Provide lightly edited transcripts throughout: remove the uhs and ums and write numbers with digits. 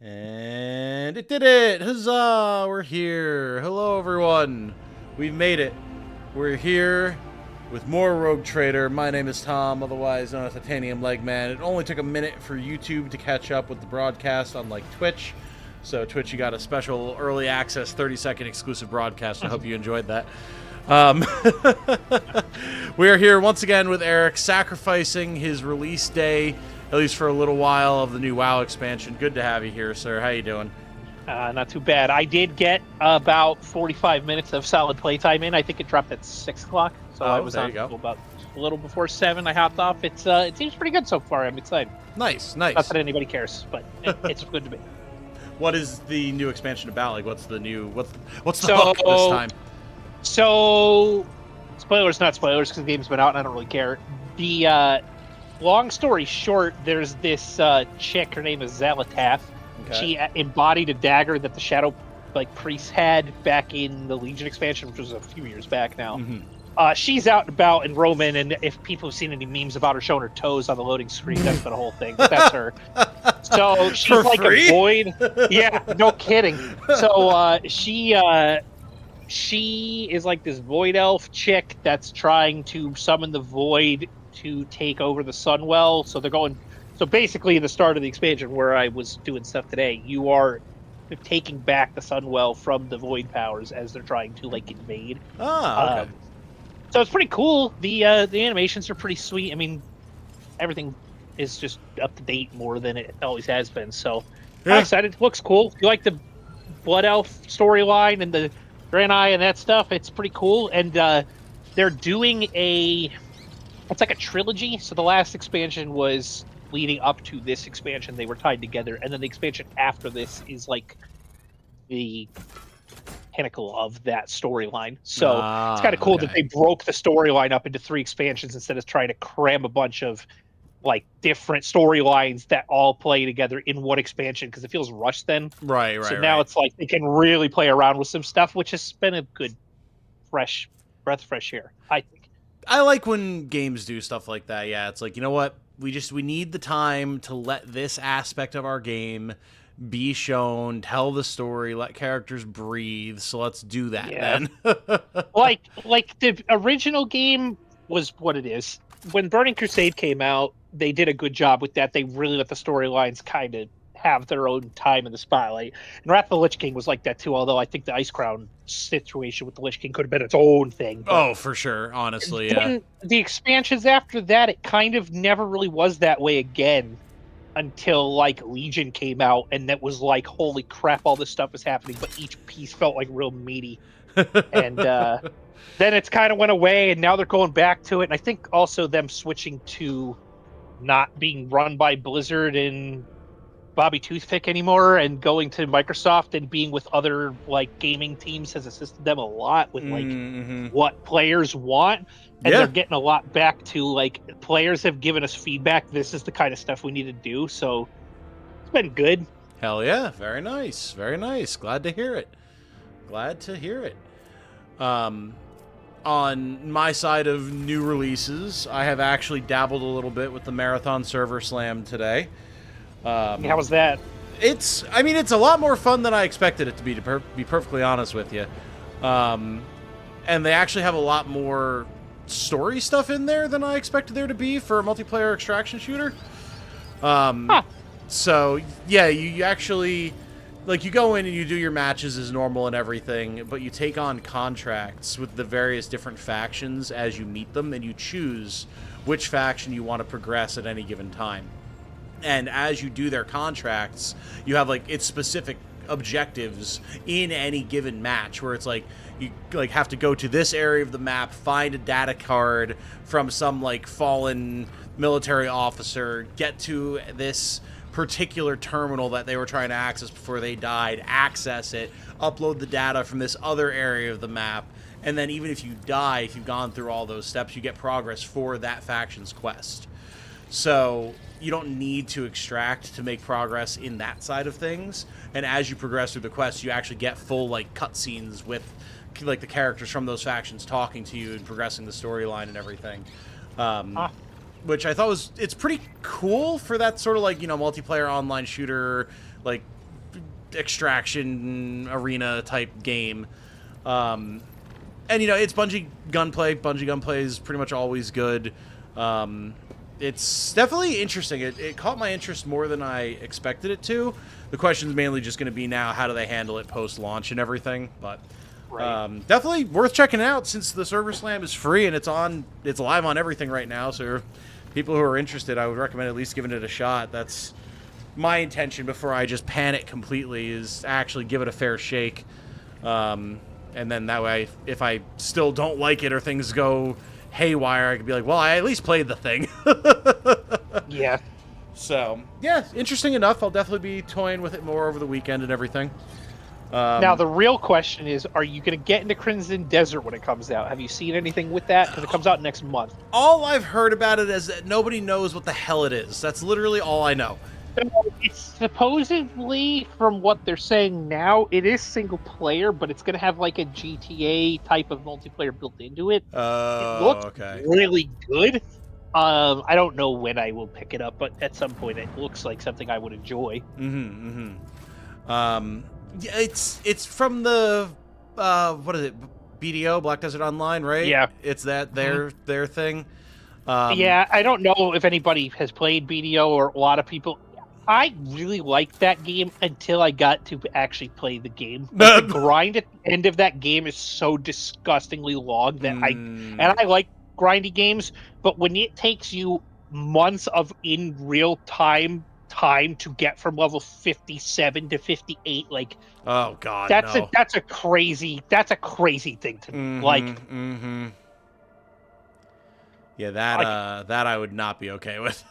And it did it! Huzzah! We're here. Hello, everyone. We've made it. We're here with more Rogue Trader. My name is Tom, otherwise known as Titanium Legman. It only took a minute for YouTube to catch up with the broadcast, unlike Twitch. So Twitch, you got a special early access 30-second exclusive broadcast. I hope you enjoyed that. We are here once again with Eric, sacrificing his release day, at least for a little while, of the new WoW expansion. Good to have you here, sir. How you doing? Not too bad. I did get about 45 minutes of solid playtime in. I think it dropped at 6 o'clock, so I was on until about a little before 7. I hopped off. It seems pretty good so far. I'm excited. Nice. Not that anybody cares, but it's good to me. What is the new expansion about? Like, what's the hook this time? So, spoilers, not spoilers, because the game's been out and I don't really care. The long story short, there's this chick. Her name is Xalatath. Okay. She embodied a dagger that the Shadow priests had back in the Legion expansion, which was a few years back now. Mm-hmm. She's out and about in Roman, and if people have seen any memes about her showing her toes on the loading screen, that's been a whole thing. But that's her. So she's For like free? A void. Yeah, no kidding. So she is like this void elf chick that's trying to summon the void to take over the Sunwell. So they're going. So basically, in the start of the expansion, where I was doing stuff today, you are taking back the Sunwell from the void powers as they're trying to invade. Oh, okay. So it's pretty cool. The animations are pretty sweet. I mean, everything is just up to date more than it always has been. So yeah. I'm excited. It looks cool. If you like the Blood Elf storyline and the Draenei and that stuff, it's pretty cool. And they're doing it's like a trilogy. So the last expansion was leading up to this expansion. They were tied together. And then the expansion after this is like the pinnacle of that storyline. So it's kind of cool that they broke the storyline up into 3 expansions instead of trying to cram a bunch of different storylines that all play together in one expansion, because it feels rushed then. Right. So now it's like they can really play around with some stuff, which has been a good breath of fresh air, I think. I like when games do stuff like that. Yeah, it's like, you know what? We need the time to let this aspect of our game be shown, tell the story, let characters breathe. So let's do that then. like the original game was what it is. When Burning Crusade came out, they did a good job with that. They really let the storylines kind of have their own time in the spotlight. And Wrath of the Lich King was like that too, although I think the Ice Crown situation with the Lich King could have been its own thing. Oh, for sure. Honestly, yeah. The expansions after that, it kind of never really was that way again until Legion came out, and that was like, holy crap, all this stuff is happening, but each piece felt real meaty. And then it's kind of went away, and now they're going back to it. And I think also them switching to not being run by Blizzard and Bobby Toothpick anymore and going to Microsoft and being with other gaming teams has assisted them a lot with what players want. And they're getting a lot back to players have given us feedback. This is the kind of stuff we need to do. So it's been good. Hell yeah. Very nice. Very nice. Glad to hear it. On my side of new releases, I have actually dabbled a little bit with the Marathon Server Slam today. How was that? It's a lot more fun than I expected it to be perfectly honest with you. And they actually have a lot more story stuff in there than I expected there to be for a multiplayer extraction shooter. So, yeah, you actually... you go in and you do your matches as normal and everything, but you take on contracts with the various different factions as you meet them, and you choose which faction you want to progress at any given time. And as you do their contracts, you have, it's specific objectives in any given match, where it's you have to go to this area of the map, find a data card from some, fallen military officer, get to this particular terminal that they were trying to access before they died, access it, upload the data from this other area of the map, and then even if you die, if you've gone through all those steps, you get progress for that faction's quest. So you don't need to extract to make progress in that side of things, and as you progress through the quest, you actually get full cutscenes with the characters from those factions talking to you and progressing the storyline and everything. Which I thought it's pretty cool for that sort of multiplayer online shooter extraction arena type game. And, you know, it's Bungie gunplay. Bungie gunplay is pretty much always good. It's definitely interesting. It caught my interest more than I expected it to. The question's mainly just going to be now, how do they handle it post-launch and everything? But definitely worth checking out, since the Server Slam is free and it's live on everything right now. So people who are interested, I would recommend at least giving it a shot. That's my intention before I just panic completely, is actually give it a fair shake. And then that way, if I still don't like it or things go haywire, I could be like, well, I at least played the thing. Yeah. So, yeah, interesting enough. I'll definitely be toying with it more over the weekend and everything. Now, the real question is, are you going to get into Crimson Desert when it comes out? Have you seen anything with that? Because it comes out next month. All I've heard about it is that nobody knows what the hell it is. That's literally all I know. It's supposedly, from what they're saying now, it is single player, but it's going to have like a GTA type of multiplayer built into it. It looks really good. I don't know when I will pick it up, but at some point it looks like something I would enjoy. Yeah, it's from the what is it? BDO, Black Desert Online, right? Yeah, it's that their thing. Yeah, I don't know if anybody has played BDO or a lot of people. I really liked that game until I got to actually play the game. Like, the grind at the end of that game is so disgustingly long that I like grindy games, but when it takes you months of in real time to get from level 57 to 58, like, oh god, that's a crazy thing to like. Yeah, that I would not be okay with.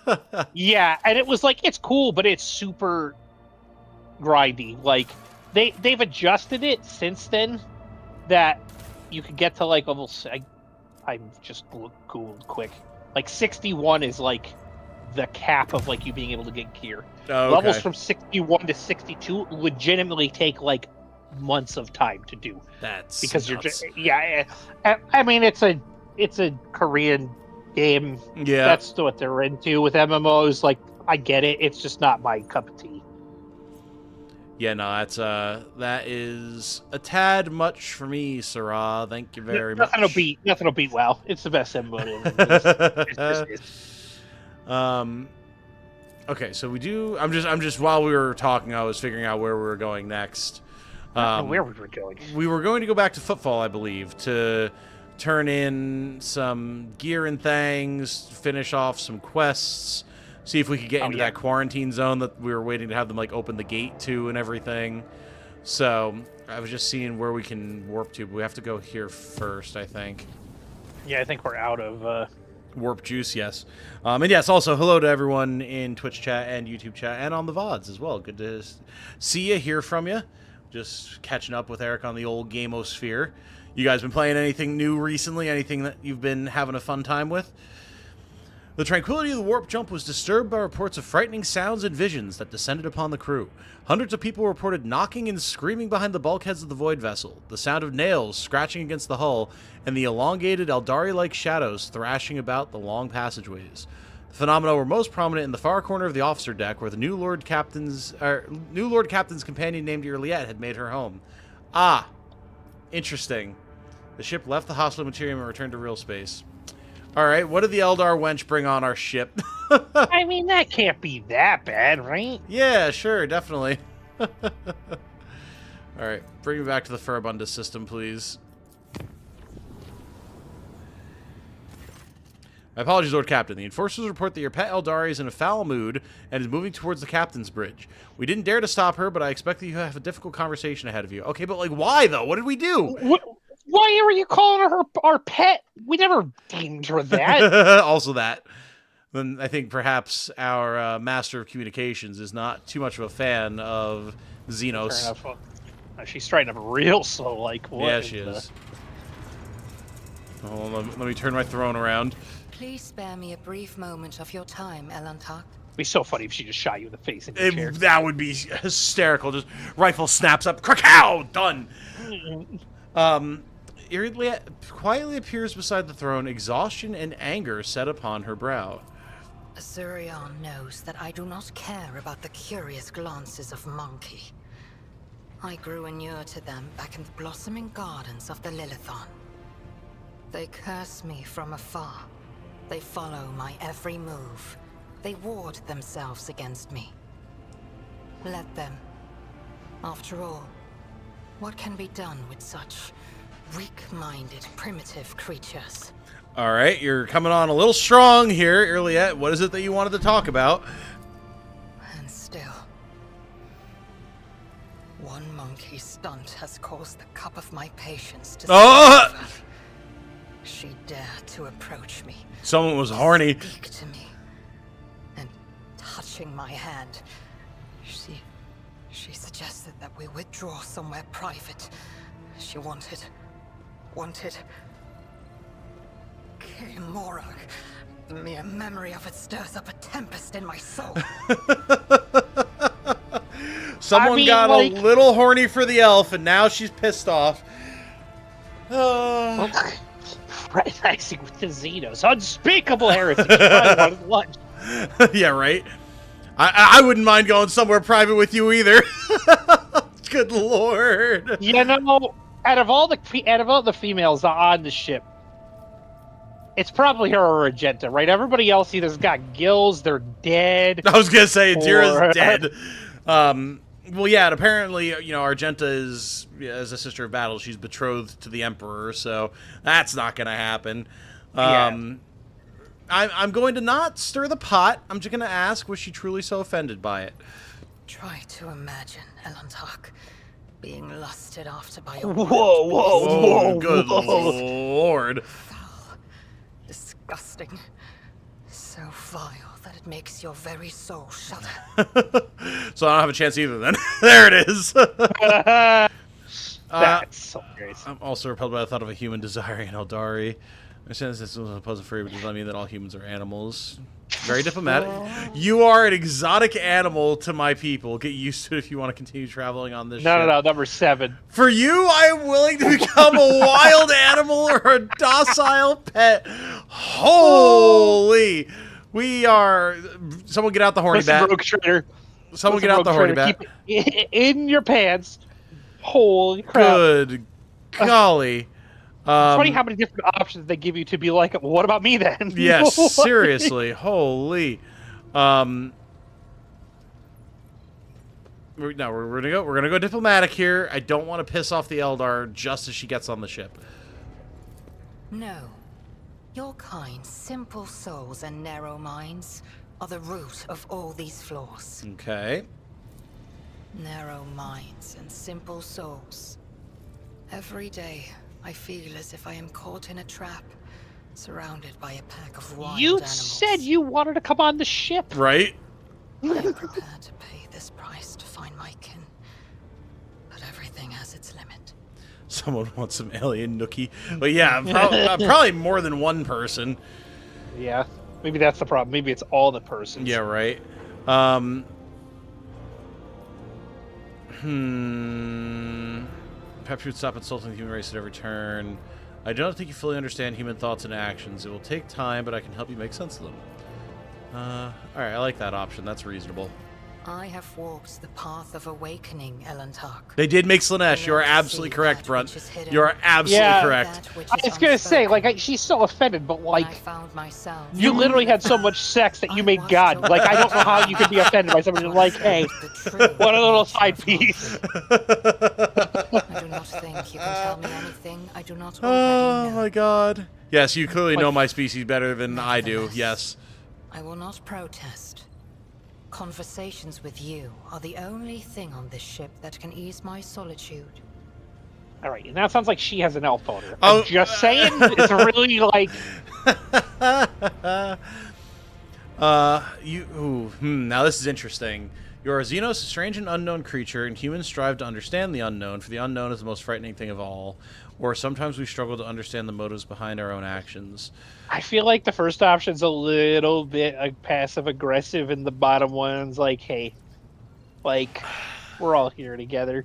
Yeah, and it was like, it's cool, but it's super grindy. Like, they've adjusted it since then that you could get to like level. I'm just Googled quick. Like 61 is like the cap of like you being able to get gear. Oh, okay. Levels from 61 to 62 legitimately take like months of time to do. That's because nuts. You're just I mean, it's a Korean game. Yeah, that's what they're into with MMOs. Like, I get it. It's just not my cup of tea. Yeah, no, that is a tad much for me, Sarah. Thank you very much. Nothing will beat WoW. It's the best MMO. Okay, so we do. I'm just while we were talking, I was figuring out where we were going next. Where we were going. We were going to go back to Footfall, I believe, to turn in some gear and things, finish off some quests. See if we could get into that quarantine zone that we were waiting to have them like open the gate to and everything. So I was just seeing where we can warp to, but we have to go here first, I think. Yeah, I think we're out of warp juice, yes. And yes, also hello to everyone in Twitch chat and YouTube chat and on the VODs as well. Good to see you, hear from you. Just catching up with Eric on the old gamosphere. You guys been playing anything new recently? Anything that you've been having a fun time with? The tranquility of the warp jump was disturbed by reports of frightening sounds and visions that descended upon the crew. Hundreds of people reported knocking and screaming behind the bulkheads of the void vessel, the sound of nails scratching against the hull, and the elongated Aeldari-like shadows thrashing about the long passageways. The phenomena were most prominent in the far corner of the officer deck, where the new Lord Captain's companion named Yrliet had made her home. Ah, interesting. The ship left the hostile materium and returned to real space. Alright, what did the Eldar wench bring on our ship? I mean, that can't be that bad, right? Yeah, sure, definitely. Alright, bring me back to the Furibunda system, please. My apologies, Lord Captain. The enforcers report that your pet Aeldari is in a foul mood and is moving towards the captain's bridge. We didn't dare to stop her, but I expect that you have a difficult conversation ahead of you. Okay, but like, why though? What did we do? Why were you calling her our pet? We never deemed her that. Also that. Then I think perhaps our master of communications is not too much of a fan of Xenos. She's striking up real slow, like what? Yeah, she is. Hold on, let me turn my throne around. Please spare me a brief moment of your time, Elantak. It'd be so funny if she just shot you in the face in your chair. That would be hysterical. Just rifle snaps up, krakow, done. Yrliet quietly appears beside the throne, exhaustion and anger set upon her brow. Surion knows that I do not care about the curious glances of Monkey. I grew inured to them back in the blossoming gardens of the Lilithon. They curse me from afar. They follow my every move. They ward themselves against me. Let them. After all, what can be done with such weak-minded, primitive creatures? All right, you're coming on a little strong here, Yrliet. What is it that you wanted to talk about? And still, one monkey stunt has caused the cup of my patience to Oh! over. She dared to approach me. Someone was horny. Speak to me. And touching my hand, she suggested that we withdraw somewhere private. She wanted Morag. The mere memory of it stirs up a tempest in my soul. Someone got a little horny for the elf, and now she's pissed off. Fraternizing with the Xenos. Unspeakable heresy. I wanted lunch. Yeah, right? I wouldn't mind going somewhere private with you either. Good lord. You know, out of all the females on the ship, it's probably her or Argenta, right? Everybody else either's got gills, they're dead. I was gonna say Adira's dead. Well, yeah, and apparently, you know, Argenta is, as a sister of battle, she's betrothed to the Emperor, so that's not gonna happen. I'm going to not stir the pot. I'm just gonna ask, was she truly so offended by it? Try to imagine, Elantark, being lusted after by a Whoa, good lord. foul, disgusting, so vile that it makes your very soul shudder. So I don't have a chance either then. There it is. That's so crazy. I'm also repelled by the thought of a human desiring an Aeldari. I understand this was opposed to free, but does not mean that all humans are animals. Very diplomatic. You are an exotic animal to my people. Get used to it if you want to continue traveling on this ship. No, number 7. For you, I am willing to become a wild animal or a docile pet. Holy! We are... Someone get out the horny bat. Rogue Trader. Someone get out the horny bat. Keep it in your pants. Holy crap. Good golly. It's funny how many different options they give you to be like, well, what about me then? Yes, seriously. Holy. No, we're gonna go diplomatic here. I don't want to piss off the Eldar just as she gets on the ship. No. Your kind, simple souls and narrow minds are the root of all these flaws. Okay. Narrow minds and simple souls. Every day, I feel as if I am caught in a trap, surrounded by a pack of wild You animals. said you wanted to come on the ship. Right? I am prepared to pay this price to find my kin. But everything has its limit. Someone wants some alien nookie. But yeah, probably more than one person. Yeah, maybe that's the problem. Maybe it's all the persons. Yeah, right. Perhaps you would stop insulting the human race at every turn. I do not think you fully understand human thoughts and actions. It will take time, but I can help you make sense of them. Alright, I like that option. That's reasonable. I have walked the path of awakening, Elantark. They did make Slanesh. You are absolutely correct, Brunt. You are absolutely correct. I was gonna say, like, she's so offended, but like, I found myself. you literally had so much sex that you made God. Like, I don't know how you could be offended by somebody like, hey, what a little side piece. I do not think you can tell me anything I do not already know. Oh my god. Yes, you clearly know my species better than I do. Yes. I will not protest. Conversations with you are the only thing on this ship that can ease my solitude. All right, and that sounds like she has an elf on her. Oh. I'm just saying, it's really like... Now this is interesting. You are a Xenos, a strange and unknown creature, and humans strive to understand the unknown, for the unknown is the most frightening thing of all. Or sometimes we struggle to understand the motives behind our own actions. I feel like the first option's a little bit like, passive-aggressive, and the bottom one's like, hey, like, we're all here together.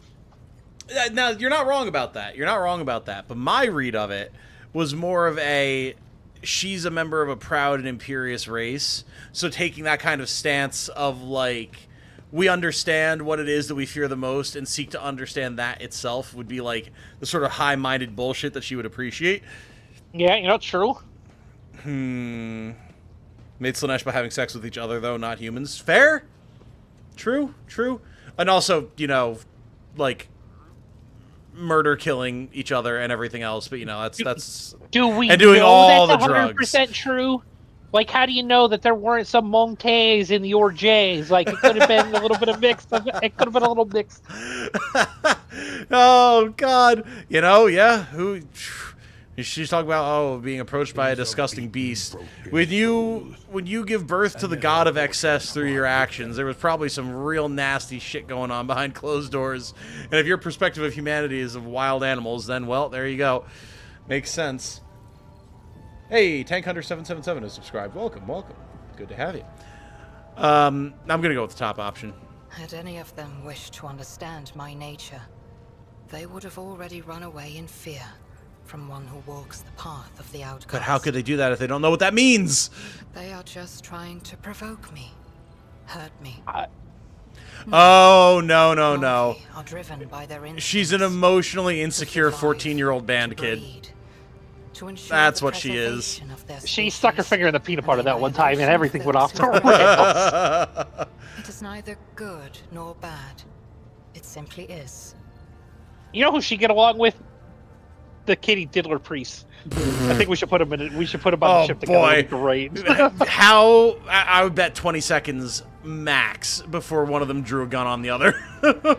Now, you're not wrong about that. You're not wrong about that. But my read of it was more of a, she's a member of a proud and imperious race. So taking that kind of stance of, like, we understand what it is that we fear the most and seek to understand that itself would be like the sort of high-minded bullshit that she would appreciate. Yeah, true. Made Slaanesh by having sex with each other, though, not humans. Fair? True. And also, like, murder, killing each other and everything else, but, that's... Do we and doing know all that's the 100% drugs. True? Like, how do you know that there weren't some Montays in the Orjays? Like, it could have been a little bit of mixed. It could have been a little mixed. Oh, God. Yeah, who... She's talking about, being approached by a disgusting beast. When you give birth to the god of excess through your actions, there was probably some real nasty shit going on behind closed doors. And if your perspective of humanity is of wild animals, then, well, there you go. Makes sense. Hey, Tank Hunter 777 is subscribed. Welcome. Good to have you. I'm going to go with the top option. Had any of them wished to understand my nature, they would have already run away in fear from one who walks the path of the outcast. But how could they do that if they don't know what that means? They are just trying to provoke me, hurt me. Oh, no. Are driven by their She's an emotionally insecure 14-year-old band kid. That's what she is. She stuck her finger in the peanut butter that one time and everything went off the rails. It is neither good nor bad. It simply is. You know who she get along with? The kitty diddler priest. I think we should put him in. We should put him on the ship together. Boy. Great. How I would bet 20 seconds max before one of them drew a gun on the other.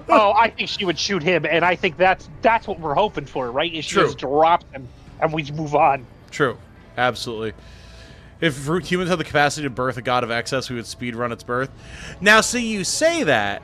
Oh, I think she would shoot him, and I think that's what we're hoping for, right? Is she just drops him and we move on. True, absolutely. If humans had the capacity to birth a god of excess, we would speedrun its birth. Now, see, you say that.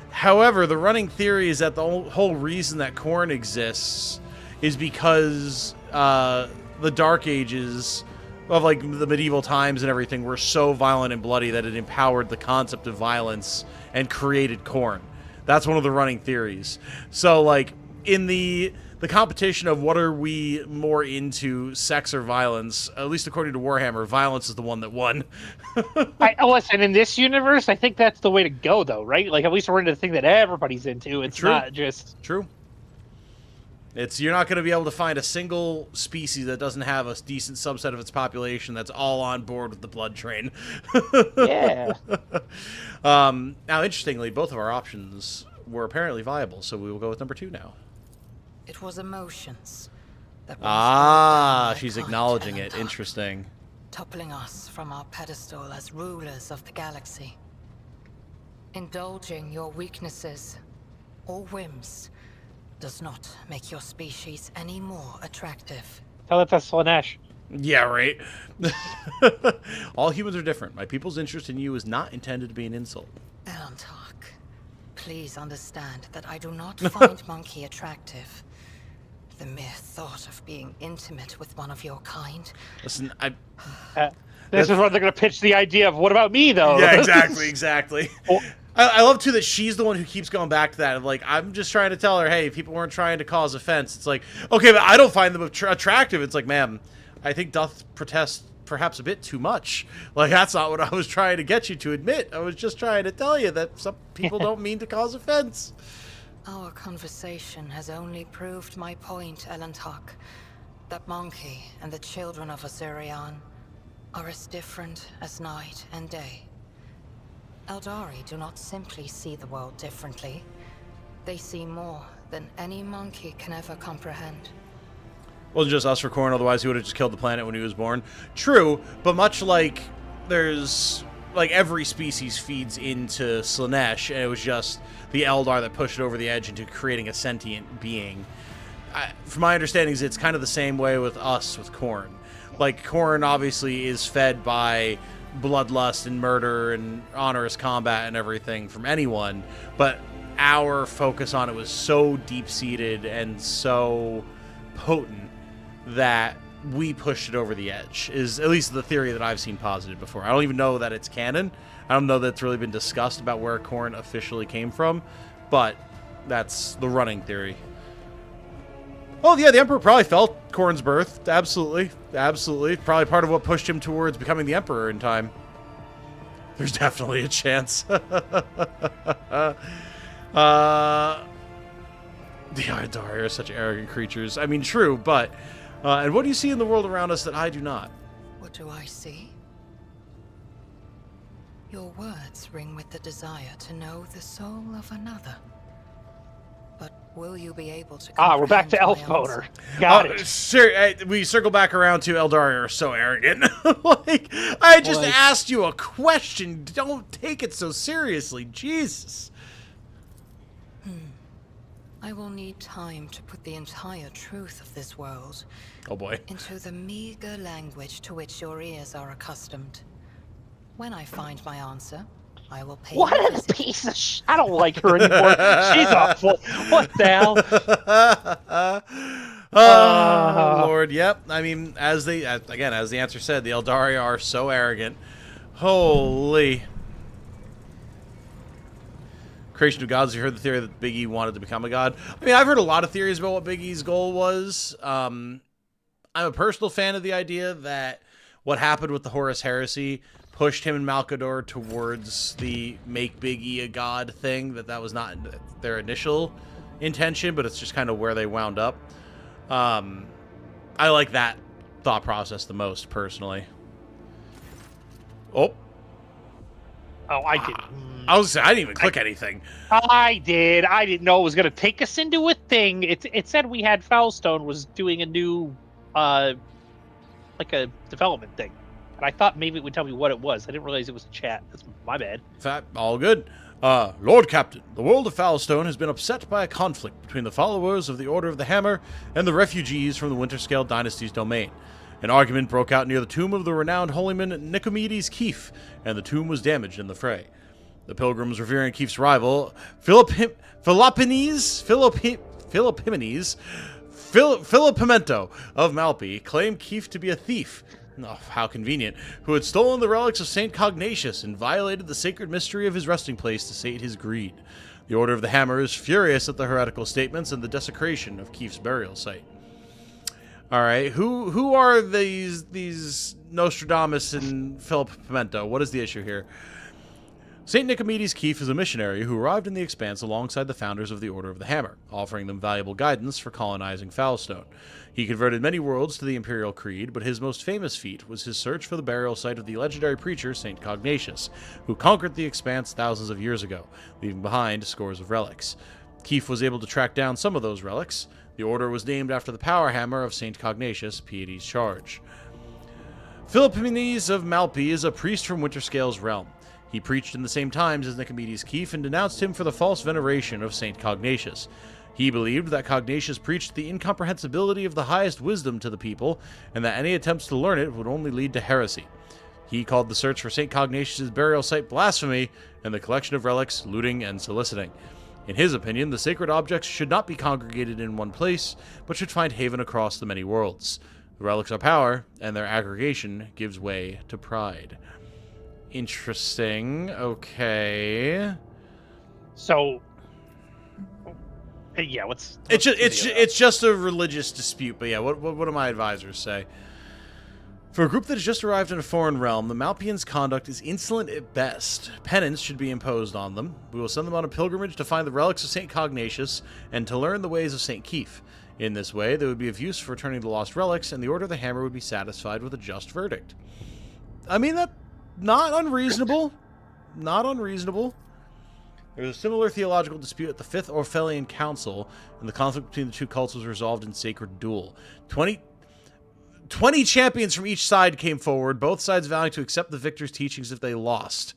However, the running theory is that the whole reason that Khorne exists is because the Dark Ages of like the medieval times and everything were so violent and bloody that it empowered the concept of violence and created Khorne. That's one of the running theories. So like in the competition of what are we more into, sex or violence, at least according to Warhammer, violence is the one that won. Listen, in this universe, I think that's the way to go, though, right? Like, at least we're into the thing that everybody's into. It's not just... True. You're not going to be able to find a single species that doesn't have a decent subset of its population that's all on board with the blood train. Yeah. Now, interestingly, both of our options were apparently viable, so we will go with number 2 now. It was emotions that she's acknowledging it. Interesting. Toppling us from our pedestal as rulers of the galaxy. Indulging your weaknesses or whims does not make your species any more attractive. Tell that to Slaanesh. Yeah, right. All humans are different. My people's interest in you is not intended to be an insult. Aeldari, please understand that I do not find Monkey attractive. The mere thought of being intimate with one of your kind. Listen, this is where they're going to pitch the idea of, what about me, though? Yeah, exactly. Well, I love, too, that she's the one who keeps going back to that. Of like, I'm just trying to tell her, hey, people weren't trying to cause offense. It's like, okay, but I don't find them attractive. It's like, ma'am, I think doth protest perhaps a bit too much. Like, that's not what I was trying to get you to admit. I was just trying to tell you that some people don't mean to cause offense. Our conversation has only proved my point, Aeldari. That Monkey and the children of Azurian are as different as night and day. Aeldari do not simply see the world differently. They see more than any monkey can ever comprehend. Wasn't just us for Khorne, otherwise he would have just killed the planet when he was born. True, but much like there's... like, every species feeds into Slaanesh, and it was just the Eldar that pushed it over the edge into creating a sentient being. From my understanding, it's kind of the same way with us, with Khorne. Like, Khorne obviously is fed by bloodlust and murder and onerous combat and everything from anyone, but our focus on it was so deep-seated and so potent that we pushed it over the edge, is at least the theory that I've seen posited before. I don't even know that it's canon. I don't know that it's really been discussed about where Khorne officially came from, but that's the running theory. Oh, yeah, the Emperor probably felt Khorne's birth. Absolutely. Absolutely. Probably part of what pushed him towards becoming the Emperor in time. There's definitely a chance. The Aeldari are such arrogant creatures. I mean, true, but... and what do you see in the world around us that I do not? What do I see? Your words ring with the desire to know the soul of another. But will you be able to... we're back to elf boner. Got it. Sure, we circle back around to Aeldari are so arrogant. Like, I just asked you a question. Don't take it so seriously. Jesus. I will need time to put the entire truth of this world... Oh boy. ...into the meager language to which your ears are accustomed. When I find my answer, I will pay What you a piece of sh... I don't like her anymore. She's awful. What the hell? Oh, Lord, yep. I mean, as the answer said, the Aeldari are so arrogant. Holy... Creation of gods. You heard the theory that Big E wanted to become a god. I mean, I've heard a lot of theories about what Big E's goal was. I'm a personal fan of the idea that what happened with the Horus Heresy pushed him and Malcador towards the make Big E a god thing. That was not their initial intention, but it's just kind of where they wound up. I like that thought process the most, personally. Oh, I didn't. I didn't even click anything. I did. I didn't know it was going to take us into a thing. It said we had Foulstone was doing a new, like a development thing. And I thought maybe it would tell me what it was. I didn't realize it was a chat. That's my bad. All good. Lord Captain, the world of Foulstone has been upset by a conflict between the followers of the Order of the Hammer and the refugees from the Winterscale Dynasty's domain. An argument broke out near the tomb of the renowned holyman Nicomedes Keefe, and the tomb was damaged in the fray. The pilgrims revering Keefe's rival, Philopimento of Malpi, claimed Keefe to be a thief. Oh, how convenient. Who had stolen the relics of St. Cognatius and violated the sacred mystery of his resting place to sate his greed. The Order of the Hammer is furious at the heretical statements and the desecration of Keefe's burial site. All right, who are these Nostradamus and Philip Pimento? What is the issue here? St. Nicomedes Keefe is a missionary who arrived in the Expanse alongside the founders of the Order of the Hammer, offering them valuable guidance for colonizing Foulstone. He converted many worlds to the Imperial Creed, but his most famous feat was his search for the burial site of the legendary preacher St. Cognatius, who conquered the Expanse thousands of years ago, leaving behind scores of relics. Keefe was able to track down some of those relics. The order was named after the power hammer of St. Cognatius, Piety's charge. Philoppimenes of Malpi is a priest from Winterscale's realm. He preached in the same times as Nicomedes Keefe and denounced him for the false veneration of St. Cognatius. He believed that Cognatius preached the incomprehensibility of the highest wisdom to the people, and that any attempts to learn it would only lead to heresy. He called the search for St. Cognatius' burial site blasphemy, and the collection of relics looting and soliciting. In his opinion, the sacred objects should not be congregated in one place, but should find haven across the many worlds. The relics are power, and their aggregation gives way to pride. Interesting. Okay. So, yeah, it's just a religious dispute, but yeah, what do my advisors say? For a group that has just arrived in a foreign realm, the Malpians' conduct is insolent at best. Penance should be imposed on them. We will send them on a pilgrimage to find the relics of St. Cognatius and to learn the ways of St. Keefe. In this way, they would be of use for returning the lost relics, and the Order of the Hammer would be satisfied with a just verdict. I mean, that's not unreasonable. Not unreasonable. There was a similar theological dispute at the Fifth Orphellian Council, and the conflict between the two cults was resolved in sacred duel. 20 champions from each side came forward, both sides vowing to accept the victor's teachings if they lost.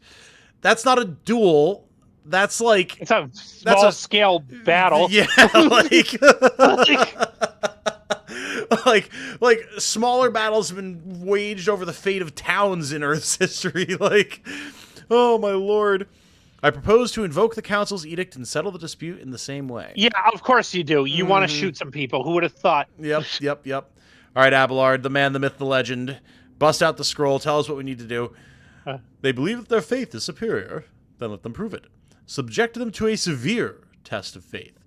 That's not a duel. That's like... It's a small-scale battle. Yeah, like smaller battles have been waged over the fate of towns in Earth's history. Like, oh my lord. I propose to invoke the council's edict and settle the dispute in the same way. Yeah, of course you do. You want to shoot some people. Who would have thought? Yep. All right, Abelard, the man, the myth, the legend. Bust out the scroll. Tell us what we need to do. They believe that their faith is superior. Then let them prove it. Subject them to a severe test of faith.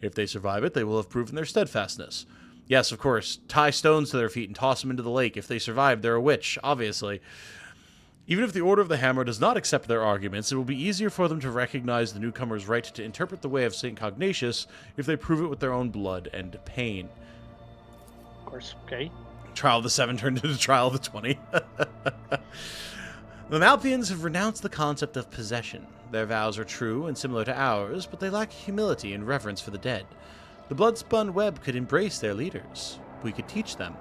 If they survive it, they will have proven their steadfastness. Yes, of course. Tie stones to their feet and toss them into the lake. If they survive, they're a witch, obviously. Even if the Order of the Hammer does not accept their arguments, it will be easier for them to recognize the newcomer's right to interpret the way of St. Cognatius if they prove it with their own blood and pain. Of course, okay. Trial of the 7 turned into Trial of the 20. The Malpians have renounced the concept of possession. Their vows are true and similar to ours, but they lack humility and reverence for the dead. The blood-spun web could embrace their leaders. We could teach them.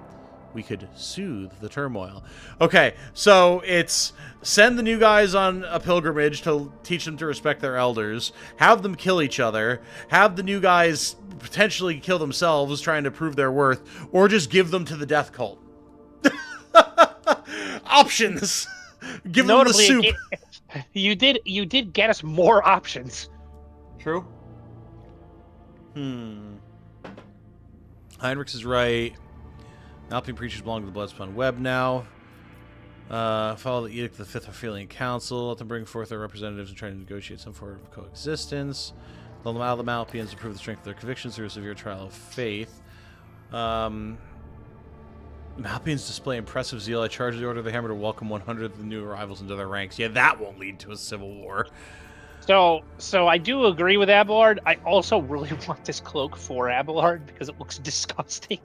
We could soothe the turmoil. Okay, so it's send the new guys on a pilgrimage to teach them to respect their elders, have them kill each other, have the new guys potentially kill themselves trying to prove their worth, or just give them to the death cult. Options! Give them the soup. You did get us more options. True. Heinrichs is right. Malpian preachers belong to the Bloodspun Web now. Follow the Edict of the Fifth Orphelian Council. Let them bring forth their representatives and try to negotiate some form of coexistence. They'll allow the Malpians to prove the strength of their convictions through a severe trial of faith. Malpians display impressive zeal. I charge the Order of the Hammer to welcome 100 of the new arrivals into their ranks. Yeah, that won't lead to a civil war. So I do agree with Abelard. I also really want this cloak for Abelard because it looks disgusting.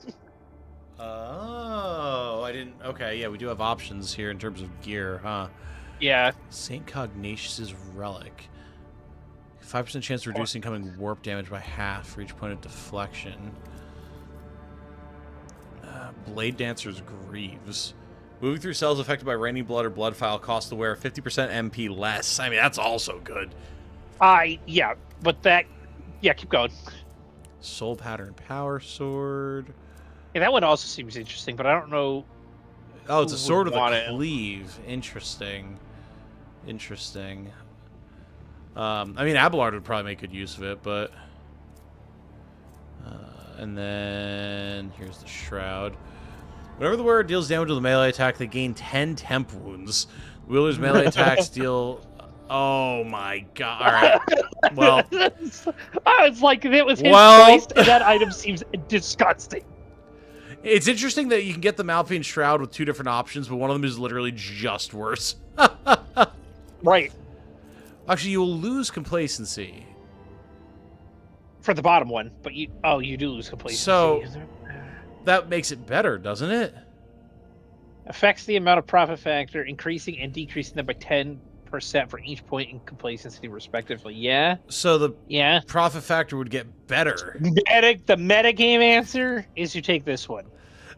Oh, I didn't... Okay, yeah, we do have options here in terms of gear, huh? Yeah. St. Cognatius' Relic. 5% chance of reducing incoming warp damage by half for each point of deflection. Blade Dancer's Greaves. Moving through cells affected by raining blood or blood file costs the wearer 50% MP less. I mean, that's also good. Yeah, but that... Yeah, keep going. Soul Pattern Power Sword. Yeah, that one also seems interesting, but I don't know... Oh, it's a sword with a it. cleave. Interesting. Interesting. I mean, Abelard would probably make good use of it, but... and then... Here's the Shroud. Whenever the wearer deals damage with a melee attack, they gain 10 temp wounds. Wielder's melee attacks deal... Oh my god. Alright. Well... it's like it was his choice, and that item seems disgusting. It's interesting that you can get the Malpian Shroud with 2 different options, but one of them is literally just worse. Right. Actually, you will lose complacency. For the bottom one, but you do lose complacency. So, that makes it better, doesn't it? Affects the amount of profit factor, increasing and decreasing them by 10% for each point in complacency, respectively. Yeah. So the profit factor would get better. The metagame answer is you take this one.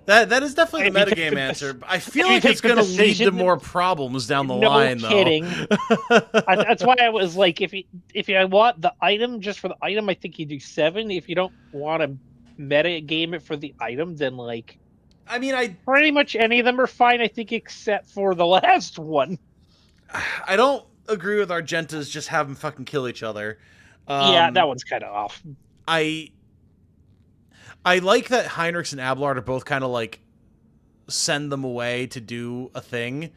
That is definitely the metagame answer. I feel like it's going to lead to more problems down the line, though. No kidding. That's why I was like, if you want the item just for the item, I think you do 7. If you don't want to metagame it for the item, then like, I mean, pretty much any of them are fine. I think except for the last one. I don't agree with Argentas. Just have them fucking kill each other. Yeah, that one's kind of off. I like that Heinrichs and Abelard are both kind of like send them away to do a thing.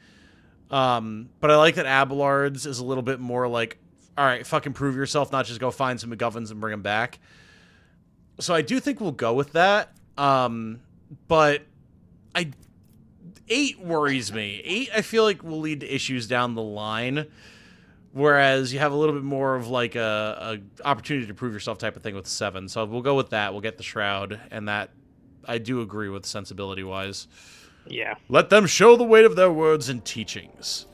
But I like that Abelard's is a little bit more like, all right, fucking prove yourself, not just go find some McGuffins and bring them back. So I do think we'll go with that. But 8 worries me. 8, I feel like will lead to issues down the line. Whereas you have a little bit more of like a opportunity to prove yourself type of thing with 7. So we'll go with that. We'll get the Shroud, and that I do agree with sensibility-wise. Yeah. Let them show the weight of their words and teachings.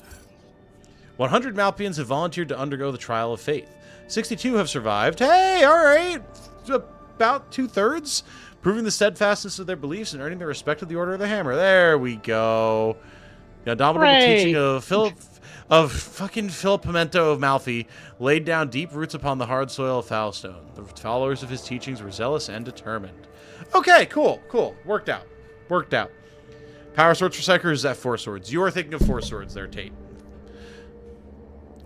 100 Malpians have volunteered to undergo the trial of faith. 62 have survived. Hey, all right. About 2/3. Proving the steadfastness of their beliefs and earning the respect of the Order of the Hammer. There we go. The indomitable teaching of fucking Philip Pimento of Malfi laid down deep roots upon the hard soil of Foulstone. The followers of his teachings were zealous and determined. Okay, cool. Worked out. Power swords for Psychers is at 4 swords. You are thinking of 4 swords there, Tate.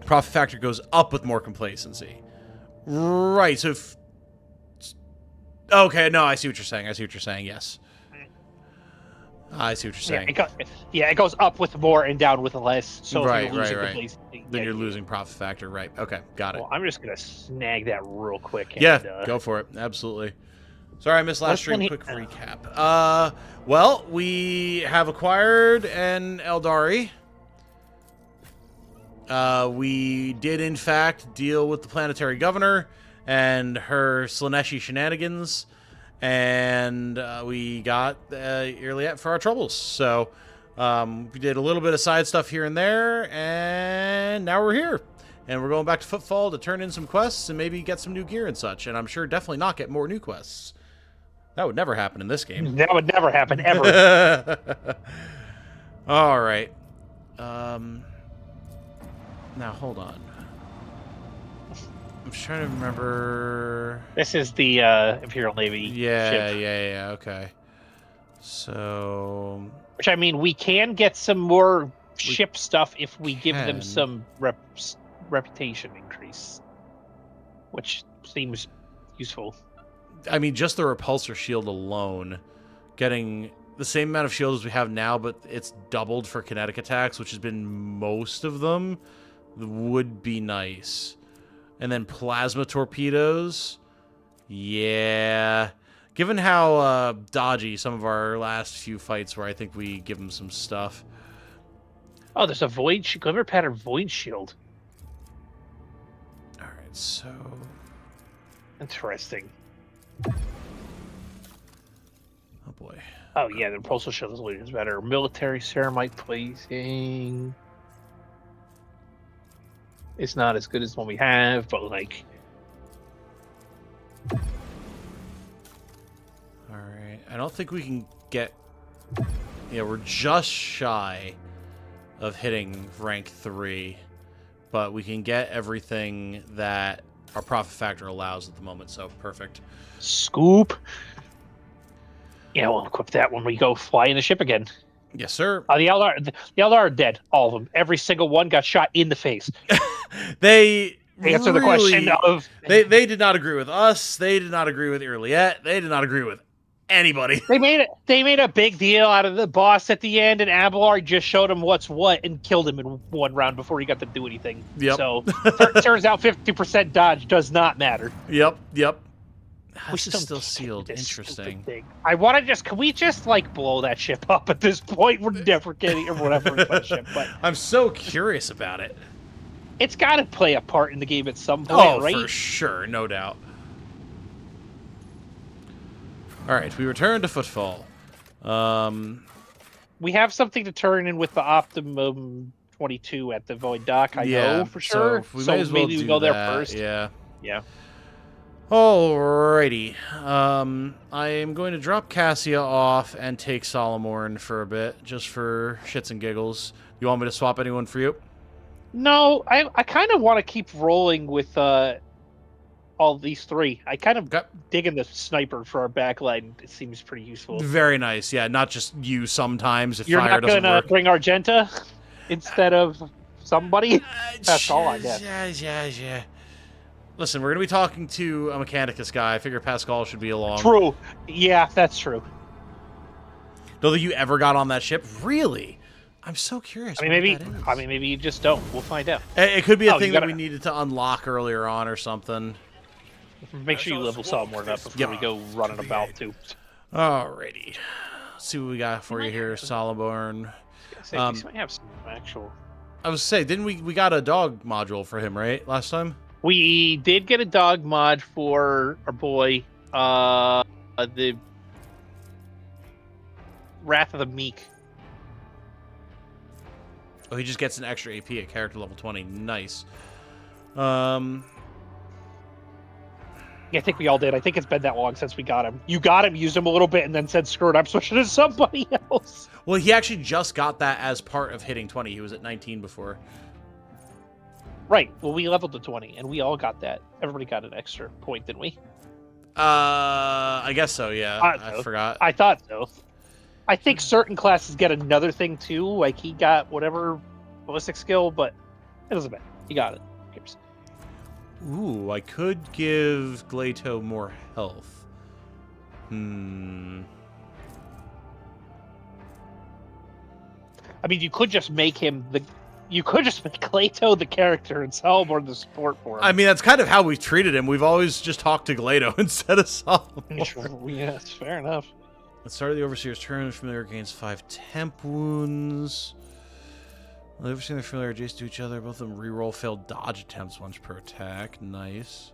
Profit factor goes up with more complacency. Right, so if... Okay, no, I see what you're saying. Yes. I see what you're saying. It goes up with more and down with less. So right. if you're losing then you're losing profit factor. Right. Okay, got it. Well, I'm just going to snag that real quick. And, go for it. Absolutely. Sorry, I missed last stream. Quick recap. Well, we have acquired an Aeldari. We did, in fact, deal with the planetary governor and her Slaneshi shenanigans, and we got Yrliet for our troubles. So we did a little bit of side stuff here and there, and now we're here. And we're going back to Footfall to turn in some quests and maybe get some new gear and such. And I'm sure definitely not get more new quests. That would never happen in this game. That would never happen, ever. All right. Now, hold on. I'm trying to remember... This is the Imperial Navy ship. Yeah, okay. So... Which, I mean, we can get some more ship stuff if we give them some reputation increase. Which seems useful. I mean, just the repulsor shield alone, getting the same amount of shields as we have now, but it's doubled for kinetic attacks, which has been most of them, would be nice. And then plasma torpedoes. Yeah. Given how dodgy some of our last few fights were, I think we give them some stuff. Oh, there's a glimmer pattern void shield. All right, so... Interesting. Oh, boy. Oh, yeah, the repulsor shield is better. Military ceramite placing. It's not as good as the one we have, but, like... Alright, I don't think we can get... Yeah, we're just shy of hitting rank 3, but we can get everything that our profit factor allows at the moment, so perfect. Scoop! Yeah, we'll equip that when we go fly in the ship again. Yes, sir. The Aeldari are dead, all of them. Every single one got shot in the face. They answer the question of... They did not agree with us. They did not agree with Yrliet. They did not agree with anybody. They made a big deal out of the boss at the end, and Aeldari just showed him what's what and killed him in one round before he got to do anything. Yep. So, turns out 50% dodge does not matter. Yep. This is still sealed. Interesting. I want to can we just, like, blow that ship up at this point? We're never getting, or whatever, that ship, but... I'm so curious about it. It's got to play a part in the game at some point, right? Oh, for sure. No doubt. All right, we return to Footfall. We have something to turn in with the Optimum 22 at the Void Dock, I know for sure. So we may as well maybe we do go there that. first. Yeah. Alrighty. I am going to drop Cassia off and take Solomorn for a bit, just for shits and giggles. You want me to swap anyone for you? No, I kind of want to keep rolling with all these three. I kind of digging the sniper for our backline. It seems pretty useful. Very nice. Yeah, not just you sometimes if You're fire doesn't work. You're not going to bring Argenta instead of somebody? That's all I get. Yeah. Listen, we're going to be talking to a Mechanicus guy. I figure Pascal should be along. True. Yeah, that's true. Don't think you ever got on that ship? Really? I'm so curious. Maybe you just don't. We'll find out. It could be a thing that we needed to unlock earlier on or something. Make sure you level Solomorn up before we go running about, too. Alrighty. Let's see what we got for you here, Solomorn. We might have some actual... I was say, didn't we got a dog module for him, right, last time? We did get a dog mod for our boy, the Wrath of the Meek. Oh, he just gets an extra AP at character level 20. Nice. Yeah, I think we all did. I think it's been that long since we got him. You got him, used him a little bit, and then said, screw it, I'm switching to somebody else. Well, he actually just got that as part of hitting 20. He was at 19 before. Right. Well, we leveled to 20, and we all got that. Everybody got an extra point, didn't we? I guess so, yeah. I forgot. I thought so. I think certain classes get another thing, too. Like, he got whatever ballistic skill, but it doesn't matter. He got it. Who cares? Ooh, I could give Glato more health. I mean, you could just make him the... You could just make Glato the character and Solomorn the support for him. I mean, that's kind of how we've treated him. We've always just talked to Glato instead of Solomorn. Yes, fair enough. At the start of the Overseer's turn, familiar gains 5 temp wounds. Well, ever seen their familiar adjacent to each other? Both of them reroll failed dodge attempts once per attack. Nice.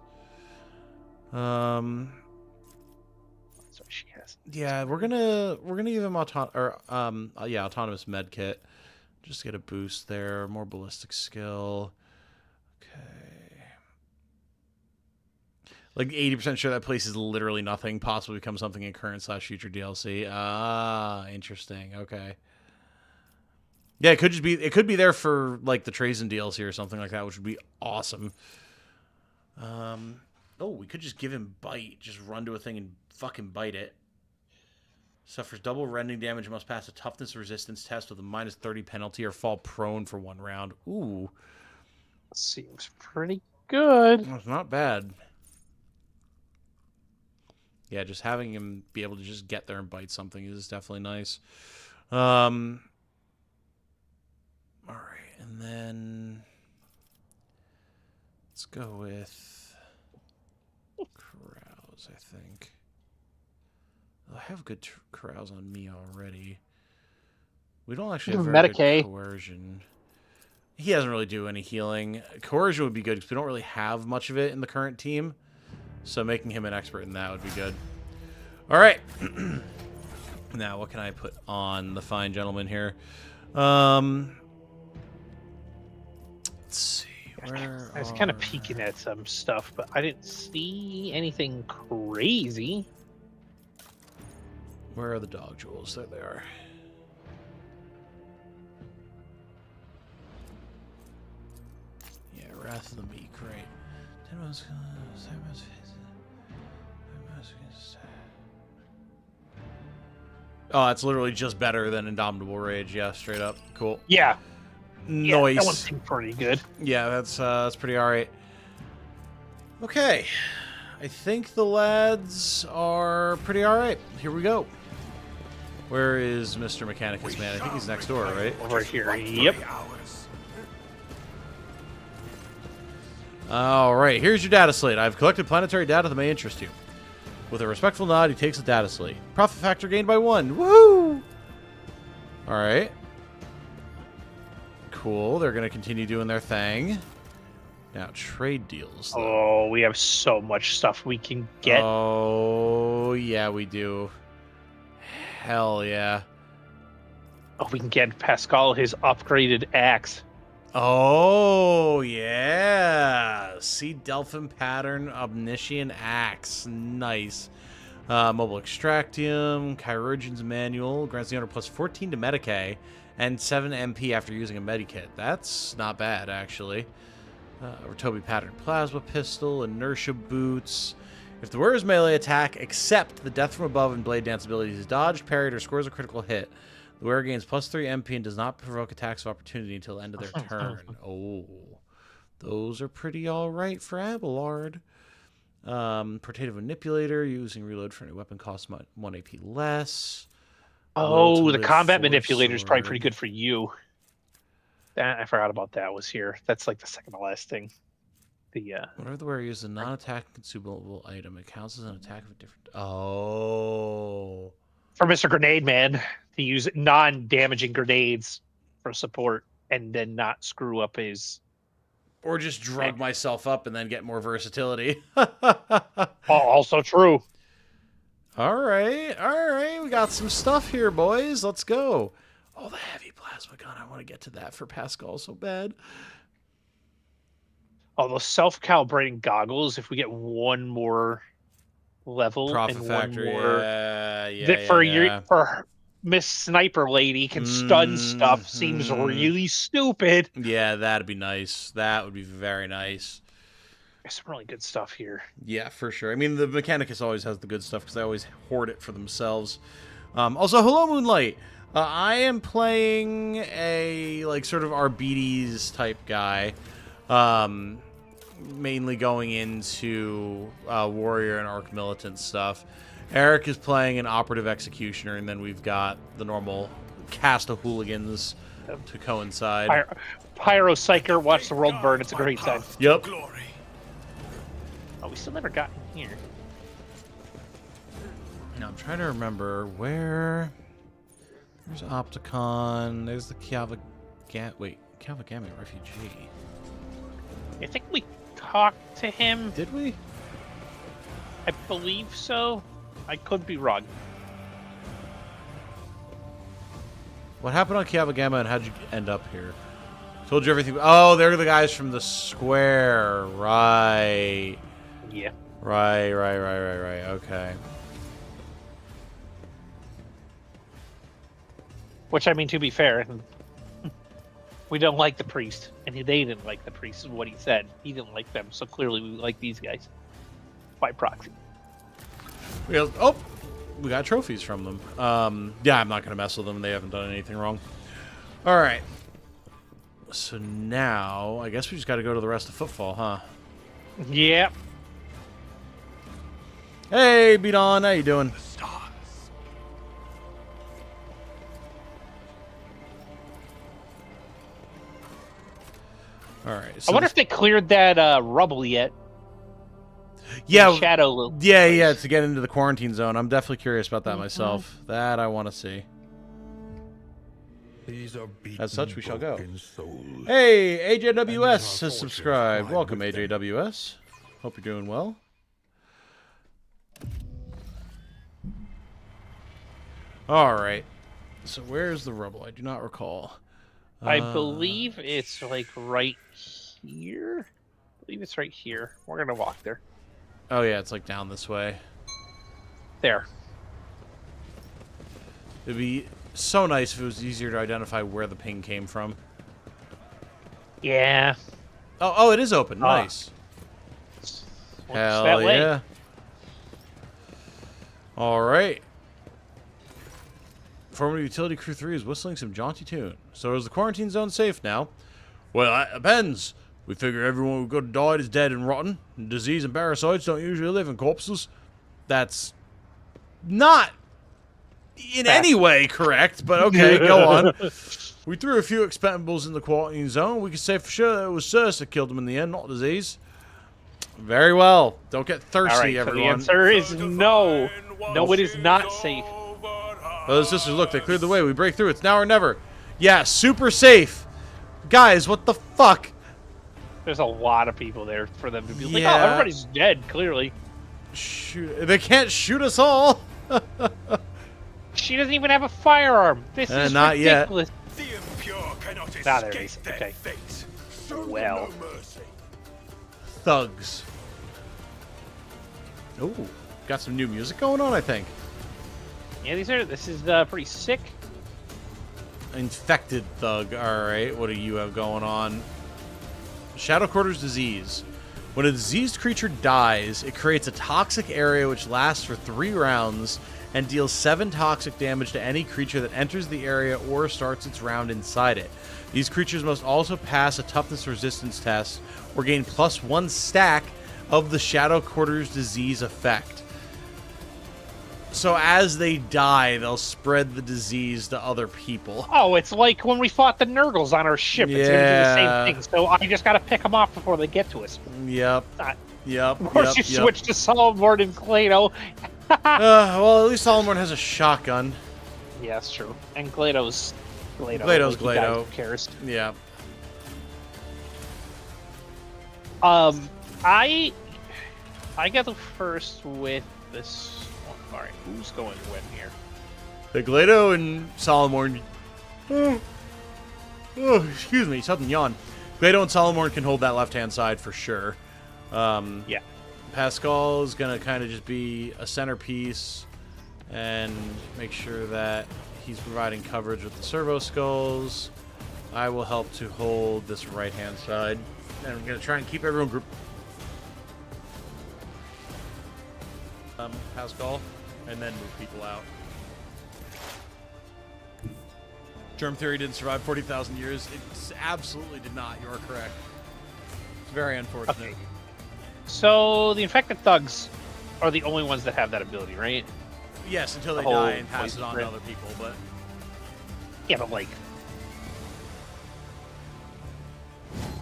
Sorry, she has. Yeah, we're gonna give him autonomous med kit. Just get a boost there. More ballistic skill. Okay. Like 80% sure that place is literally nothing. Possibly become something in current/future DLC. Ah, interesting. Okay. Yeah, it could just be. It could be there for like the Trazen DLC or something like that, which would be awesome. Oh, we could just give him bite. Just run to a thing and fucking bite it. Suffers double rending damage and must pass a toughness resistance test with a -30 penalty or fall prone for 1 round. Ooh, Seems pretty good. that's not bad. Yeah, just having him be able to just get there and bite something is definitely nice. All right, and then let's go with Carouse, I think. I have good Carouse on me already. We don't actually have very good coercion. He doesn't really do any healing. Coercion would be good because we don't really have much of it in the current team. So making him an expert in that would be good. All right. Now, what can I put on the fine gentleman here? Let's see. I was kind of peeking at some stuff, but I didn't see anything crazy. Where are the dog jewels? There they are. Yeah, Wrath of the Meek, right. Oh, that's literally just better than Indomitable Rage. Yeah, straight up. Cool. Yeah. Nice. Yeah, that one seemed pretty good. Yeah, that's pretty alright. Okay. I think the lads are pretty alright. Here we go. Where is Mr. Mechanicus, man? I think he's next door, right? Over here. Yep. Alright, here's your data slate. I've collected planetary data that may interest you. With a respectful nod, he takes the data slate. Profit factor gained by 1. Woo! Alright. Cool. They're going to continue doing their thing. Now, trade deals. Though. Oh, we have so much stuff we can get. Oh, yeah, we do. Hell yeah. Oh, we can get Pascal his upgraded axe. Oh, yeah. See Delphin Pattern Omniscient Axe. Nice. Mobile Extractium, Chirurgeon's Manual. Grants the owner plus 14 to Medicae and 7 MP after using a Medikit. That's not bad, actually. Rotobi Pattern Plasma Pistol, Inertia Boots. If the wearer's melee attack, except the Death from Above and Blade Dance abilities, is dodged, parried, or scores a critical hit, the wearer gains plus 3 MP and does not provoke attacks of opportunity until the end of their turn. Oh, those are pretty alright for Abelard. Portative Manipulator, using reload for any weapon costs 1 AP less. Oh, the combat manipulator is probably pretty good for you. I forgot about that was here. That's like the second to last thing. Whenever the wearer uses a non-attack consumable item, it counts as an attack of a different. Oh. For Mr. Grenade Man to use non-damaging grenades for support and then not screw up his. Or just drug myself up and then get more versatility. Also true. All right. We got some stuff here, boys. Let's go. Oh, the heavy plasma gun. I want to get to that for Pascal so bad. Oh, those self-calibrating goggles. If we get one more level Profit and factor, one more, yeah. For Miss Sniper Lady can stun stuff seems really stupid. Yeah, that'd be nice. That would be very nice. There's some really good stuff here. Yeah, for sure. I mean, the Mechanicus always has the good stuff because they always hoard it for themselves. Also, hello, Moonlight. I am playing a sort of Arbites type guy. Mainly going into warrior and arc militant stuff. Eric is playing an operative executioner, and then we've got the normal cast of hooligans to coincide. Pyro Psyker, watch the world burn. It's a great time. Yep. Oh, we still never got in here. Now I'm trying to remember where. There's Opticon. There's the Kiava. Wait, Kawagami refugee. I think we talked to him. Did we? I believe so. I could be wrong. What happened on Kawagami and how'd you end up here? Told you everything. Oh, they're the guys from the square. Right. Yeah. Right. Okay. Which, I mean, to be fair, we don't like the priest, and they didn't like the priest, is what he said. He didn't like them, so clearly we like these guys. By proxy. We got trophies from them. Yeah, I'm not going to mess with them. They haven't done anything wrong. All right. So now, I guess we just got to go to the rest of Footfall, huh? Yep. Hey, Beat On, how you doing? All right. So I wonder if they cleared that rubble yet. yeah, Shadow. yeah, to get into the quarantine zone. I'm definitely curious about that myself. That I want to see. As such, we shall go. Hey, AJWS has subscribed. Welcome, AJWS. Hope you're doing well. All right. So where's the rubble? I do not recall. I believe it's like right here. I believe it's right here. We're gonna walk there. Oh yeah, it's like down this way. There. It'd be so nice if it was easier to identify where the ping came from. Yeah. Oh, it is open. Nice. Hell that way. yeah. All right. Former Utility Crew 3 is whistling some jaunty tune. So is the quarantine zone safe now? Well, that depends. We figure everyone who got died is dead and rotten. And disease and parasites don't usually live in corpses. That's not in any way correct, but okay, go on. We threw a few expendables in the quarantine zone. We can say for sure that it was Circe that killed them in the end, not disease. Very well. Don't get thirsty, All right, so everyone. the answer is no. No, it is not safe. Brothers and sisters, look, they cleared the way. We break through. It's now or never. Yeah, super safe. Guys, what the fuck? There's a lot of people there for them to be like, Yeah. oh, everybody's dead, clearly. Shoot. They can't shoot us all. She doesn't even have a firearm. This is not yet. ridiculous. The impure cannot Ah, there it escape is. their Okay. fate. Show them Well. no mercy. Thugs. Ooh, got some new music going on, I think. Yeah, this is pretty sick. Infected thug. All right, what do you have going on? Shadow Quarters disease. When a diseased creature dies, it creates a toxic area which lasts for 3 rounds and deals 7 toxic damage to any creature that enters the area or starts its round inside it. These creatures must also pass a toughness resistance test or gain +1 stack of the Shadow Quarters disease effect. So as they die, they'll spread the disease to other people. Oh, it's like when we fought the Nurgles on our ship. It's going to do the Yeah. same thing. So I just got to pick them off before they get to us. Yep. Not- Yep. Of course, you switch to Solomon and Glado. Well, at least Solomon has a shotgun. Yeah, that's true. And Glado's Glado. Glado's Who dies, Glado. Who cares? Yeah. I got the first with this one. All right, who's going to win here? The Glado and Solomon. Oh, excuse me, sudden yawn. Glado and Solomon can hold that left-hand side for sure. Yeah. Pascal is going to kind of just be a centerpiece and make sure that he's providing coverage with the servo skulls. I will help to hold this right-hand side. And I'm going to try and keep everyone grouped. Pascal, and then move people out. Germ theory didn't survive 40,000 years. It absolutely did not. You are correct. It's very unfortunate. Okay. So the infected thugs are the only ones that have that ability, right? Yes, until they The whole die and pass it poison on to grid. other people, but... Yeah, but like...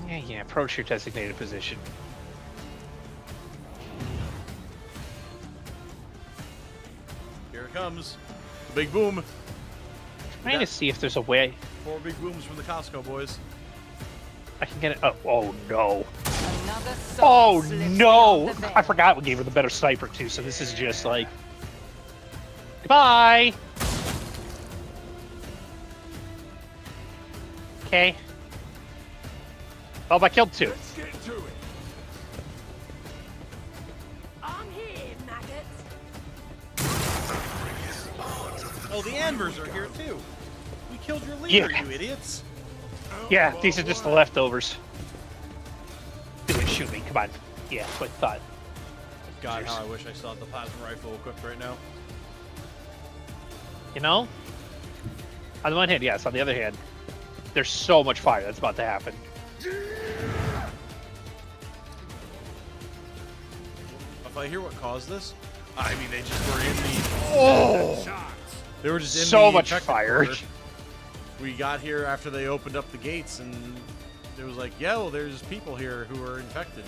Yeah, approach your designated position. Here it comes. The big boom. Trying to see if there's a way... 4 big booms from the Costco boys. can get it. Oh no. Another Oh soul slips no! beyond the veil. I forgot we gave her the better sniper too, so this is just like... Goodbye! Okay. Oh, I killed 2. Let's get to it. I'm here, maggots. Oh, the Ambers are here too. We killed your leader, Yeah. you idiots. Yeah, these are just the leftovers. He's gonna shoot me, come on. Yeah, that's what I thought. God, how I wish I still had the plasma rifle equipped right now. You know? On the one hand, yes. On the other hand, there's so much fire that's about to happen. If I hear what caused this, I mean, they just were in the... Oh! They were just in So the much infected fire. quarter. We got here after they opened up the gates, and it was like, yeah, well, there's people here who are infected.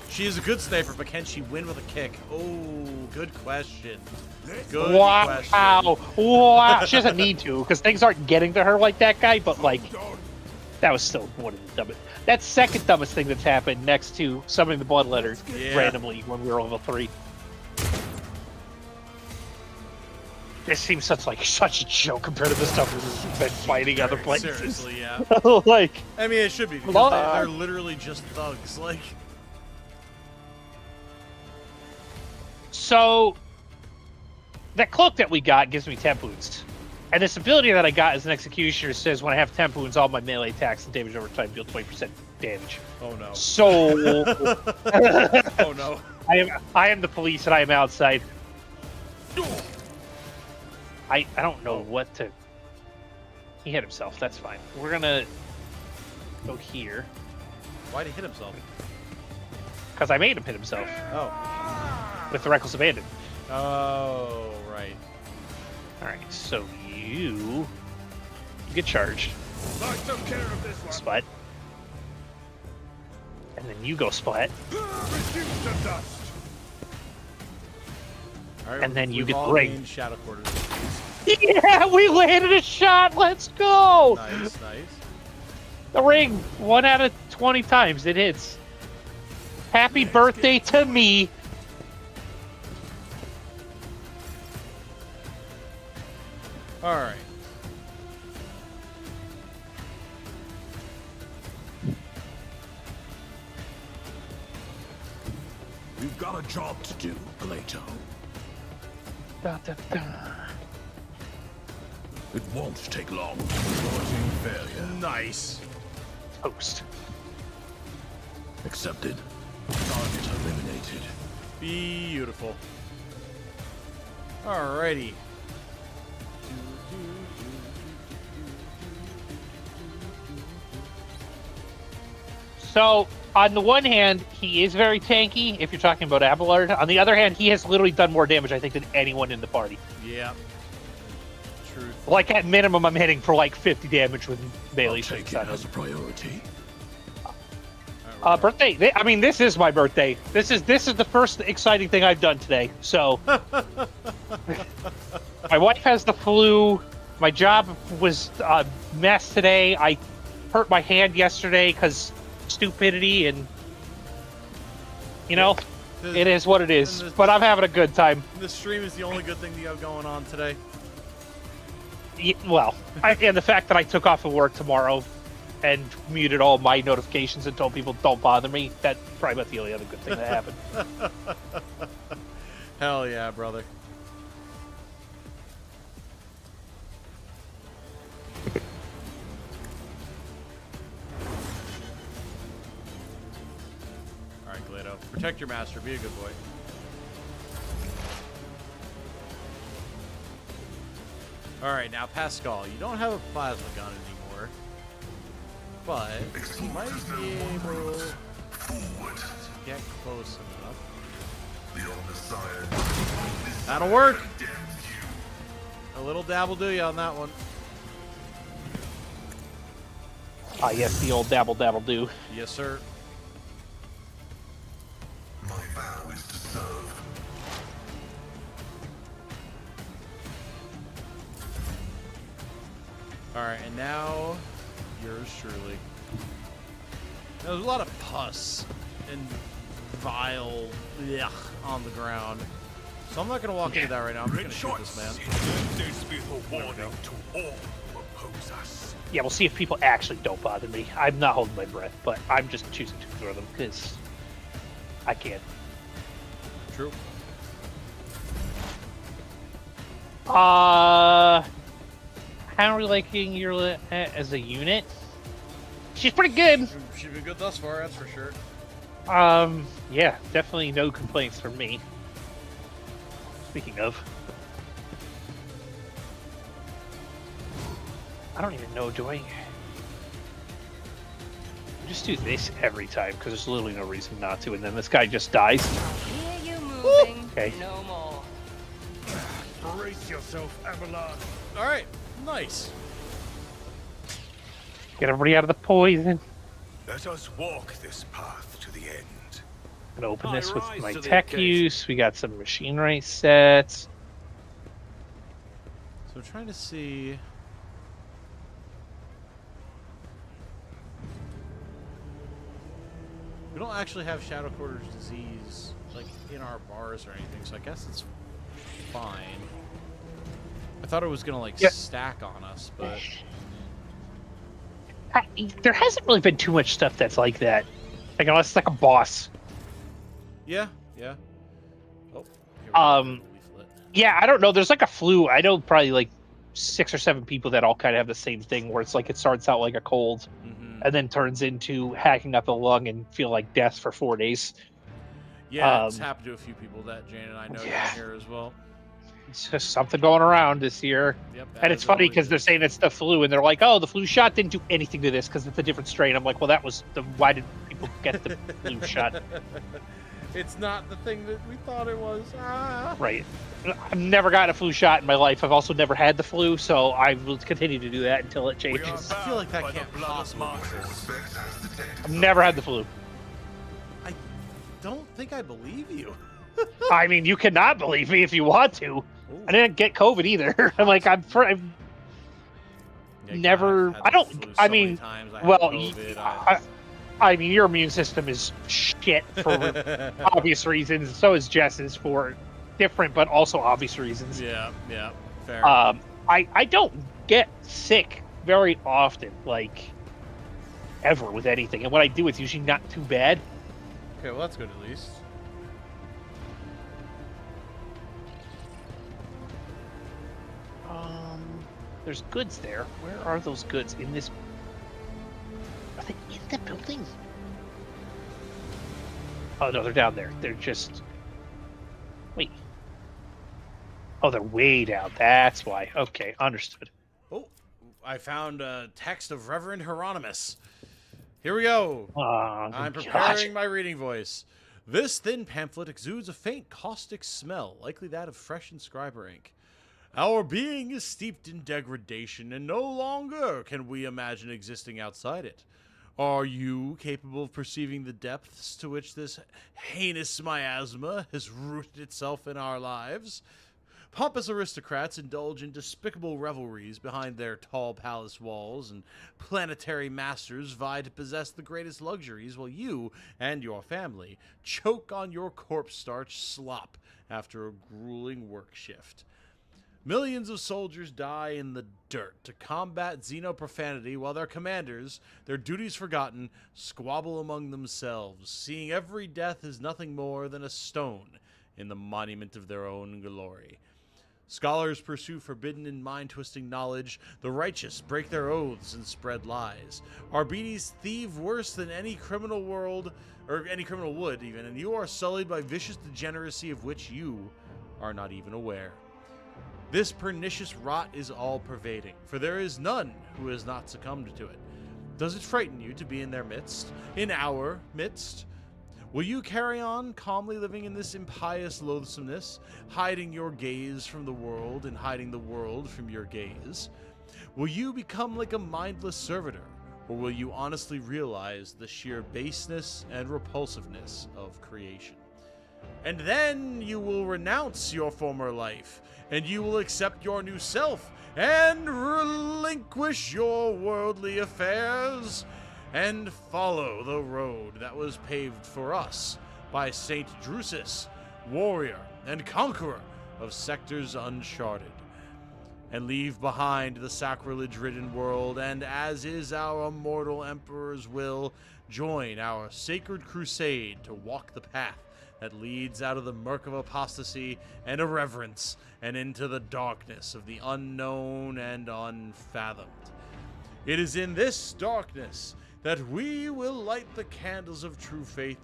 She is a good sniper, but can she win with a kick? Oh, good question. Good question. Wow! Wow! She doesn't need to, because things aren't getting to her like that guy, but like, that was still one of the dumbest. That's second dumbest thing that's happened next to summoning the Bloodletter Yeah. randomly when we were level 3. This seems such a joke compared to the stuff we've been fighting other places. Seriously, yeah. Like, I mean, it should be, because Lord. they're literally just thugs. Like, so that cloak that we got gives me 10 wounds. And this ability that I got as an executioner says when I have 10 wounds, all my melee attacks and damage over time deal 20% damage. oh no. So Oh no. I am the police and I am outside. I don't know what to... He hit himself, that's fine. We're gonna go here. Why'd he hit himself? Because I made him hit himself Oh. with the Reckless Abandon. Oh, right. Alright, so you get charged. I took care of this one. Splat. And then you go splat. Reduce to dust. All right, And then you we've get all ring. gained shadow quarters. Yeah, we landed a shot. Let's go. Nice, nice. The ring, 1 out of 20 times it hits. Happy birthday to me. All right. We've got a job to do, Plato. Da, da, da. It won't take long. Reporting failure. Nice. Toast. Accepted. Target eliminated. Beautiful. Alrighty. So, on the one hand, he is very tanky, if you're talking about Abelard. On the other hand, he has literally done more damage, I think, than anyone in the party. Yeah. Truth. Like, at minimum, I'm hitting for like 50 damage with melee I'll take shots it on him. as a priority. Birthday. I mean, this is my birthday. This is the first exciting thing I've done today. So, my wife has the flu. My job was a mess today. I hurt my hand yesterday because stupidity, and you know, it is what it is. But I'm having a good time. This stream is the only good thing you have going on today. Well, and the fact that I took off of work tomorrow and muted all my notifications and told people don't bother me, that's probably about the only other good thing that happened. Hell yeah, brother. Alright, Glado. Protect your master. Be a good boy. Alright, now Pascal, you don't have a plasma gun anymore. But you might be able to get close enough. That'll work! A little dabble do ya on that one. Ah, yes, the old dabble dabble do. Yes, sir. My vow is to serve. Alright, and now yours truly. There's a lot of pus and vile on the ground. So I'm not going to walk into that right now. I'm just going to shoot this man. This be the warning to all who oppose us. Yeah, we'll see if people actually don't bother me. I'm not holding my breath, but I'm just choosing to ignore them because I can't. True. How are we liking Yrliet as a unit? She's pretty good. She's been good thus far, that's for sure. Yeah, definitely no complaints from me. Speaking of, I don't even know, do I just do this every time because there's literally no reason not to, and then this guy just dies. Hear you moving. Okay. No more. Brace yourself, Abelard. Alright, nice. Get everybody out of the poison. Let us walk this path to the end. Gonna open I this with rise my to the tech occasion. use. We got some machinery sets. So I'm trying to see... We don't actually have Shadow Quarters disease like in our bars or anything, so I guess it's fine. I thought it was gonna like Yeah. stack on us, but There hasn't really been too much stuff that's like that. Like unless it's like a boss. yeah. Oh, here we Um, go. Leaflet. Yeah, I don't know. There's like a flu. I know probably like 6 or 7 people that all kind of have the same thing where it's like it starts out like a cold Mhm. and then turns into hacking up a lung and feel like death for 4 days. Yeah, it's um, happened to a few people that Jane and I know yeah. down here as well. It's just something going around this year. Yep. And it's funny because they're saying it's the flu, and they're like, "Oh, the flu shot didn't do anything to this because it's a different strain." I'm like, "Well, that was the why did people get the flu shot?" It's not the thing that we thought it was. Ah. Right? I've never gotten a flu shot in my life. I've also never had the flu, so I will continue to do that until it We are changes. I feel like that bound by can't the blood of possibly be martyrs. true. I've never had the flu. I don't think I believe you. I mean, you cannot believe me if you want to. Ooh. I didn't get COVID either. I'm like, I've Yeah, never- God, I've had I the don't- flu I so many mean, times. I had well, COVID, I mean, your immune system is shit for obvious reasons. So is Jess's for different but also obvious reasons. yeah, fair. I don't get sick very often, like ever with anything, and when I do, it's usually not too bad. Okay, well that's good at least. There's goods there. Where are those goods in this? Are they in the building? Oh no, they're down there. They're just. Wait. Oh, they're way down. That's why. Okay, understood. Oh, I found a text of Reverend Hieronymus. Here we go. Oh, I'm gosh. preparing my reading voice. This thin pamphlet exudes a faint caustic smell, likely that of fresh inscriber ink. Our being is steeped in degradation, and no longer can we imagine existing outside it. Are you capable of perceiving the depths to which this heinous miasma has rooted itself in our lives? Pompous aristocrats indulge in despicable revelries behind their tall palace walls, and planetary masters vie to possess the greatest luxuries, while you and your family choke on your corpse-starch slop after a grueling work shift. Millions of soldiers die in the dirt to combat xenoprofanity, while their commanders, their duties forgotten, squabble among themselves, seeing every death as nothing more than a stone in the monument of their own glory. Scholars pursue forbidden and mind-twisting knowledge. The righteous break their oaths and spread lies. Arbetes thieve worse than any criminal would even, and you are sullied by vicious degeneracy of which you are not even aware. This pernicious rot is all-pervading, for there is none who has not succumbed to it. Does it frighten you to be in their midst? In our midst? Will you carry on calmly living in this impious loathsomeness, hiding your gaze from the world and hiding the world from your gaze? Will you become like a mindless servitor, or will you honestly realize the sheer baseness and repulsiveness of creation? And then you will renounce your former life, and you will accept your new self, and relinquish your worldly affairs, and follow the road that was paved for us by Saint Drusus, warrior and conqueror of sectors uncharted, and leave behind the sacrilege-ridden world, and as is our immortal emperor's will, join our sacred crusade to walk the path that leads out of the murk of apostasy and irreverence and into the darkness of the unknown and unfathomed. It is in this darkness that we will light the candles of true faith,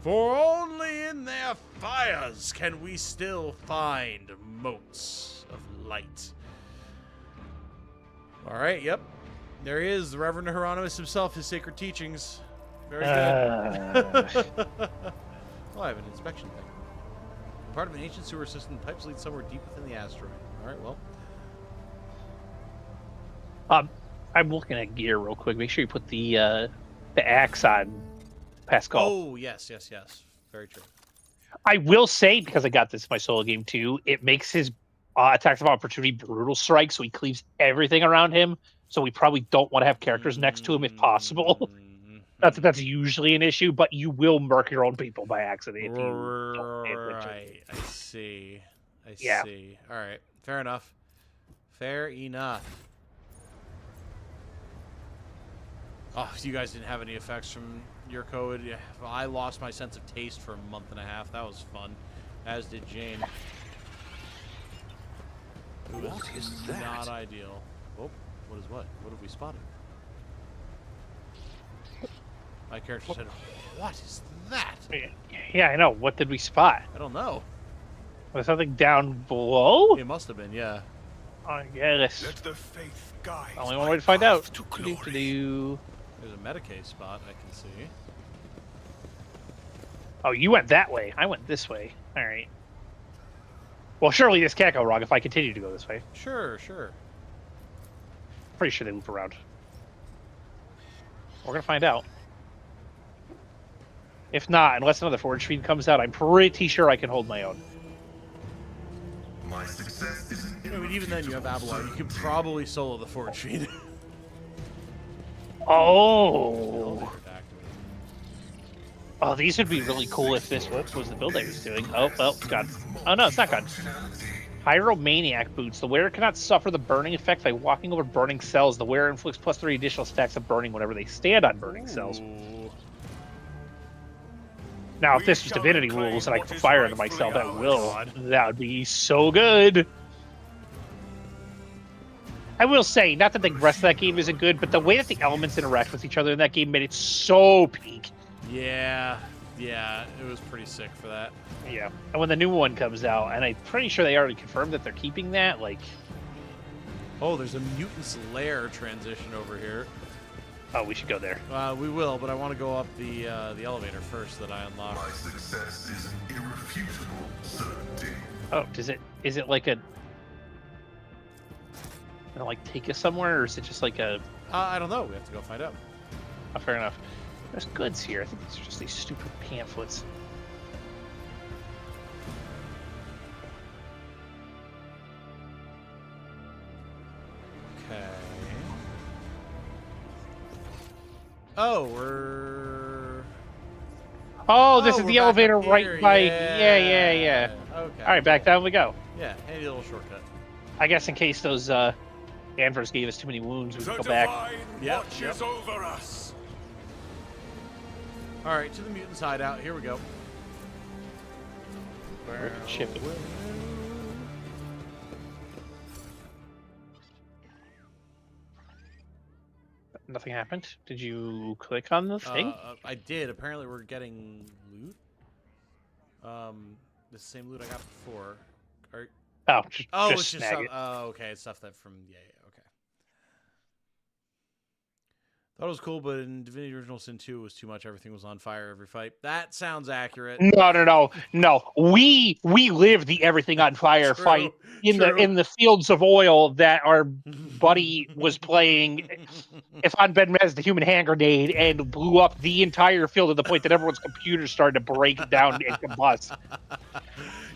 for only in their fires can we still find motes of light. All right, yep. There he is, the Reverend Hieronymus himself, his sacred teachings. Very good. Oh, I have an inspection thing. Part of an ancient sewer system, pipes lead somewhere deep within the asteroid. All right, well. I'm looking at gear real quick. Make sure you put the axe on Pascal. Oh, yes. Very true. I will say, because I got this in my solo game too, it makes his attacks of opportunity brutal strike, so he cleaves everything around him. So we probably don't want to have characters next to him if possible. Not that that's usually an issue, but you will murk your own people by accident if you don't pay attention. Right, I see. Yeah. All right, fair enough. Oh, you guys didn't have any effects from your code? Yeah, well, I lost my sense of taste for a month and a half. That was fun. As did Jane. It was What is that? not ideal. Oh, what is what? What have we spotted? My character said, "What is that?" Yeah, I know. What did we spot? I don't know. Was something down below? It must have been, yeah. I guess. Let the faith guide Only my one way to find out. path to glory. Do-do-do. There's a Medicaid spot I can see. Oh, you went that way. I went this way. All right. Well, surely this can't go wrong if I continue to go this way. Sure. Pretty sure they loop around. We're gonna find out. If not, unless another forge feed comes out, I'm pretty sure I can hold my own. My success is I mean, even then, you have Abelard. You could probably solo the forge feed. Oh. Oh, these would be really cool if this was the build I was doing. Oh, well, it's gone. Oh, no, it's not gone. Pyromaniac boots. The wearer cannot suffer the burning effect by walking over burning cells. The wearer inflicts +3 additional stacks of burning whenever they stand on burning cells. Now, if this was Divinity rules and I could put fire into myself at will, that would be so good. I will say, not that the rest of that game isn't good, but the way that the elements interact with each other in that game made it so peak. Yeah, it was pretty sick for that. Yeah, and when the new one comes out, and I'm pretty sure they already confirmed that they're keeping that, like... Oh, there's a Mutant's Lair transition over here. Oh, we should go there. We will, but I want to go up the elevator first that I unlocked. my success is an irrefutable certainty. Oh, is it like a... Gonna, like, take us somewhere, or is it just like a... I don't know. We have to go find out. Oh, fair enough. There's goods here. I think these are just these stupid pamphlets. Okay. Oh, we're... Oh, this is we're the back elevator up here. right by... Yeah. Okay. All right, back down we go. Yeah, handy little shortcut. I guess in case those Anvers gave us too many wounds, we The can go back. divine Yep, watches over us. All right, to the Mutant's hideout. Here we go. Where can ship it? Nothing happened. Did you click on the thing? I did. Apparently, we're getting loot. The same loot I got before. Oh, It's just snag stuff. it. Oh, okay. It's stuff that from okay. That was cool, but in Divinity Original Sin 2, it was too much. Everything was on fire every fight. That sounds accurate. No. We lived the everything on fire fight in the fields of oil that our buddy was playing. If on Ben Mez, the human hand grenade, and blew up the entire field to the point that everyone's computers started to break down and combust.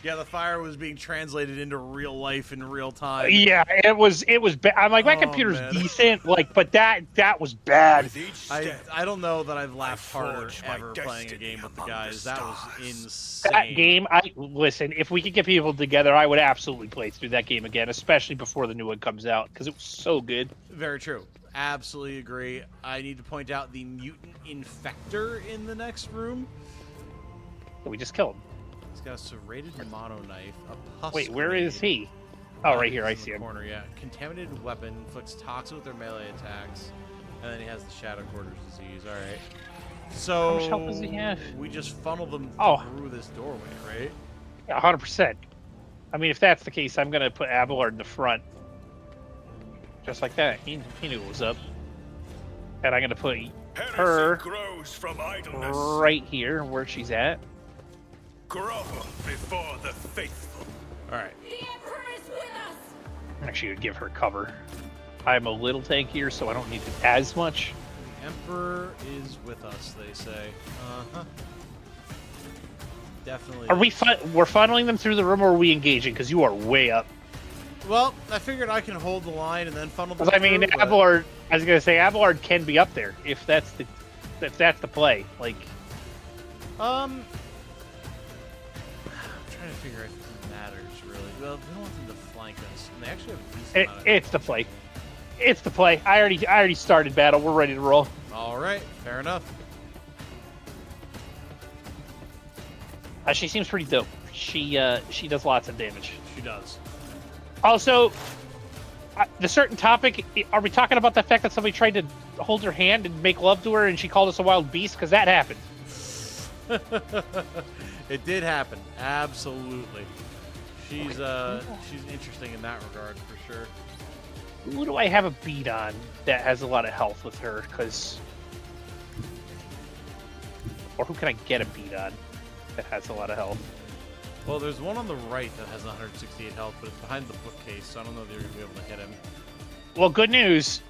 Yeah, the fire was being translated into real life in real time. Yeah, it was. I'm like, my computer's decent, but that was bad. I don't know that I've laughed harder ever playing a game with the guys. That was insane. That game, listen. If we could get people together, I would absolutely play through that game again, especially before the new one comes out, because it was so good. Very true. Absolutely agree. I need to point out the mutant infector in the next room. We just killed him. He's got a serrated mono knife, a pus. Wait, where is he? Oh, right here. I see him. Corner, yeah. Contaminated weapon, inflicts toxin with their melee attacks, and then he has the Shadow Quarters disease. All right. So how much health does he have? We just funnel them through this doorway, right? Yeah, 100%. I mean, if that's the case, I'm gonna put Abelard in the front, just like that. He knew what was up, and I'm gonna put her right here where she's at. Grovel before the faithful. All right. The Emperor is with us. Actually, would give her cover. I'm a little tankier, so I don't need it as much. The Emperor is with us, they say. Definitely. Are we? We're funneling them through the room, or are we engaging? Because you are way up. Well, I figured I can hold the line and then funnel them. I mean, Abelard. I was gonna say Abelard can be up there if that's the play. Like, I'm trying to figure out if it matters really. Well, we don't want them to flank us, and they actually have a decent amount of it's the play. It's the play. I already started battle. We're ready to roll. All right, fair enough. She seems pretty dope. She does lots of damage. She does. Also, the certain topic. Are we talking about the fact that somebody tried to hold her hand and make love to her, and she called us a wild beast? Because that happened. It did happen. Absolutely. She's interesting in that regard for sure. Who do I have a beat on that has a lot of health with her? Or who can I get a beat on that has a lot of health? Well, there's one on the right that has 168 health, but it's behind the bookcase, so I don't know if you're going to be able to hit him. Well, good news.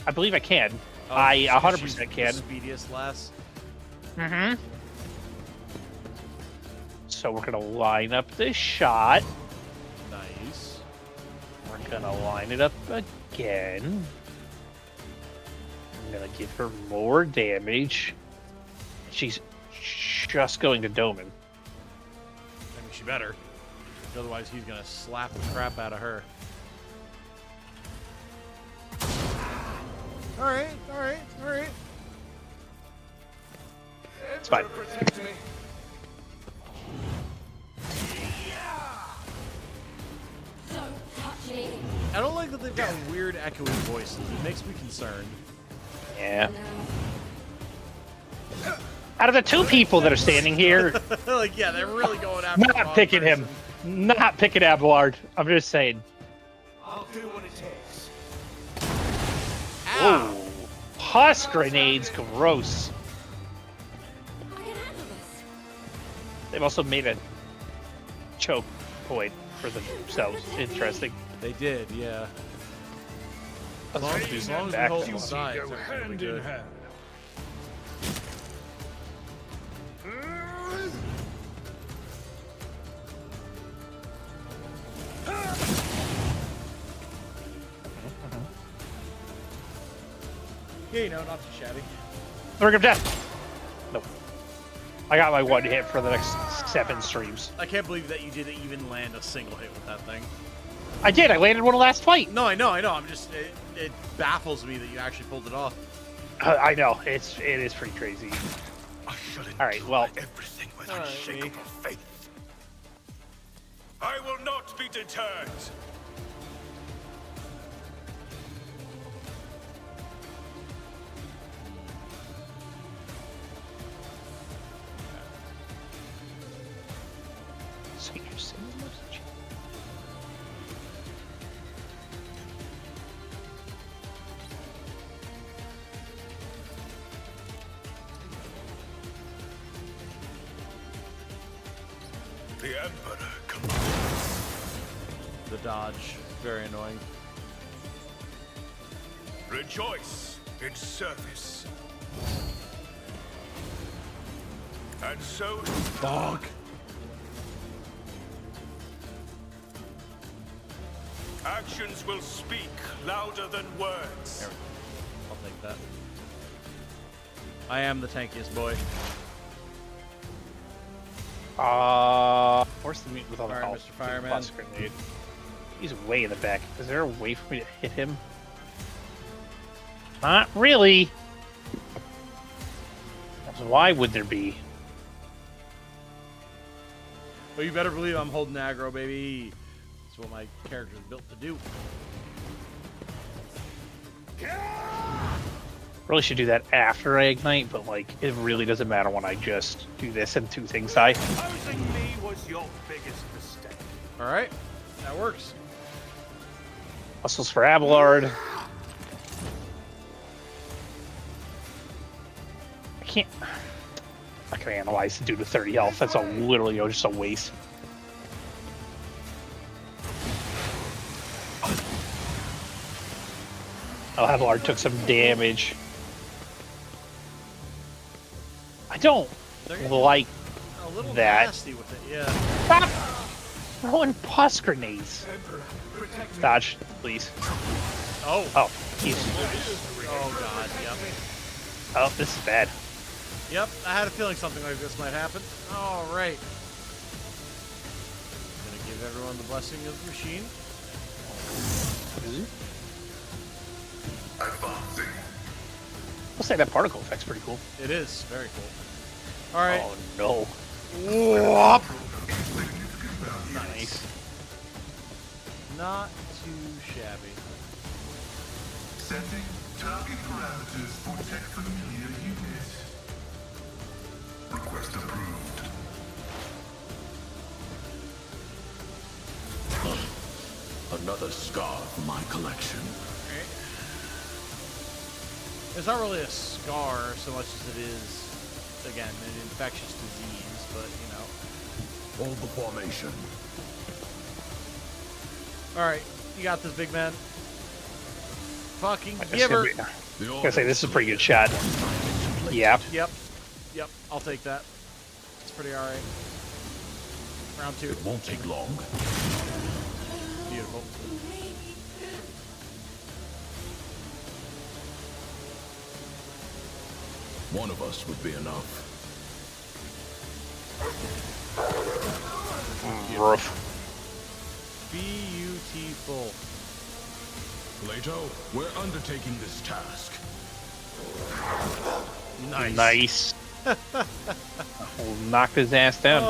I believe I can. I 100% can. The speediest lass. Mm-hmm. So we're going to line up this shot. Nice. We're going to line it up again. I'm going to give her more damage. She's just going to dome him. I mean, she better. Otherwise, he's going to slap the crap out of her. All right. It's fine. I don't like that they've got weird echoey voices. It makes me concerned. Yeah. Out of the two people that are standing here, like, yeah, they're really going after not picking him. Not picking Abelard. I'm just saying. I'll do what it takes. Ow. Oh, pus grenades, gross. They've also made a choke point for themselves. Interesting. They did, yeah. As long as we hold the sides, everything will be good. Yeah, you know, not too shabby. Org of Death. Nope. I got my one hit for the next 7 streams. I can't believe that you didn't even land a single hit with that thing. I did. I landed one last fight. No, I know. I'm just it baffles me that you actually pulled it off. I know. It is pretty crazy. All right. Well. Everything with unshakable faith. I will not be deterred. Emperor commands. The dodge, very annoying. Rejoice in service. And so, Fuck. actions will speak louder than words. There we go. I'll take that. I am the tankiest boy. Where's the mutant with all the Alright, health? Mr. Fireman. Plus grenade. He's way in the back. Is there a way for me to hit him? Not really. Why would there be? But you better believe I'm holding aggro, baby. That's what my character's built to do. Really should do that after I ignite, but like it really doesn't matter when I just do this and 2 things die. Opposing me was your biggest mistake. Alright, that works. Muscles for Abelard. I can't. I can analyze to do to 30 health. That's literally just a waste. Oh, Abelard took some damage. I don't They're getting like a little that. nasty with it, yeah. Stop throwing pus grenades. Dodge, please. Oh. Oh, jeez. Oh god, yep. Oh, this is bad. Yep, I had a feeling something like this might happen. Alright. Gonna give everyone the blessing of the machine. Advancing. I'll say that particle effect's pretty cool. It is, very cool. Alright. Oh no. Whoop. Nice. Not too shabby. Setting target parameters for tech familiar unit. Request approved. Another scar for my collection. Alright. It's not really a scar so much as it is, again, an infectious disease, but, you know. Hold the formation. Alright, you got this, big man. Fucking This give her. I was gonna say this is a pretty good shot. Yeah. Yep. Yep, I'll take that. It's pretty alright. Round 2. It won't take long. Beautiful. One of us would be enough. Rough. Beautiful. Plato, we're undertaking this task. Nice. We'll knock his ass down.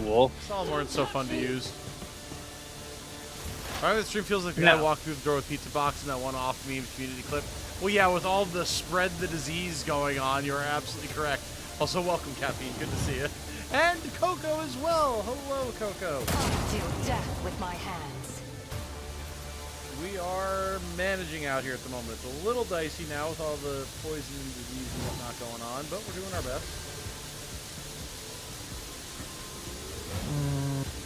Cool. Salamorn's so fun to use. Alright, the stream feels like the No. guy walked through the door with pizza box and that one off meme community clip. Well, yeah, with all the spread the disease going on, you're absolutely correct. Also, welcome, Caffeine. Good to see you. And Coco as well. Hello, Coco. I'll deal death with my hands. We are managing out here at the moment. It's a little dicey now with all the poison and disease and whatnot going on, but we're doing our best.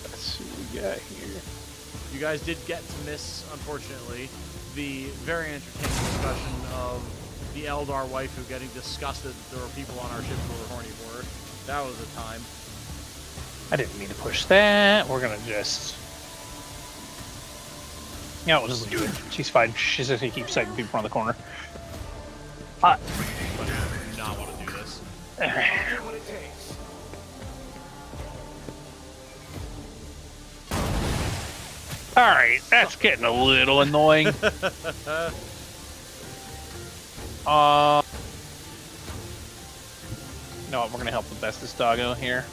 Let's see what we got here. You guys did get to miss, unfortunately, the very entertaining discussion of the Eldar waifu getting disgusted that there were people on our ship who were horny for her. That was a time. I didn't mean to push that. We're gonna just. Yeah, we'll just do it. She's fine. She's just gonna keep setting people around the corner. But I do not want to do this. Alright, that's getting a little annoying. No, we're gonna help the bestest doggo here.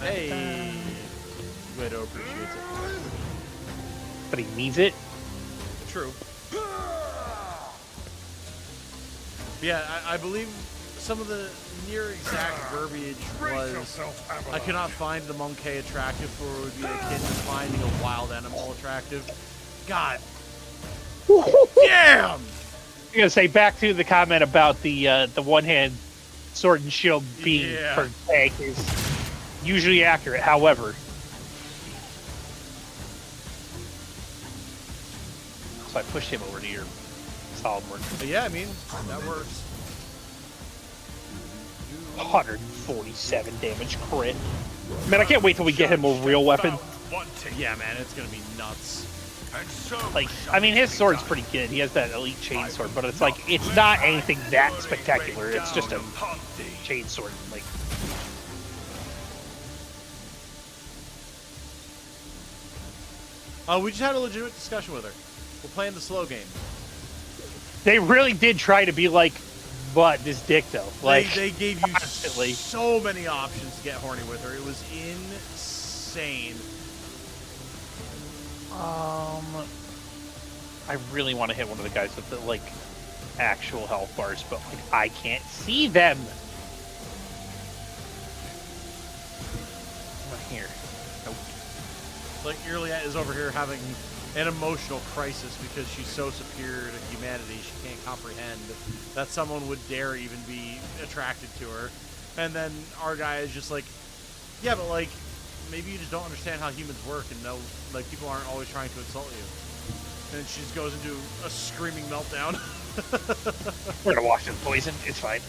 Hey! Widow appreciates it. But he needs it. True. Yeah, I believe some of the near exact verbiage was, I cannot find the monkey attractive, for it would be akin to finding a wild animal attractive. God. Damn! I'm gonna say back to the comment about the one-hand sword and shield being Yeah. per tank is usually accurate. However, so I pushed him over to your solid work. But yeah, I mean, that works. 147 damage crit. Man, I can't wait till we get him a real weapon. Yeah, man, it's gonna be nuts. Like, I mean, his sword's pretty good. He has that elite chainsword, but it's like, it's not anything that spectacular. It's just a chainsword. Like, We just had a legitimate discussion with her. We're playing the slow game. they really did try to be like, but this dick though. Like, They gave you constantly. so many options to get horny with her. It was insane. I really want to hit one of the guys with the like actual health bars, but like I can't see them. Right here. Nope. Like, Yrliet is over here having an emotional crisis because she's so superior to humanity, she can't comprehend that someone would dare even be attracted to her. And then our guy is just like, yeah, but like, maybe you just don't understand how humans work and know, like, people aren't always trying to insult you. And she just goes into a screaming meltdown. We're gonna wash the poison. It's fine.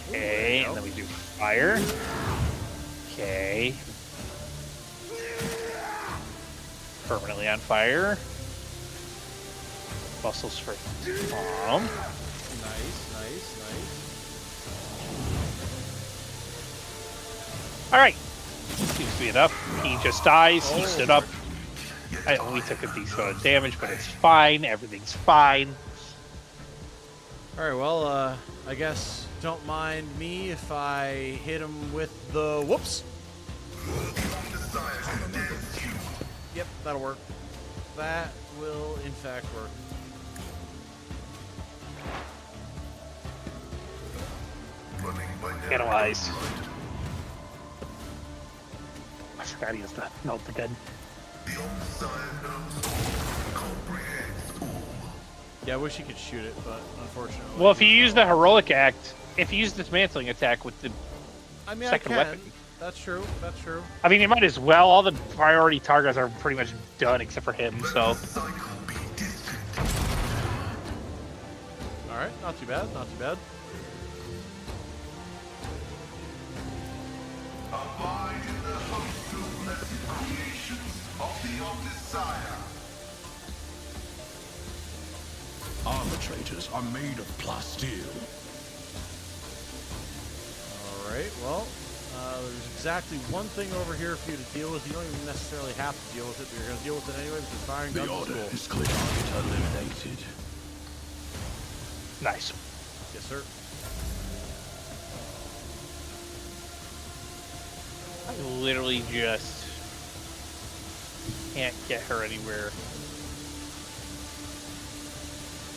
Okay, and then we do fire. Okay. Permanently on fire. Muscles for bomb. Nice, nice, nice. Alright. Seems to be enough. He just dies. He stood up. I only took a decent amount of damage, but it's fine. Everything's fine. Alright, well, I guess don't mind me if I hit him with the whoops. Yep, that'll work. That will, in fact, work. Analyze. I forgot he has to melt the gun. Yeah, I wish he could shoot it, but unfortunately. Well, if you use the heroic act, if you use the dismantling attack with the I mean, second I can. weapon. That's true. That's true. I mean, you might as well. All the priority targets are pretty much done except for him, so. Alright, not too bad, not too bad. Abide in the Foulstone as the creations of the Omnissiah. Arbitrators are made of plasteel. Alright, well, there's exactly one thing over here for you to deal with. You don't even necessarily have to deal with it, but you're going to deal with it anyway because firing The guns order is cool. is clear. Target eliminated. Nice. Yes, sir. I literally just can't get her anywhere.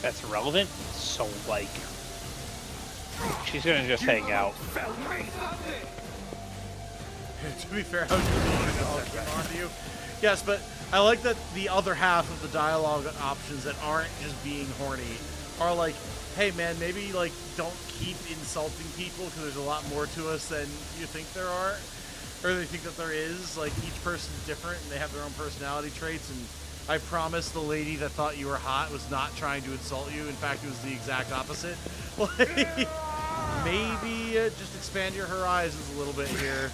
That's irrelevant. So, like, she's gonna just hang out. To be fair, I was just going to all came on to you. Yes, but I like that the other half of the dialogue options that aren't just being horny are like, hey man, maybe like don't keep insulting people because there's a lot more to us than you think there are, or they think that there is. Like, each person's different and they have their own personality traits. And I promise the lady that thought you were hot was not trying to insult you. In fact, it was the exact opposite. Like, maybe just expand your horizons a little bit here.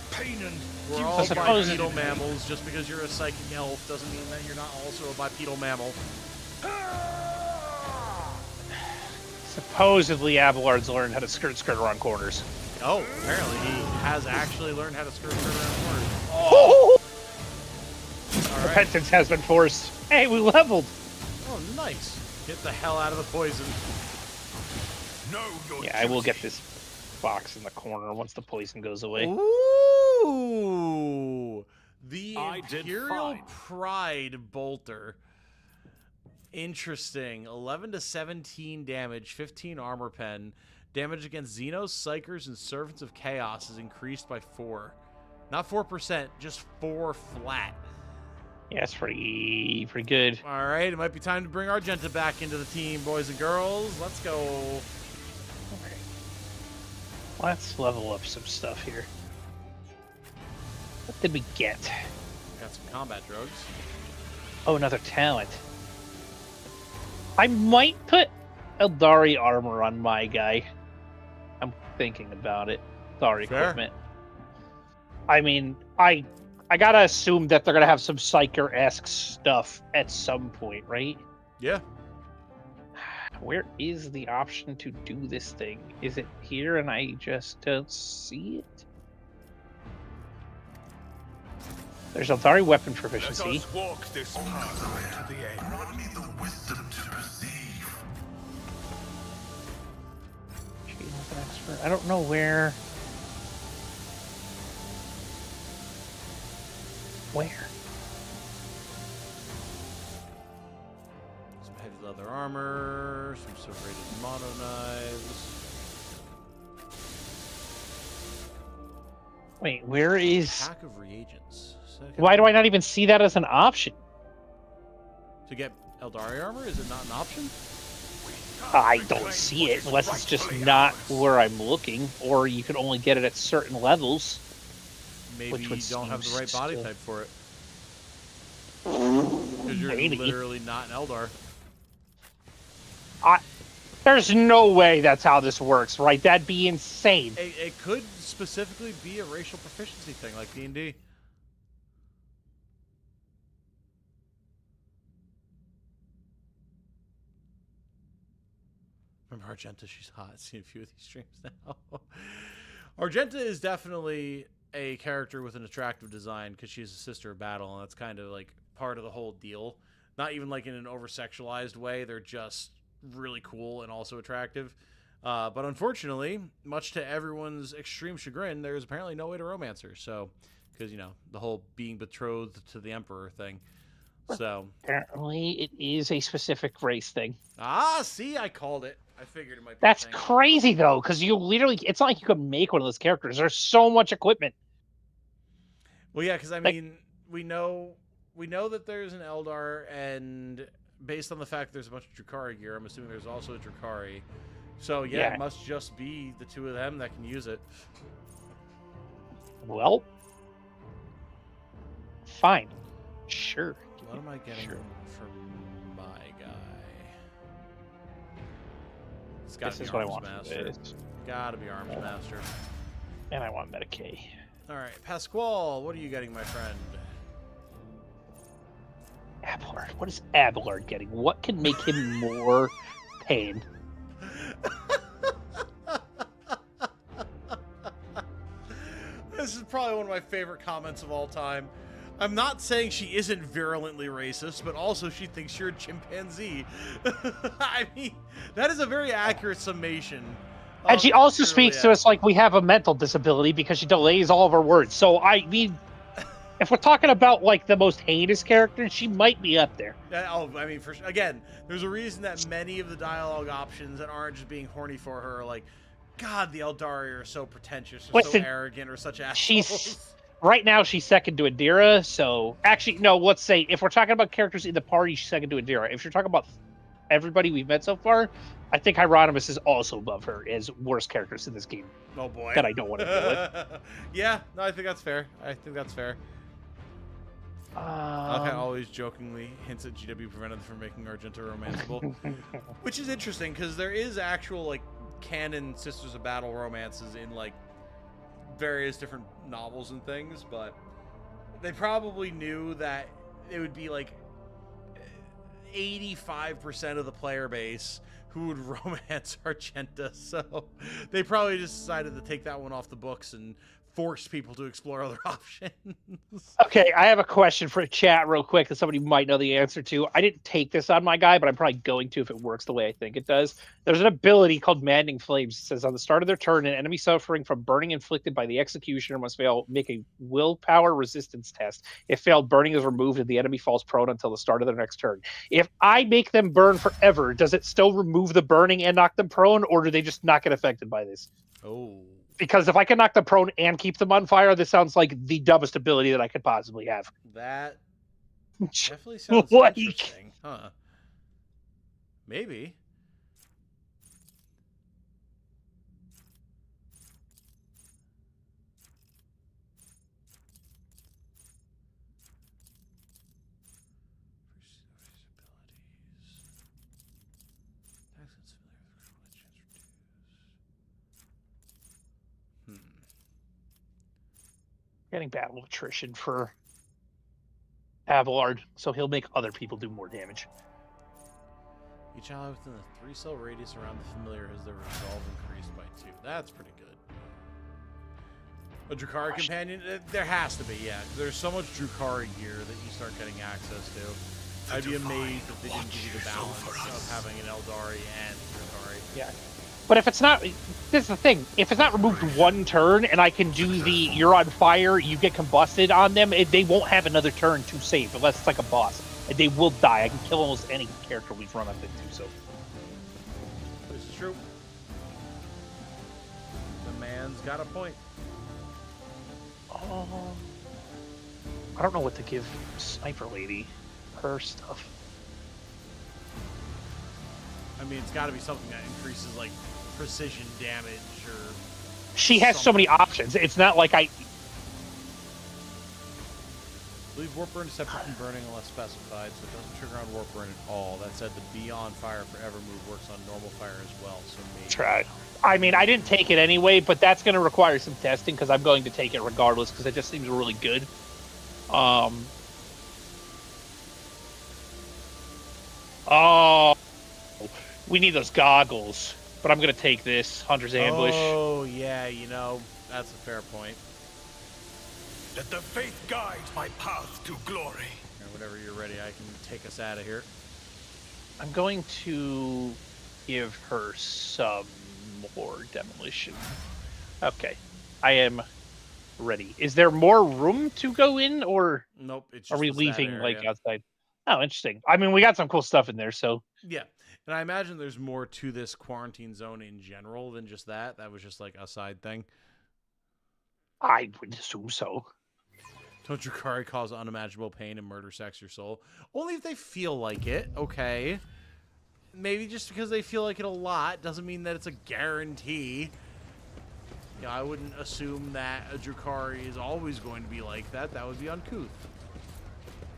We're all bipedal mammals. Just because you're a psychic elf doesn't mean that you're not also a bipedal mammal. Supposedly, Abelard's learned how to skirt around corners. Oh, apparently he has actually learned how to skirt around corners. Oh! All right. Repentance has been forced. Hey, we leveled. Oh, nice. Get the hell out of the poison. Yeah, I will get this box in the corner once the poison goes away. Ooh! The I did Imperial fine. Pride Bolter. Interesting. 11 to 17 damage, 15 armor pen. Damage against Xenos, Psychers, and Servants of Chaos is increased by 4. Not 4%, just 4 flat. Yeah, it's pretty good. All right, it might be time to bring Argenta back into the team, boys and girls. Let's go. Okay. Let's level up some stuff here. What did we get? Got some combat drugs. Oh, another talent. I might put Aeldari armor on my guy. I'm thinking about it. Sorry, Fair. equipment. I mean, I gotta assume that they're gonna have some Psyker-esque stuff at some point, right? Yeah. Where is the option to do this thing? Is it here and I just don't see it? There's Aeldari weapon Let proficiency. us walk this path to the end. Grant me the wisdom to perceive. I don't know where. Where? Some heavy leather armor, some serrated mono knives. Wait, where is? Pack of reagents. Why do I not even see that as an option? To get Aeldari armor? Is it not an option? I don't see it unless it's just not where I'm looking, or you can only get it at certain levels. Maybe Which you would don't have the seem right body still- type for it. Because you're Maybe. literally not an Eldar. There's no way that's how this works, right? That'd be insane. It could specifically be a racial proficiency thing, like D&D. Remember Argenta? She's hot. I've seen a few of these streams now. Argenta is definitely a character with an attractive design because she's a sister of battle, and that's kind of like part of the whole deal. Not even like in an over-sexualized way. They're just really cool and also attractive. But unfortunately, much to everyone's extreme chagrin, there's apparently no way to romance her. So, because, you know, the whole being betrothed to the Emperor thing. So, Apparently, it is a specific race thing. see, I called it. I figured it might be. That's a thing. crazy, though, because you literally—it's not like you could make one of those characters. There's so much equipment. Well, yeah, because I Like- mean, we know that there's an Eldar, and based on the fact there's a bunch of Drukhari gear, I'm assuming there's also a Drukhari. So yeah, Yeah. it must just be the two of them that can use it. Well, fine, sure. What am I getting Sure. from my guy? It's got This to be is what I Arms want. Master. Gotta be Arms Master. And I want Medicaid. All right, Pasquale, what are you getting, my friend? Abelard. What is Abelard getting? What can make him more pain? This is probably one of my favorite comments of all time. I'm not saying she isn't virulently racist, but also she thinks you're a chimpanzee. I mean, that is a very accurate summation. And she also Yrliet. speaks to us like we have a mental disability because she delays all of her words. So, I mean, if we're talking about, like, the most heinous character, she might be up there. I mean, again, there's a reason that many of the dialogue options that aren't just being horny for her are like, God, the Eldari are so pretentious or so Listen, arrogant or such assholes. she's- Right now, she's second to Adira, so... Actually, no, let's say, if we're talking about characters in the party, she's second to Adira. If you're talking about everybody we've met so far, I think Hieronymus is also above her as worst characters in this game. Oh boy. That I don't want to deal with. Yeah, no, I think that's fair. I think that's fair. Okay, always jokingly hints at GW prevented them from making Argenta romanceable. Which is interesting, because there is actual, like, canon Sisters of Battle romances in, like, various different novels and things, but they probably knew that it would be, like, 85% of the player base who would romance Argenta, so they probably just decided to take that one off the books and force people to explore other options. Okay, I have a question for chat real quick that somebody might know the answer to. I didn't take this on my guy, but I'm probably going to if it works the way I think it does. There's an ability called Maddening Flames. It says on the start of their turn, an enemy suffering from burning inflicted by the executioner must make a willpower resistance test. If failed, burning is removed and the enemy falls prone until the start of their next turn. If I make them burn forever, does it still remove the burning and knock them prone, or do they just not get affected by this? Oh. Because if I can knock them prone and keep them on fire, this sounds like the dumbest ability that I could possibly have. That definitely sounds Like- interesting. Huh. Maybe. getting battle attrition for Abelard, so he'll make other people do more damage. Each ally within a 3-cell radius around the familiar has their resolve increased by 2. That's pretty good. A Drukhari companion? There has to be, yeah. There's so much Drukhari gear that you start getting access to. I'd be amazed if they didn't give you the balance of having an Aeldari and Drukhari. Yeah. But if it's not, this is the thing, if it's not removed one turn and I can do the you're on fire, you get combusted on them, they won't have another turn to save unless it's like a boss. And they will die. I can kill almost any character we've run up into, so. This is true. The man's got a point. I don't know what to give Sniper Lady. Her stuff. I mean, it's got to be something that increases, like, precision damage or... She has so many options. It's not like I... Leave warp burn separate from burning unless specified, so it doesn't trigger on warp burn at all. That said, the Be On Fire Forever move works on normal fire as well, so maybe... Try. I mean, I didn't take it anyway, but that's going to require some testing, because I'm going to take it regardless, because it just seems really good. Oh... We need those goggles, but I'm going to take this. Hunter's Ambush. Oh, yeah, you know, that's a fair point. Let the faith guide my path to glory. And whenever you're ready, I can take us out of here. I'm going to give her some more demolition. Okay, I am ready. Is there more room to go in, or nope? It's just are we that leaving area. like outside? Oh, interesting. I mean, we got some cool stuff in there, so Yeah. And I imagine there's more to this quarantine zone in general than just that. That was just like a side thing. I would assume so. Don't Drukhari cause unimaginable pain and murder sex your soul? Only if they feel like it, okay. Maybe just because they feel like it a lot doesn't mean that it's a guarantee. Yeah, I wouldn't assume that a Drukhari is always going to be like that. That would be uncouth.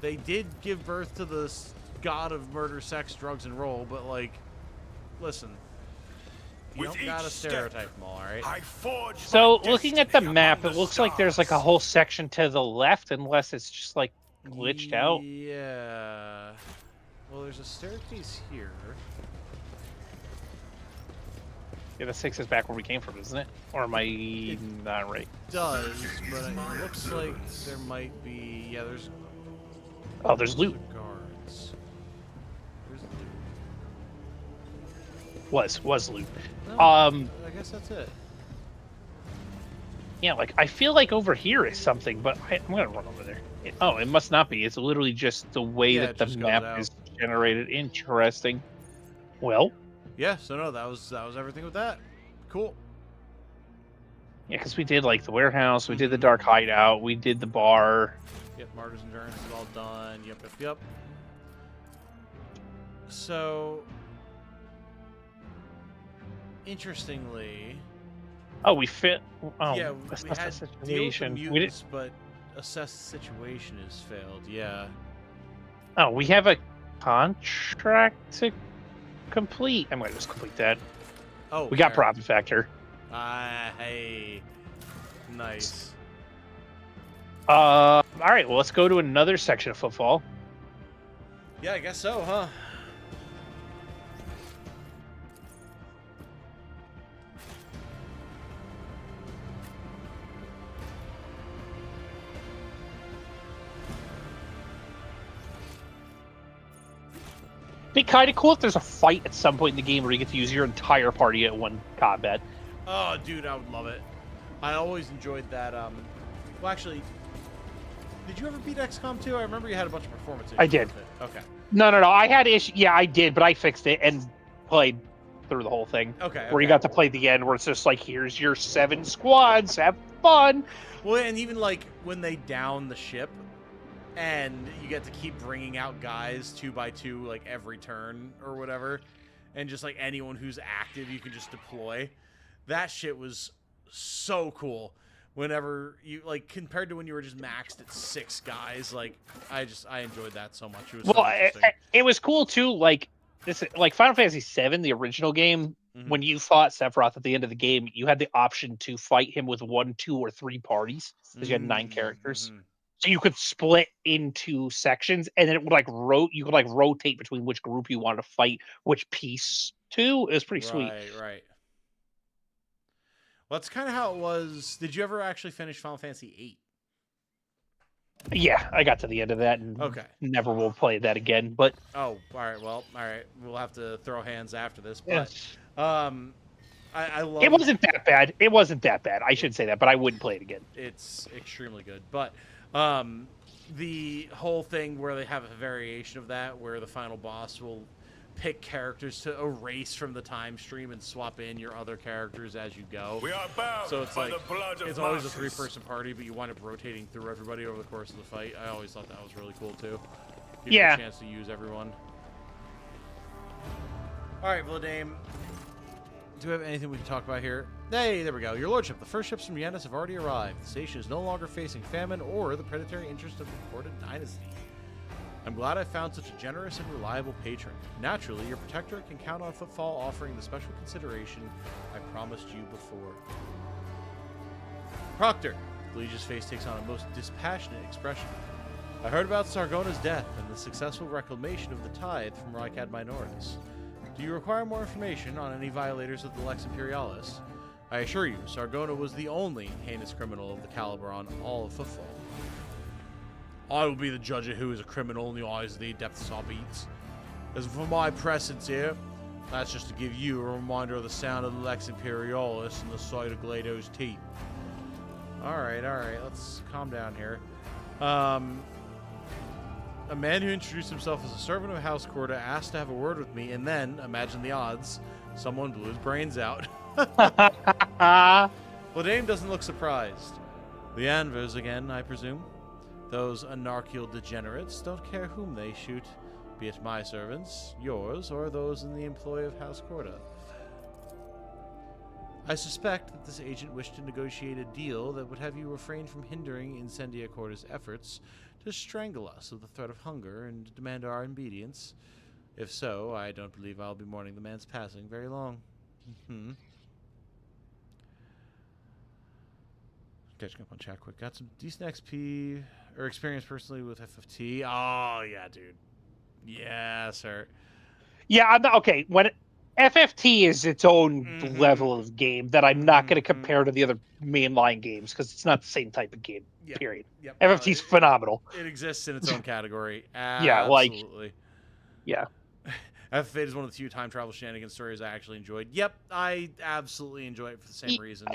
They did give birth to the god of murder, sex, drugs, and roll, but, like, listen. You With don't gotta each step, stereotype them all, alright? I forge So, my looking at the destiny map, among it the looks like there's like a stars. whole section to the left, unless it's just like glitched out. Yeah. Well, there's a staircase here. Yeah, that takes us back where we came from, isn't it? Or am I not right? Does, but it looks like there might be... Yeah, there's... Oh, there's loot. Guards. There's loot. Was loot. No, I guess that's it. Yeah, like I feel like over here is something, but I'm gonna run over there. It must not be. It's literally just the way Yeah, that it the just goes map out. is generated. Interesting. Well, Yeah, so no, that was everything with that. Cool. yeah, because we did like the warehouse, we did the dark hideout, we did the bar. Yep, Martyr's Endurance is all done. Yep. So, interestingly, Oh, we fit. Oh, yeah, that's we not had the deal with the situation. We did. mutants, but assess the situation has failed. Yeah. Oh, we have a contract to complete. I'm gonna just complete that. Oh, We got fair. profit factor. Hey, nice. All right. Well, let's go to another section of Footfall. Yeah, I guess so, huh? Be kind of cool if there's a fight at some point in the game where you get to use your entire party at one combat. Oh, dude, I would love it. I always enjoyed that. Well, actually, did you ever beat XCOM 2? I remember you had a bunch of performance issues. I did. with it. Okay. No. I had issue. Yeah, I did, but I fixed it and played through the whole thing. Okay. Where you got to play the end, where it's just like, here's your 7 squads, have fun. Well, and even like when they down the ship, and you get to keep bringing out guys 2 by 2 like every turn or whatever, and just like anyone who's active you can just deploy. That shit was so cool. Whenever you like compared to when you were just maxed at 6 guys, like I enjoyed that so much. It was so Well, interesting. it was cool too. Like this, like Final Fantasy VII, the original game, when you fought Sephiroth at the end of the game, you had the option to fight him with 1, 2, or 3 parties because you had 9 characters. So you could split into sections, and then it would you could rotate between which group you wanted to fight, which piece to. It was pretty sweet. Right. Well, that's kind of how it was. Did you ever actually finish Final Fantasy VIII? Yeah, I got to the end of that and never will play that again. But all right. Well, all right. We'll have to throw hands after this. But I love. It wasn't that bad. It wasn't that bad. I should say that, but I wouldn't play it again. It's extremely good. But the whole thing where they have a variation of that, where the final boss will pick characters to erase from the time stream and swap in your other characters as you go. We are bound so it's by like the blood of it's always a masses. 3-person party, but you wind up rotating through everybody over the course of the fight. I always thought that was really cool too. Give you a chance to use everyone. All right, Vladame. Do we have anything we can talk about here? Hey, there we go. Your Lordship, the first ships from Yanis have already arrived. The station is no longer facing famine or the predatory interest of the recorded dynasty. I'm glad I found such a generous and reliable patron. Naturally, your protectorate can count on Footfall offering the special consideration I promised you before. Proctor. Legion's face takes on a most dispassionate expression. I heard about Sargona's death and the successful reclamation of the tithe from Rykad minorities. Do you require more information on any violators of the Lex Imperialis? I assure you, Sargona was the only heinous criminal of the caliber on all of Footfall. I will be the judge of who is a criminal in the eyes of the Adeptus Arbites. As for my presence here, that's just to give you a reminder of the sound of the Lex Imperialis and the sight of Glado's teeth. Alright, let's calm down here. A man who introduced himself as a servant of House Corda asked to have a word with me, and then, imagine the odds, someone blew his brains out. Vladame doesn't look surprised. The Anvers again, I presume? Those anarchical degenerates don't care whom they shoot, be it my servants, yours, or those in the employ of House Corda. I suspect that this agent wished to negotiate a deal that would have you refrain from hindering Incendia Corda's efforts to strangle us with the threat of hunger and demand our obedience. If so, I don't believe I'll be mourning the man's passing very long. Catching up on chat quick. Got some decent XP or experience personally with FFT. Oh, yeah, dude. Yeah, sir. Yeah, I'm not, okay. When FFT is its own level of game that I'm not going to compare to the other mainline games because it's not the same type of game. Period. FFT's phenomenal. It exists in its own category. Absolutely. Yeah. FF8 is one of the few time travel shenanigans stories I actually enjoyed. Yep, I absolutely enjoy it for the same reason.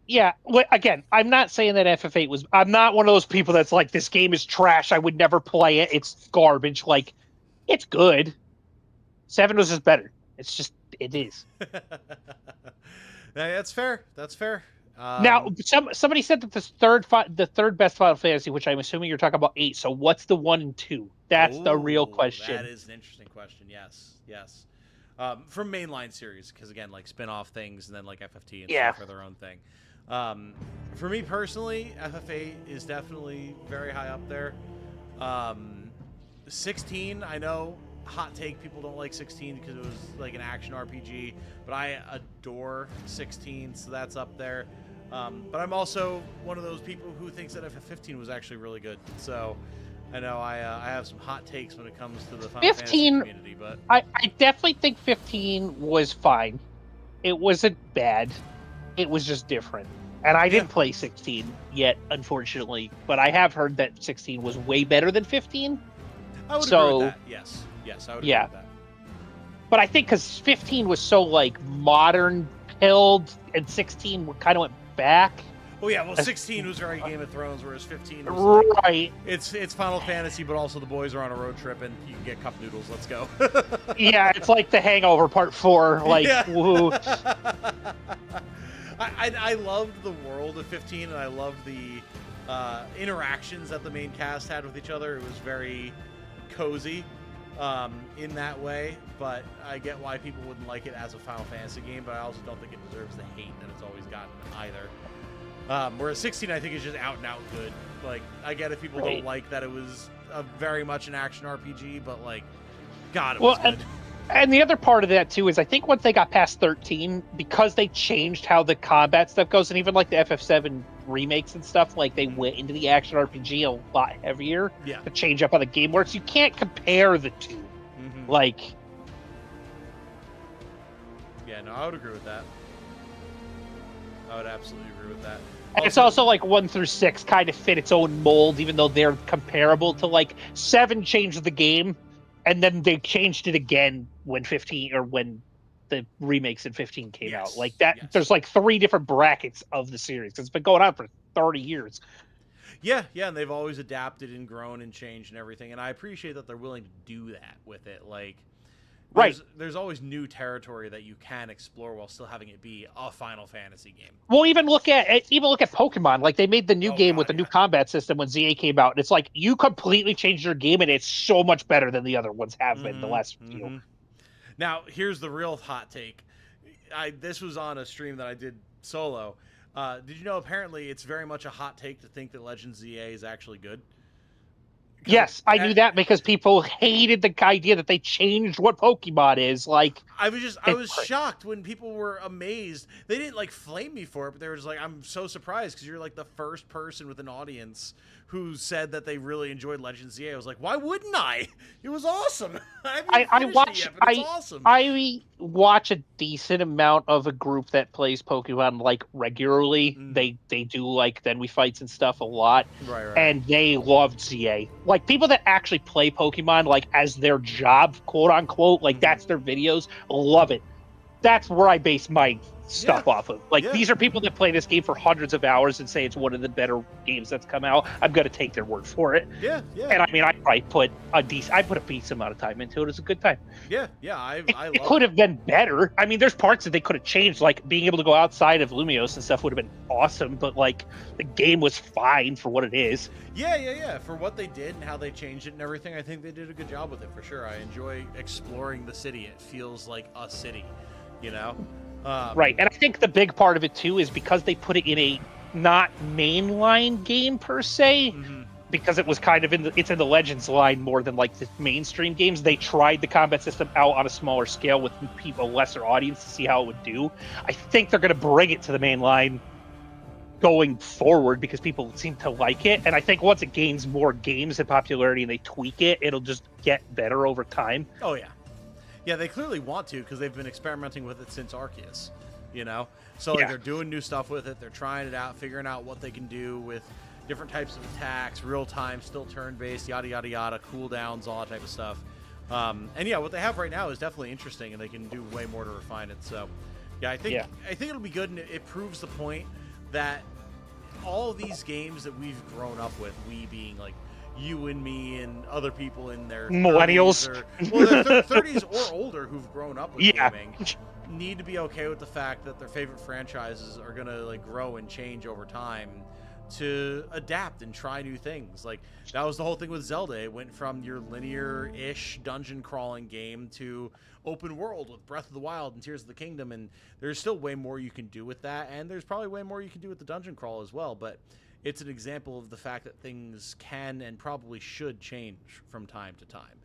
Yeah, again, I'm not saying that FF8 was... I'm not one of those people that's like, this game is trash, I would never play it, it's garbage. Like, it's good. 7 was just better. It's just... It is. That's fair. That's fair. Now, somebody said that the third best Final Fantasy, which I'm assuming you're talking about 8, so what's the 1 and 2? That's the real question. That is an interesting question, yes. From mainline series, because again, like spin-off things and then like FFT and stuff are their own thing. For me personally, FF8 is definitely very high up there. 16, I know, hot take, people don't like 16 because it was like an action RPG, but I adore 16, so that's up there. But I'm also one of those people who thinks that FF15 was actually really good. So I know I have some hot takes when it comes to the Final Fantasy community, but I definitely think 15 was fine. It wasn't bad. It was just different. And I didn't play 16 yet, unfortunately, but I have heard that 16 was way better than 15. I would agree with that. Yes, I would agree with that. But I think because 15 was so like modern pilled, and 16 kind of went back. Oh yeah, well 16 was very Game of Thrones, whereas 15 was like, it's Final Fantasy, but also the boys are on a road trip and you can get cup noodles. Let's go. Yeah, it's like The Hangover Part 4. Like, woo. I loved the world of 15, and I loved the interactions that the main cast had with each other. It was very cozy in that way, but I get why people wouldn't like it as a Final Fantasy game, but I also don't think it deserves the hate that it's always gotten either. Whereas 16, I think, is just out and out good. Like, I get if people don't like that it was very much an action RPG, but like, God, it was good. And the other part of that too is I think once they got past 13, because they changed how the combat stuff goes, and even like the FF7 remakes and stuff, like they went into the action RPG a lot heavier to change up how the game works. You can't compare the two. Like, yeah, no, I would agree with that. I would absolutely agree with that. And it's also like 1 through 6 kind of fit its own mold, even though they're comparable to like 7 changed the game, and then they changed it again when 15 or when the remakes in 15 came out. Like that, there's like 3 different brackets of the series. It's been going on for 30 years. Yeah, and they've always adapted and grown and changed and everything, and I appreciate that they're willing to do that with it. Like, there's always new territory that you can explore while still having it be a Final Fantasy game. Well, even look at Pokemon. Like, they made the new game with the new combat system when ZA came out, and it's like you completely changed your game, and it's so much better than the other ones have been the last few. Now, here's the real hot take. This was on a stream that I did solo. Did you know apparently it's very much a hot take to think that Legends ZA is actually good? Yes, I knew that because people hated the idea that they changed what Pokemon is. Like, I was shocked when people were amazed. They didn't like flame me for it, but they were just like, "I'm so surprised because you're like the first person with an audience who said that they really enjoyed Legends ZA." I was like, "Why wouldn't I? It was awesome." I watch a decent amount of a group that plays Pokemon like regularly. They do like Then We Fights and stuff a lot, right. And they loved ZA. Like, people that actually play Pokemon like as their job, quote unquote, like that's their videos, love it. That's where I base my stuff off of. Like, these are people that play this game for hundreds of hours and say it's one of the better games that's come out. I'm gonna take their word for it. Yeah. And I mean, I probably put a decent amount of time into it. It's a good time. It could have been better. I mean, there's parts that they could have changed, like being able to go outside of Lumios and stuff would have been awesome, but like the game was fine for what it is. Yeah. For what they did and how they changed it and everything, I think they did a good job with it for sure. I enjoy exploring the city. It feels like a city, you know? Right, and I think the big part of it too is because they put it in a not mainline game per se, because it was kind of it's in the Legends line more than like the mainstream games. They tried the combat system out on a smaller scale with a lesser audience to see how it would do. I think they're going to bring it to the main line going forward because people seem to like it, and I think once it gains more games and popularity and they tweak it, it'll just get better over time. Oh yeah. Yeah, they clearly want to because they've been experimenting with it since Arceus, you know? So like, they're doing new stuff with it. They're trying it out, figuring out what they can do with different types of attacks, real-time, still turn-based, yada, yada, yada, cooldowns, all that type of stuff. And yeah, what they have right now is definitely interesting, and they can do way more to refine it. So, yeah, I think it'll be good, and it proves the point that all these games that we've grown up with, we being like, you and me and other people in their millennials, their 30s or older who've grown up with gaming, need to be okay with the fact that their favorite franchises are gonna like grow and change over time to adapt and try new things. Like, that was the whole thing with Zelda. It went from your linear-ish dungeon crawling game to open world with Breath of the Wild and Tears of the Kingdom, and there's still way more you can do with that, and there's probably way more you can do with the dungeon crawl as well, but it's an example of the fact that things can and probably should change from time to time.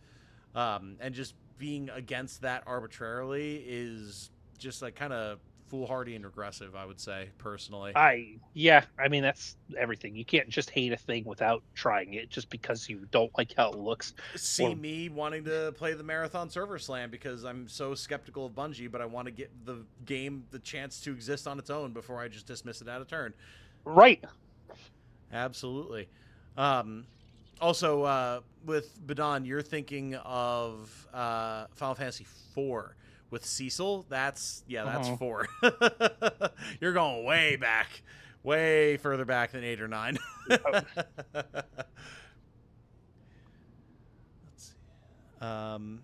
And just being against that arbitrarily is just like kind of foolhardy and regressive, I would say, personally. I mean, that's everything. You can't just hate a thing without trying it just because you don't like how it looks. Me wanting to play the Marathon Server Slam because I'm so skeptical of Bungie, but I want to get the game the chance to exist on its own before I just dismiss it out of turn. Right. Absolutely. Also, with Badon, you're thinking of Final Fantasy IV with Cecil. That's 4. You're going way back, way further back than 8 or 9. Let's see. Final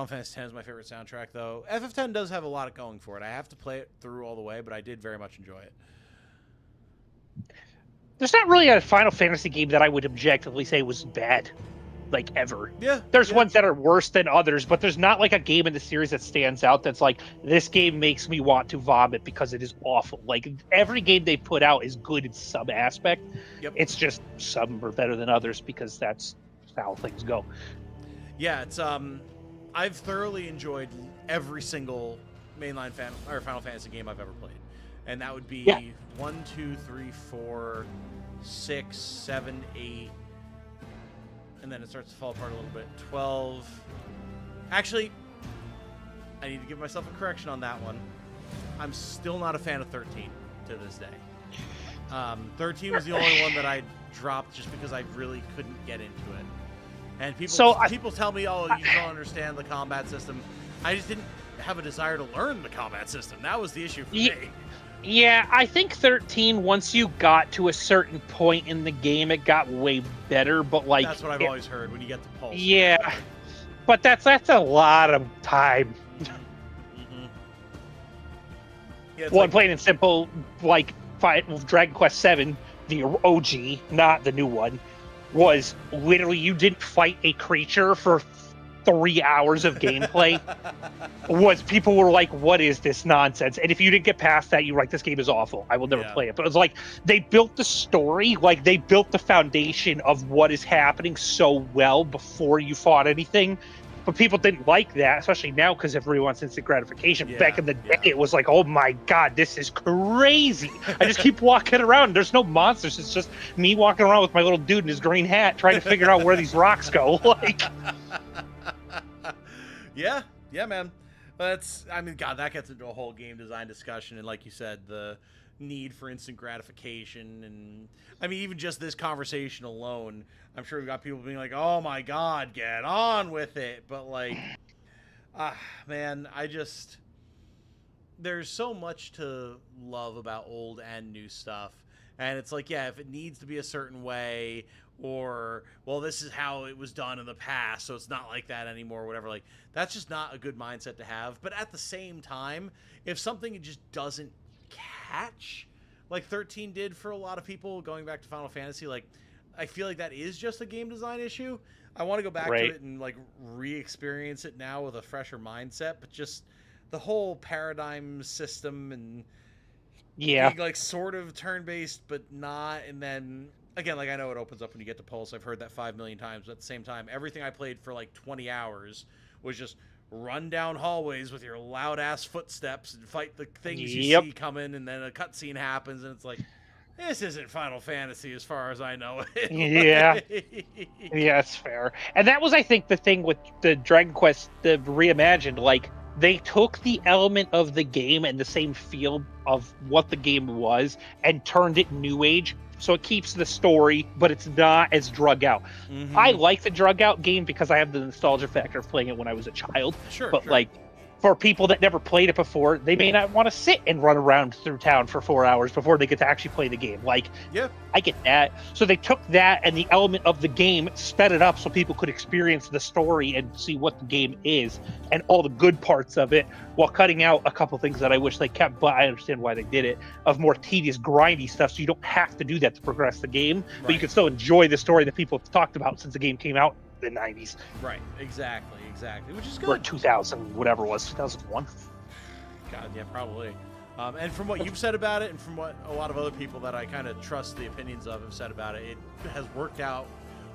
Fantasy X is my favorite soundtrack, though. FF10 does have a lot of going for it. I have to play it through all the way, but I did very much enjoy it. There's not really a Final Fantasy game that I would objectively say was bad, like, ever. Yeah. There's ones that are worse than others, but there's not like a game in the series that stands out that's like, this game makes me want to vomit because it is awful. Like, every game they put out is good in some aspect. Yep. It's just some are better than others because that's how things go. Yeah, it's I've thoroughly enjoyed every single mainline Final Fantasy game I've ever played, and that would be 1, 2, 3, 4, 6, 7, 8, and then it starts to fall apart a little bit. 12. Actually, I need to give myself a correction on that one. I'm still not a fan of 13 to this day. 13 was the only one that I dropped just because I really couldn't get into it. And people tell me, oh, you don't understand the combat system. I just didn't have a desire to learn the combat system. That was the issue for me. Yeah, I think 13, once you got to a certain point in the game, it got way better, but like... That's what I've always heard, when you get to Pulse. Yeah, but that's a lot of time. Mm-hmm. Yeah, well, plain and simple, like Dragon Quest VII, the OG, not the new one, was literally you didn't fight a creature for 3 hours of gameplay. People were like, what is this nonsense? And if you didn't get past that, you were like, this game is awful. I will never play it. But it was like, they built the story, like they built the foundation of what is happening so well before you fought anything. But people didn't like that, especially now because everyone wants instant gratification. Yeah, back in the day, it was like, oh my God, this is crazy. I just keep walking around. There's no monsters. It's just me walking around with my little dude in his green hat trying to figure out where these rocks go. Like, yeah, man. I mean, God, that gets into a whole game design discussion. And like you said, the need for instant gratification. And I mean, even just this conversation alone, I'm sure we've got people being like, oh my God, get on with it. But like, man, there's so much to love about old and new stuff. And it's like, yeah, if it needs to be a certain way, or, well, this is how it was done in the past, so it's not like that anymore, or whatever, like, that's just not a good mindset to have. But at the same time, if something just doesn't catch, like 13 did for a lot of people, going back to Final Fantasy, like, I feel like that is just a game design issue. I want to go back to it and, like, re-experience it now with a fresher mindset, but just the whole paradigm system and being, like, sort of turn-based, but not, and then, again, like, I know it opens up when you get to Pulse. I've heard that 5 million times, but at the same time, everything I played for, like, 20 hours was just run down hallways with your loud-ass footsteps and fight the things you see coming, and then a cutscene happens, and it's like, this isn't Final Fantasy as far as I know it. Yeah. Yeah, it's fair. And that was, I think, the thing with the Dragon Quest, the reimagined, like, they took the element of the game and the same feel of what the game was and turned it new age. So it keeps the story, but it's not as drug out. Mm-hmm. I like the drug out game because I have the nostalgia factor of playing it when I was a child. But like, for people that never played it before, they may not want to sit and run around through town for 4 hours before they get to actually play the game. Like, I get that. So they took that and the element of the game, sped it up so people could experience the story and see what the game is and all the good parts of it, while cutting out a couple things that I wish they kept, but I understand why they did it, of more tedious, grindy stuff, so you don't have to do that to progress the game, but you can still enjoy the story that people have talked about since the game came out in the 90s. Right, exactly, which is good. Or 2000, whatever it was, 2001. God, yeah, probably. And from what you've said about it, and from what a lot of other people that I kind of trust the opinions of have said about it, it has worked out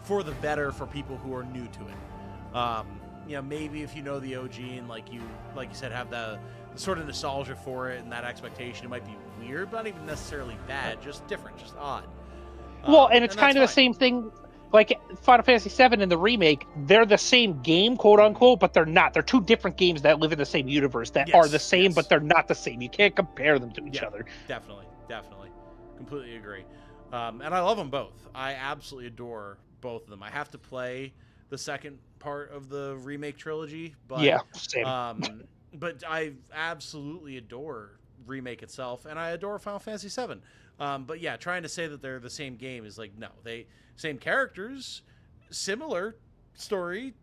for the better for people who are new to it. You know, maybe if you know the OG and like you said, have the sort of nostalgia for it and that expectation, it might be weird, but not even necessarily bad, just different, just odd. Well, and it's kind of the same thing. Like Final Fantasy VII and the remake, they're the same game, quote unquote, but they're not. They're two different games that live in the same universe that are the same, but they're not the same. You can't compare them to each other. Definitely. Completely agree. And I love them both. I absolutely adore both of them. I have to play the second part of the remake trilogy, but same. But I absolutely adore remake itself, and I adore Final Fantasy VII. But yeah, trying to say that they're the same game is like, no, same characters, similar story,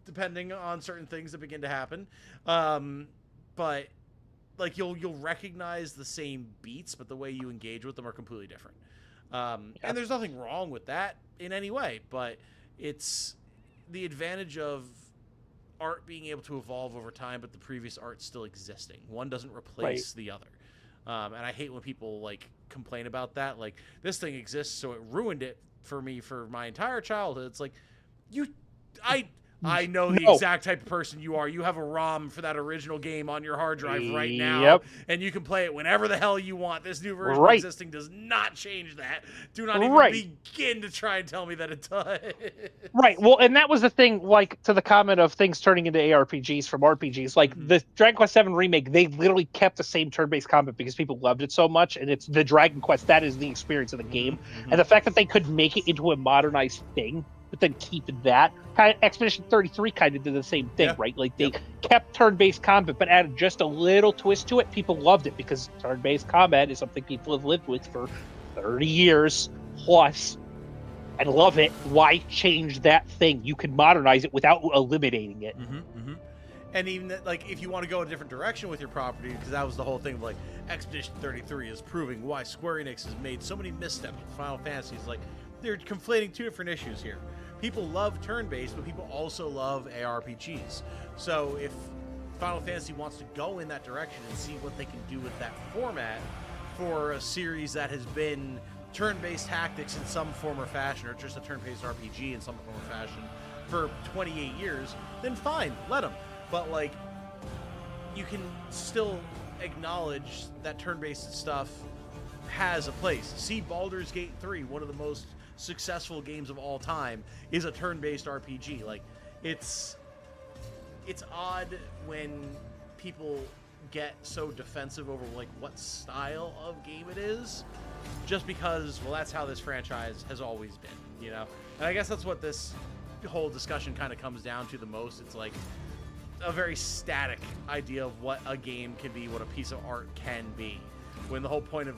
depending on certain things that begin to happen. But like you'll recognize the same beats, but the way you engage with them are completely different. And there's nothing wrong with that in any way, but it's the advantage of art being able to evolve over time, but the previous art still existing. One doesn't replace the other. And I hate when people like complain about that. Like, this thing exists, so it ruined it for me for my entire childhood. It's like, I know the exact type of person you are. You have a ROM for that original game on your hard drive right now, and you can play it whenever the hell you want. This new version existing does not change that. Do not even begin to try and tell me that it does. Right. Well, and that was the thing, like, to the comment of things turning into ARPGs from RPGs. Like, the Dragon Quest VII Remake, they literally kept the same turn-based combat because people loved it so much, and it's the Dragon Quest. That is the experience of the game. And the fact that they could make it into a modernized thing, but then keep that. Expedition 33 kind of did the same thing, right? Like, they kept turn-based combat, but added just a little twist to it. People loved it because turn-based combat is something people have lived with for 30 years plus. And love it. Why change that thing? You can modernize it without eliminating it. And even that, like, if you want to go a different direction with your property, because that was the whole thing of, like, Expedition 33 is proving why Square Enix has made so many missteps with Final Fantasy. It's like, they're conflating two different issues here. People love turn-based, but people also love ARPGs. So if Final Fantasy wants to go in that direction and see what they can do with that format for a series that has been turn-based tactics in some form or fashion, or just a turn-based RPG in some form or fashion for 28 years, then fine, let them. But, like, you can still acknowledge that turn-based stuff has a place. See Baldur's Gate 3, one of the most successful games of all time, is a turn-based RPG. Like, it's odd when people get so defensive over, like, what style of game it is, just because, well, that's how this franchise has always been, you know? And I guess that's what this whole discussion kind of comes down to the most. It's like a very static idea of what a game can be, what a piece of art can be, when the whole point of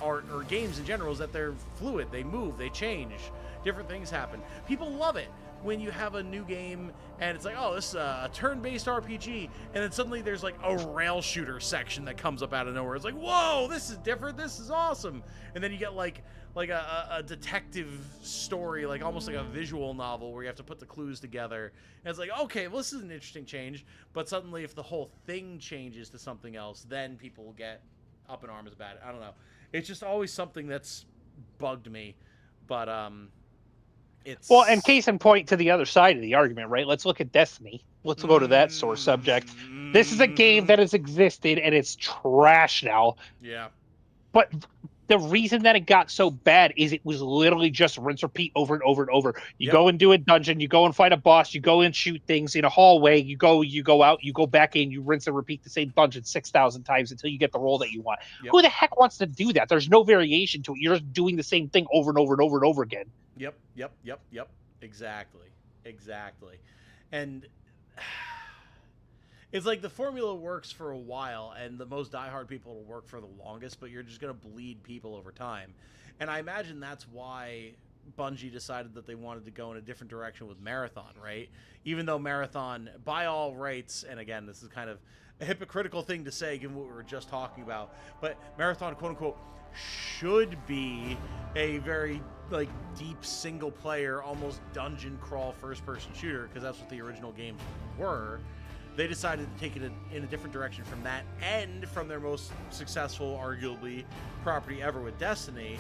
art or games in general is that they're fluid, they move, they change, different things happen. People love it when you have a new game and it's like, oh, this is a turn-based RPG, and then suddenly there's like a rail shooter section that comes up out of nowhere. It's like, whoa, this is different, this is awesome. And then you get like a detective story, like almost like a visual novel where you have to put the clues together. And it's like, okay, well, this is an interesting change. But suddenly if the whole thing changes to something else, then people get up in arms about it. I don't know. It's just always something that's bugged me. But it's... Well, and case in point to the other side of the argument, right? Let's look at Destiny. Let's go to that source subject. This is a game that has existed and it's trash now. Yeah. But the reason that it got so bad is it was literally just rinse repeat over and over and over. You go and do a dungeon, you go and fight a boss, you go and shoot things in a hallway, you go out, you go back in, you rinse and repeat the same dungeon 6,000 times until you get the role that you want. Who the heck wants to do that? There's no variation to it. You're just doing the same thing over and over and over and over again. Yep. Exactly. And it's like the formula works for a while, and the most diehard people will work for the longest, but you're just going to bleed people over time. And I imagine that's why Bungie decided that they wanted to go in a different direction with Marathon, right? Even though Marathon, by all rights, and again, this is kind of a hypocritical thing to say given what we were just talking about, but Marathon, quote-unquote, should be a very, like, deep single-player, almost dungeon crawl first-person shooter, because that's what the original games were. They decided to take it in a different direction from that, and from their most successful, arguably, property ever with Destiny,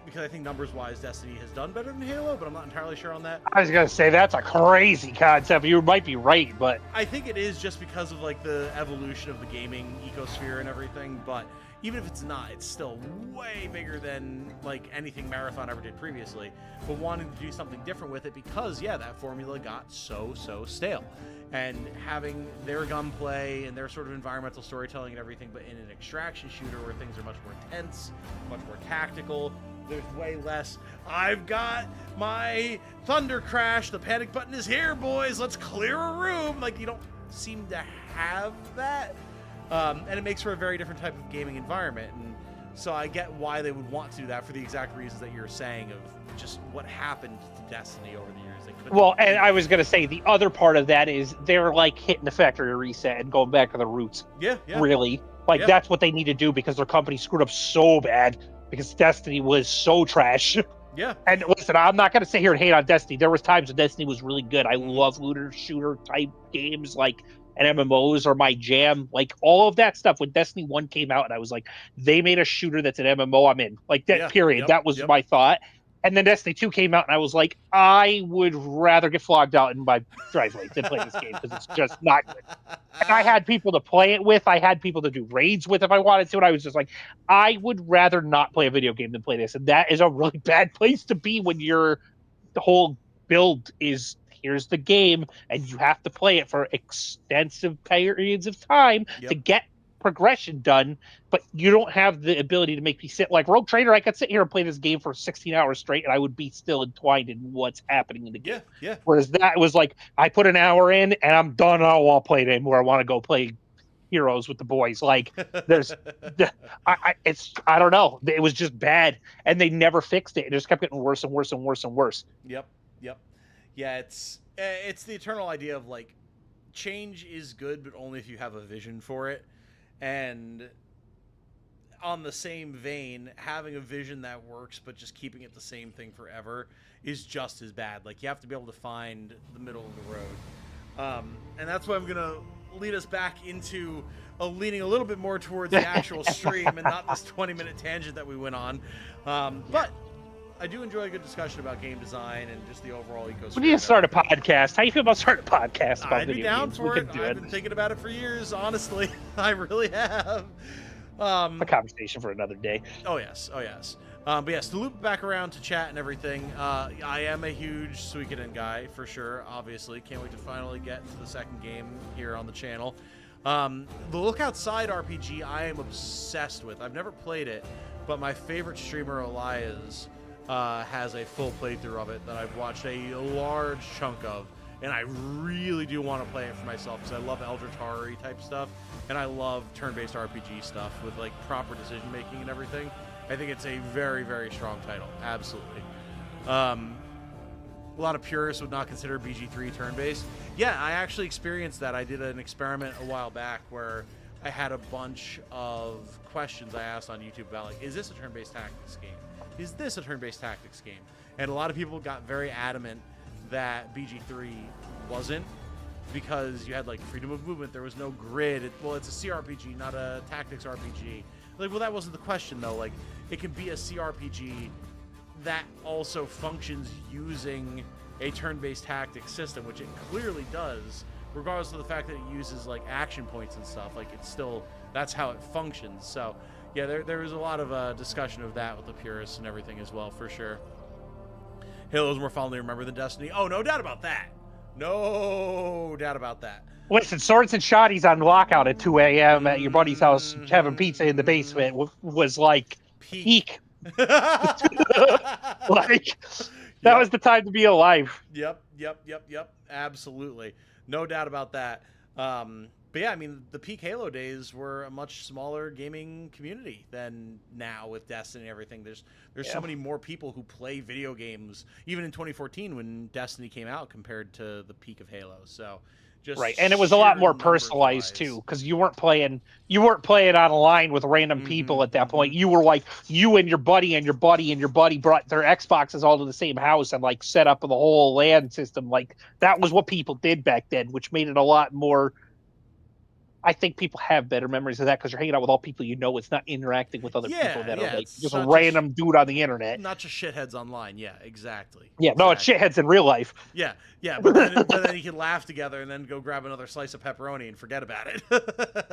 because I think numbers-wise, Destiny has done better than Halo, but I'm not entirely sure on that. I was going to say, that's a crazy concept. You might be right, but... I think it is just because of, like, the evolution of the gaming ecosphere and everything, but even if it's not, it's still way bigger than, like, anything Marathon ever did previously. But wanting to do something different with it because, yeah, that formula got so stale. And having their gunplay and their sort of environmental storytelling and everything, but in an extraction shooter where things are much more tense, much more tactical, there's way less, I've got my Thunder Crash, the panic button is here, boys, let's clear a room. Like, you don't seem to have that. And it makes for a very different type of gaming environment. And so I get why they would want to do that for the exact reasons that you're saying of just what happened to Destiny over the years. Well, and I was going to say the other part of that is they're like hitting the factory reset and going back to the roots. Yeah. Really. Like, that's what they need to do because their company screwed up so bad because Destiny was so trash. Yeah. And listen, I'm not going to sit here and hate on Destiny. There was times when Destiny was really good. I love looter shooter type games, like, and MMOs are my jam. Like, all of that stuff. When Destiny 1 came out and I was like, they made a shooter that's an MMO, I'm in. Like, that period. That was my thought. And then Destiny 2 came out, and I was like, I would rather get flogged out in my driveway than play this game because it's just not good. And I had people to play it with. I had people to do raids with if I wanted to. And I was just like, I would rather not play a video game than play this. And that is a really bad place to be when the whole build is, here's the game, and you have to play it for extensive periods of time to get progression done, but you don't have the ability to make me sit like Rogue Trader. I could sit here and play this game for 16 hours straight and I would be still entwined in what's happening in the game. Yeah. Whereas that was like, I put an hour in and I'm done. I don't want to play it anymore. I want to go play Heroes with the boys. Like there's, I don't know. It was just bad and they never fixed it. It just kept getting worse and worse and worse and worse. Yep. Yeah, it's the eternal idea of like change is good, but only if you have a vision for it. And on the same vein, having a vision that works, but just keeping it the same thing forever is just as bad. Like, you have to be able to find the middle of the road. And that's why I'm going to lead us back into leaning a little bit more towards the actual stream and not this 20-minute tangent that we went on. But I do enjoy a good discussion about game design and just the overall ecosystem. We need to start a podcast. How do you feel about starting a podcast about I'd be video down games? for it. I've been thinking about it for years, honestly. I really have. A conversation for another day. Oh, yes. But yes, to loop back around to chat and everything, I am a huge Suikoden guy, for sure, obviously. Can't wait to finally get to the second game here on the channel. The Look Outside RPG I am obsessed with. I've never played it, but my favorite streamer, Elias, has a full playthrough of it that I've watched a large chunk of, and I really do want to play it for myself because I love Eldritari type stuff, and I love turn-based RPG stuff with like proper decision making and everything. I think it's a very, very strong title, absolutely. A lot of purists would not consider BG3 turn-based. Yeah, I actually experienced that. I did an experiment a while back where I had a bunch of questions I asked on YouTube about like, is this a turn-based tactics game? Is this a turn-based tactics game? And a lot of people got very adamant that BG3 wasn't, because you had like freedom of movement, there was no grid. Well, it's a CRPG, not a tactics RPG. Like, well, that wasn't the question though. Like, it can be a CRPG that also functions using a turn-based tactics system, which it clearly does, regardless of the fact that it uses like action points and stuff. Like, it's still, that's how it functions. So yeah, there was a lot of discussion of that with the purists and everything as well, for sure. Halo's more fondly remembered than Destiny. Oh, no doubt about that. No doubt about that. Listen, Swords and Shotties on lockout at 2 a.m. at your buddy's house having pizza in the basement was like peak. Like, that was the time to be alive. Yep. Absolutely. No doubt about that. But yeah, I mean, the peak Halo days were a much smaller gaming community than now with Destiny and everything. There's so many more people who play video games, even in 2014 when Destiny came out, compared to the peak of Halo. So, just right, and it was a lot more personalized too, because you weren't playing online with random people at that point. You were like, you and your buddy and your buddy and your buddy brought their Xboxes all to the same house and like set up the whole LAN system. Like, that was what people did back then, which made it a lot more. I think people have better memories of that because you're hanging out with all people you know. It's not interacting with other people that are like just a random dude on the internet. Not just shitheads online. Yeah, exactly. Yeah, no, it's shitheads in real life. Yeah, but then you can laugh together and then go grab another slice of pepperoni and forget about it.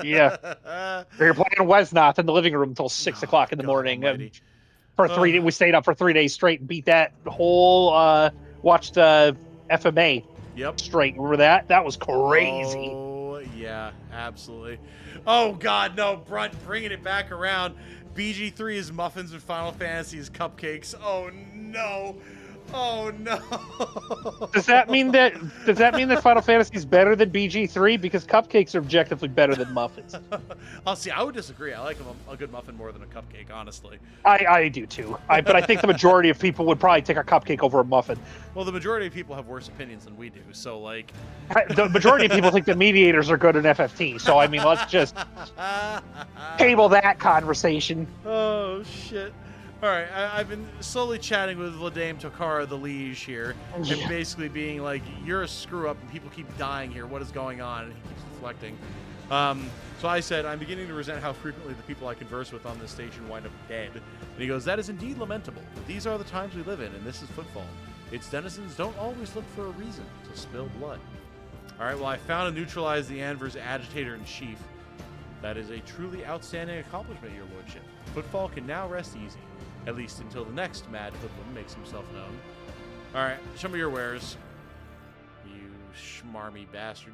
Yeah. You're playing Wesnoth in the living room until 6 o'clock in the morning. For 3 days, we stayed up for 3 days straight and beat that whole, watched FMA straight. Remember that? That was crazy. Oh, yeah, absolutely. Oh, God, no, Brunt, bringing it back around. BG3 is muffins and Final Fantasy is cupcakes. Oh, no. Oh, no. Does that mean that Final Fantasy is better than BG3? Because cupcakes are objectively better than muffins. I'll see. I would disagree. I like a good muffin more than a cupcake, honestly. I do too. But I think the majority of people would probably take a cupcake over a muffin. Well, the majority of people have worse opinions than we do. So, like, the majority of people think the mediators are good in FFT. So, I mean, let's just table that conversation. Oh shit. All right, I've been slowly chatting with Ladame Tokara, the liege here, and basically being like, you're a screw-up and people keep dying here. What is going on? And he keeps reflecting. So I said, I'm beginning to resent how frequently the people I converse with on this station wind up dead. And he goes, that is indeed lamentable. But these are the times we live in, and this is Footfall. Its denizens don't always look for a reason to spill blood. All right, well, I found and neutralized the Anver's agitator-in-chief. That is a truly outstanding accomplishment, your lordship. Footfall can now rest easy, at least until the next mad hoodlum makes himself known. All right, show me your wares, you schmarmy bastard.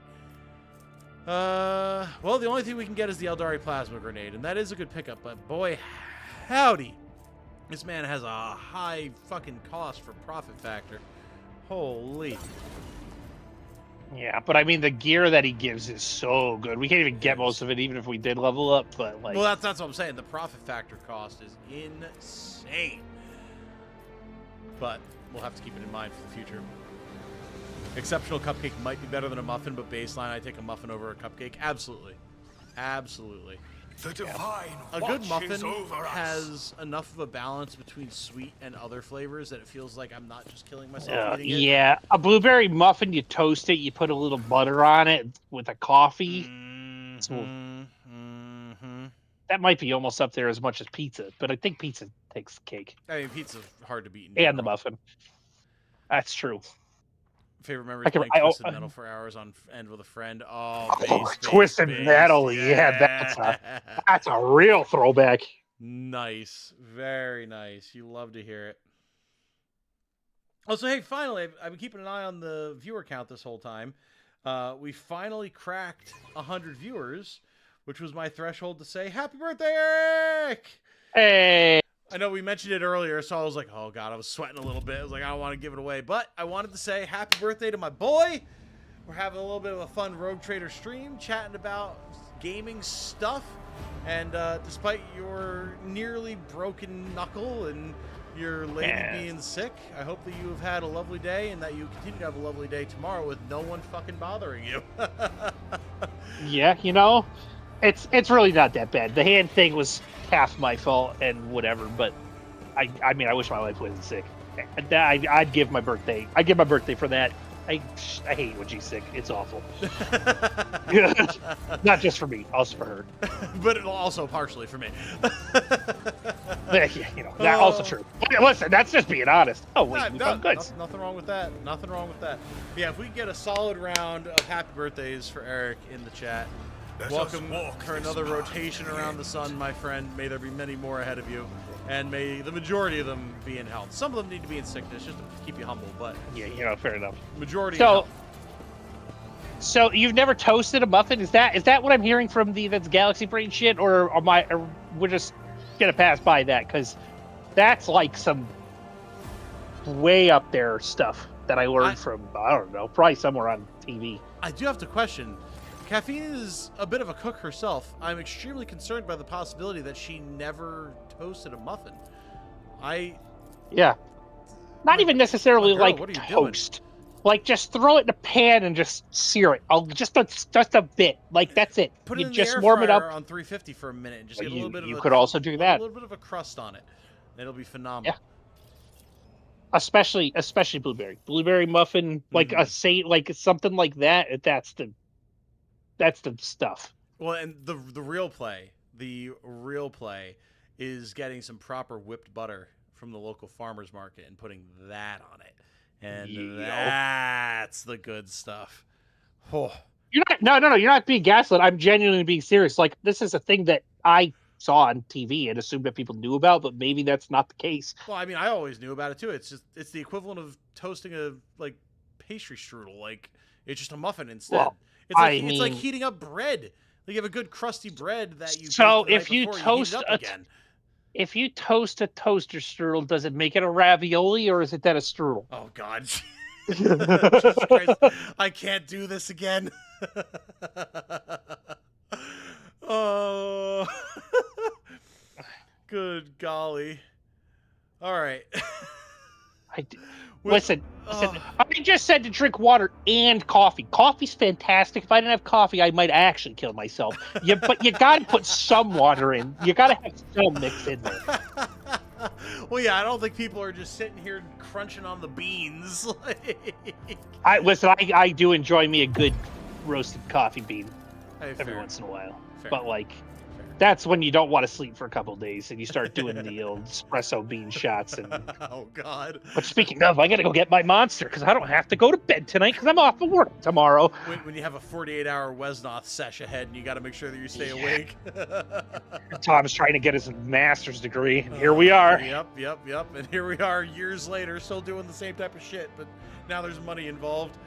Well, the only thing we can get is the Aeldari plasma grenade, and that is a good pickup, but boy, howdy. This man has a high fucking cost for profit factor. Holy. Yeah, but I mean, the gear that he gives is so good. We can't even get most of it, even if we did level up, but like... Well, that's what I'm saying. The profit factor cost is insane. But we'll have to keep it in mind for the future. Exceptional cupcake might be better than a muffin, but baseline, I take a muffin over a cupcake. Absolutely. Absolutely. The divine A good watches muffin over us. has enough of a balance between sweet and other flavors that it feels like I'm not just killing myself eating it. Yeah, a blueberry muffin, you toast it, you put a little butter on it with a coffee. That might be almost up there as much as pizza, but I think pizza takes the cake. I mean, pizza's hard to beat. And the muffin. That's true. Favorite memory playing Twisted Metal for hours on end with a friend. Oh, Twisted Metal, yeah, that's a real throwback. Nice, very nice. You love to hear it. Also, hey, finally, I've been keeping an eye on the viewer count this whole time. We finally cracked 100 viewers, which was my threshold to say happy birthday, Eric. Hey. I know we mentioned it earlier, so I was like, oh, God, I was sweating a little bit. I was like, I don't want to give it away. But I wanted to say happy birthday to my boy. We're having a little bit of a fun Rogue Trader stream, chatting about gaming stuff. And despite your nearly broken knuckle and your lady being sick, I hope that you have had a lovely day and that you continue to have a lovely day tomorrow with no one fucking bothering you. Yeah, you know, it's really not that bad. The hand thing was half my fault and whatever, but I mean, I wish my wife wasn't sick. I'd give my birthday. I'd give my birthday for that. I hate when she's sick. It's awful. Not just for me, also for her. But also partially for me. Yeah, you know, that's also true. Listen, that's just being honest. Oh, wait, we found goods. Nothing wrong with that. Nothing wrong with that. Yeah, if we get a solid round of happy birthdays for Eric in the chat. Welcome for another rotation around the sun, my friend. May there be many more ahead of you. And may the majority of them be in health. Some of them need to be in sickness, just to keep you humble, but... Yeah, you know, fair enough. Majority in health. So you've never toasted a muffin? Is that what I'm hearing from that's Galaxy Brain shit? Or we're just going to pass by that? Because that's like some way up there stuff that I learned from, I don't know, probably somewhere on TV. I do have to question... Caffeine is a bit of a cook herself. I'm extremely concerned by the possibility that she never toasted a muffin. Yeah. Not even necessarily girl, like what are you toast. doing? Like just throw it in a pan and just sear it. Just a bit. Like that's it. Put it you in just the air warm it up fryer on 350 for a minute and just get a little bit of You could also do that. A little bit of a crust on it. It'll be phenomenal. Yeah. Especially blueberry muffin, like like something like that. That's the stuff. Well, and the real play is getting some proper whipped butter from the local farmer's market and putting that on it. And that's the good stuff. Oh. You're not being gaslit. I'm genuinely being serious. Like, this is a thing that I saw on TV and assumed that people knew about, but maybe that's not the case. Well, I mean, I always knew about it too. It's the equivalent of toasting a pastry strudel. Like, it's just a muffin instead. Well, it's like heating up bread. Like, you have a good crusty bread that you if you toast a toaster strudel, does it make it a ravioli or is it that a strudel? Oh God. Jesus Christ. I can't do this again. Oh. Good golly. All right. Listen, I just said to drink water and coffee. Coffee's fantastic. If I didn't have coffee, I might actually kill myself. But you got to put some water in. You got to have some mix in there. Well, yeah, I don't think people are just sitting here crunching on the beans. I do enjoy me a good roasted coffee bean. every fair. once in a while. Fair. But like, that's when you don't want to sleep for a couple of days and you start doing the old espresso bean shots. And Oh God. but speaking of, I gotta go get my monster because I don't have to go to bed tonight because I'm off of work tomorrow. When you have a 48-hour Wesnoth sesh ahead and you got to make sure that you stay awake. Tom's trying to get his master's degree, and here we are. Yep. And here we are years later, still doing the same type of shit, but now there's money involved.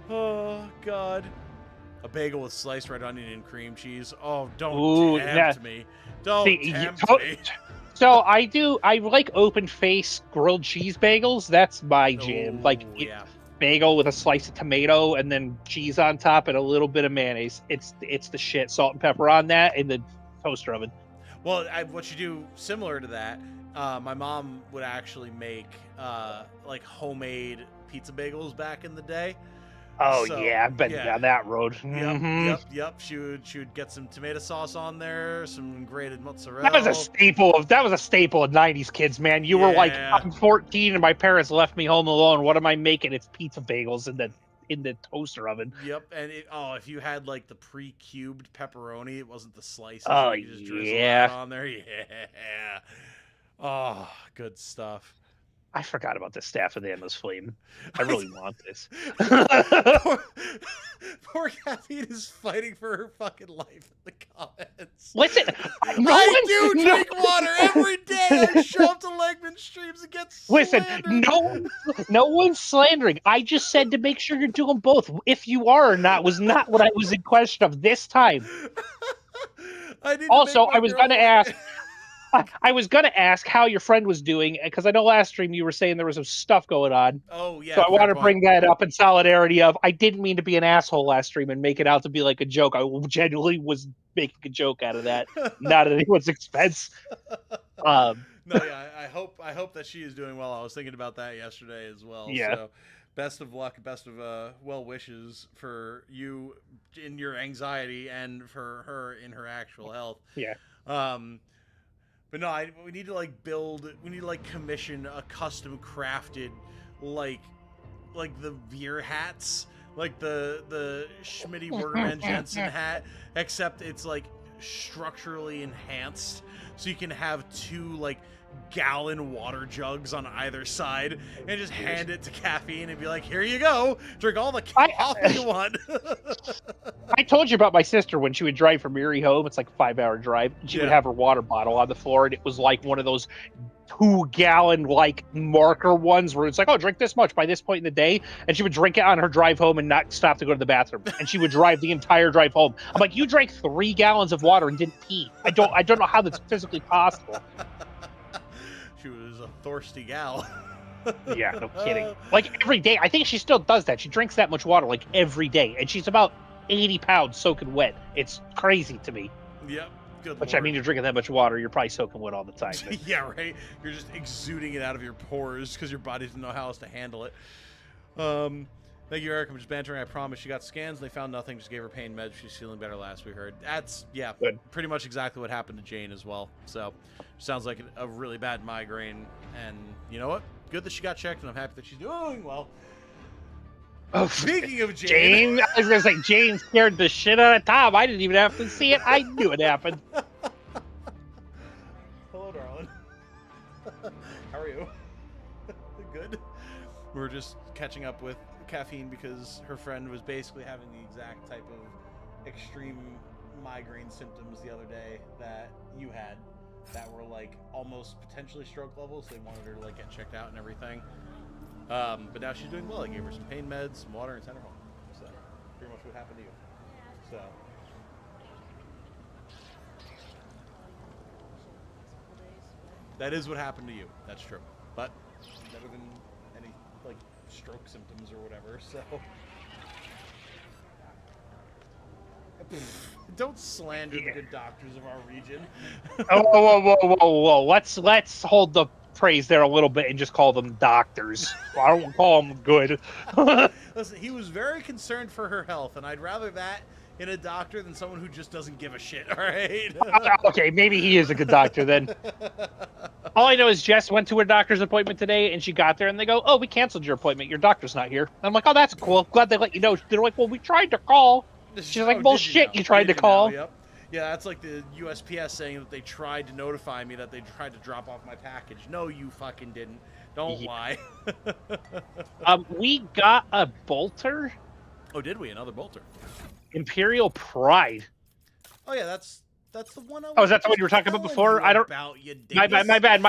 Oh God. A bagel with sliced red onion and cream cheese. Oh, don't tempt me. Don't tempt me. So I like open face grilled cheese bagels. That's my jam. Yeah. Bagel with a slice of tomato and then cheese on top and a little bit of mayonnaise. It's the shit. Salt and pepper on that in the toaster oven. Well, what you do similar to that, my mom would actually make like homemade pizza bagels back in the day. Oh So, yeah, I've been down that road. Yep. She would get some tomato sauce on there, some grated mozzarella. That was a staple of '90s kids, man. You were like, Yeah. I'm 14 and my parents left me home alone. What am I making? It's pizza bagels in the toaster oven. Yep, and if you had like the pre-cubed pepperoni, it wasn't the slices. Oh, you just drizzle yeah. that on there. Yeah. Oh, good stuff. I forgot about the staff of the Endless Flame. I really want this. Poor Caffeine is fighting for her fucking life in the comments. Listen, I do drink water every day. I show up to Legman streams and get Listen, slandered. no one's slandering. I just said to make sure you're doing both. If you are or not was not what I was in question of this time. Also, I was going to ask how your friend was doing, because I know last stream you were saying there was some stuff going on. Oh, yeah. So I want to bring that up in solidarity of, I didn't mean to be an asshole last stream and make it out to be like a joke. I genuinely was making a joke out of that, not at anyone's expense. No, yeah, I hope that she is doing well. I was thinking about that yesterday as well. Yeah. So best of luck, best of well wishes for you in your anxiety and for her in her actual health. Yeah. But no, we need to commission a custom crafted like the Veer hats, like the Schmitty Wergerman Jensen hat, except it's like structurally enhanced, so you can have two like gallon water jugs on either side and just hand it to Caffeine and be like, here you go, drink all the coffee you want. I told you about my sister when she would drive from Erie home. It's like a 5-hour drive. And she would have her water bottle on the floor, and it was like one of those 2-gallon like marker ones where it's like, oh, drink this much by this point in the day. And she would drink it on her drive home and not stop to go to the bathroom. And she would drive the entire drive home. I'm like, you drank 3 gallons of water and didn't pee. I don't know how that's physically possible. She was a thirsty gal. Yeah, no kidding. Like every day. I think she still does that. She drinks that much water like every day. And she's about 80 pounds soaking wet. It's crazy to me. Yep. Good Which, Lord. I mean, you're drinking that much water, you're probably soaking wet all the time. But... Yeah, right? You're just exuding it out of your pores because your body doesn't know how else to handle it. Thank you, Eric. I'm just bantering. I promise. She got scans and they found nothing. Just gave her pain meds. She's feeling better last we heard. That's, yeah, good. Pretty much exactly what happened to Jane as well. So, sounds like a really bad migraine. And you know what? Good that she got checked, and I'm happy that she's doing well. Oh, speaking of Jane. I was going to say, Jane scared the shit out of Tom. I didn't even have to see it. I knew it happened. Hello, darling. How are you? Good. We're just catching up with Caffeine because her friend was basically having the exact type of extreme migraine symptoms the other day that you had, that were like almost potentially stroke level, so they wanted her to like get checked out and everything. But now she's doing well. I gave her some pain meds, some water, and sent her home. So pretty much what happened to you. So that is what happened to you. That's true. But better than any like stroke symptoms or whatever. So don't slander the good doctors of our region. Whoa. Let's hold the praise there a little bit and just call them doctors. I don't call them good. Listen, he was very concerned for her health, and I'd rather that in a doctor than someone who just doesn't give a shit, all right? Okay, maybe he is a good doctor then. All I know is Jess went to her doctor's appointment today, and she got there, and they go, oh, we canceled your appointment. Your doctor's not here. And I'm like, oh, that's cool. Glad they let you know. They're like, well, we tried to call. She's like, Oh, bullshit, did you tried to Did call. Yep. Yeah, that's like the USPS saying that they tried to notify me that they tried to drop off my package. No, you fucking didn't. Don't lie. We got a bolter. Oh, did we? Another bolter. Imperial Pride. Oh yeah, that's the one I was. Oh, is that the one just you were talking about telling before? you I don't. About you My dingus.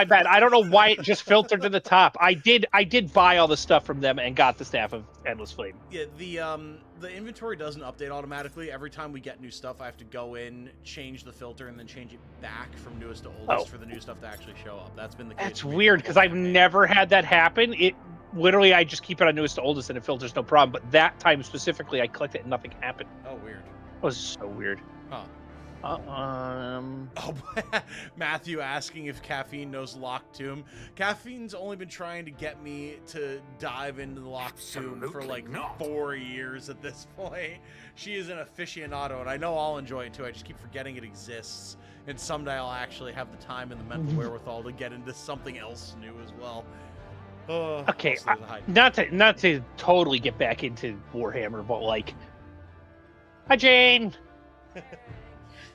bad. I don't know why it just filtered to the top. I did buy all the stuff from them and got the Staff of Endless Flame. Yeah, the inventory doesn't update automatically. Every time we get new stuff, I have to go in, change the filter, and then change it back from newest to oldest for the new stuff to actually show up. That's been the case. That's weird because I've never had that happen. It literally, I just keep it on newest to oldest and it filters no problem. But that time specifically, I clicked it and nothing happened. Oh, weird. It was so weird. Huh. Oh, Matthew asking if Caffeine knows Locked Tomb. Caffeine's only been trying to get me to dive into the Locked Tomb for like 4 years at this point. She is an aficionado, and I know I'll enjoy it too. I just keep forgetting it exists. And someday I'll actually have the time and the mental wherewithal to get into something else new as well. okay, not to totally get back into Warhammer, but like, hi Jane.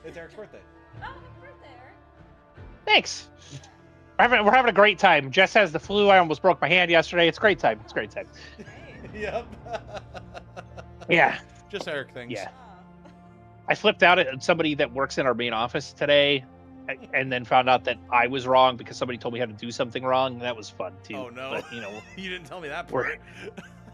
It's Eric's birthday. Oh, happy birthday, Eric. Thanks. We're having a great time. Jess has the flu. I almost broke my hand yesterday. It's a great time. It's a great time. Yep. Yeah. Just Eric things. Yeah. I flipped out at somebody that works in our main office today and then found out that I was wrong because somebody told me how to do something wrong. That was fun too. Oh no. But, you know, you didn't tell me that part.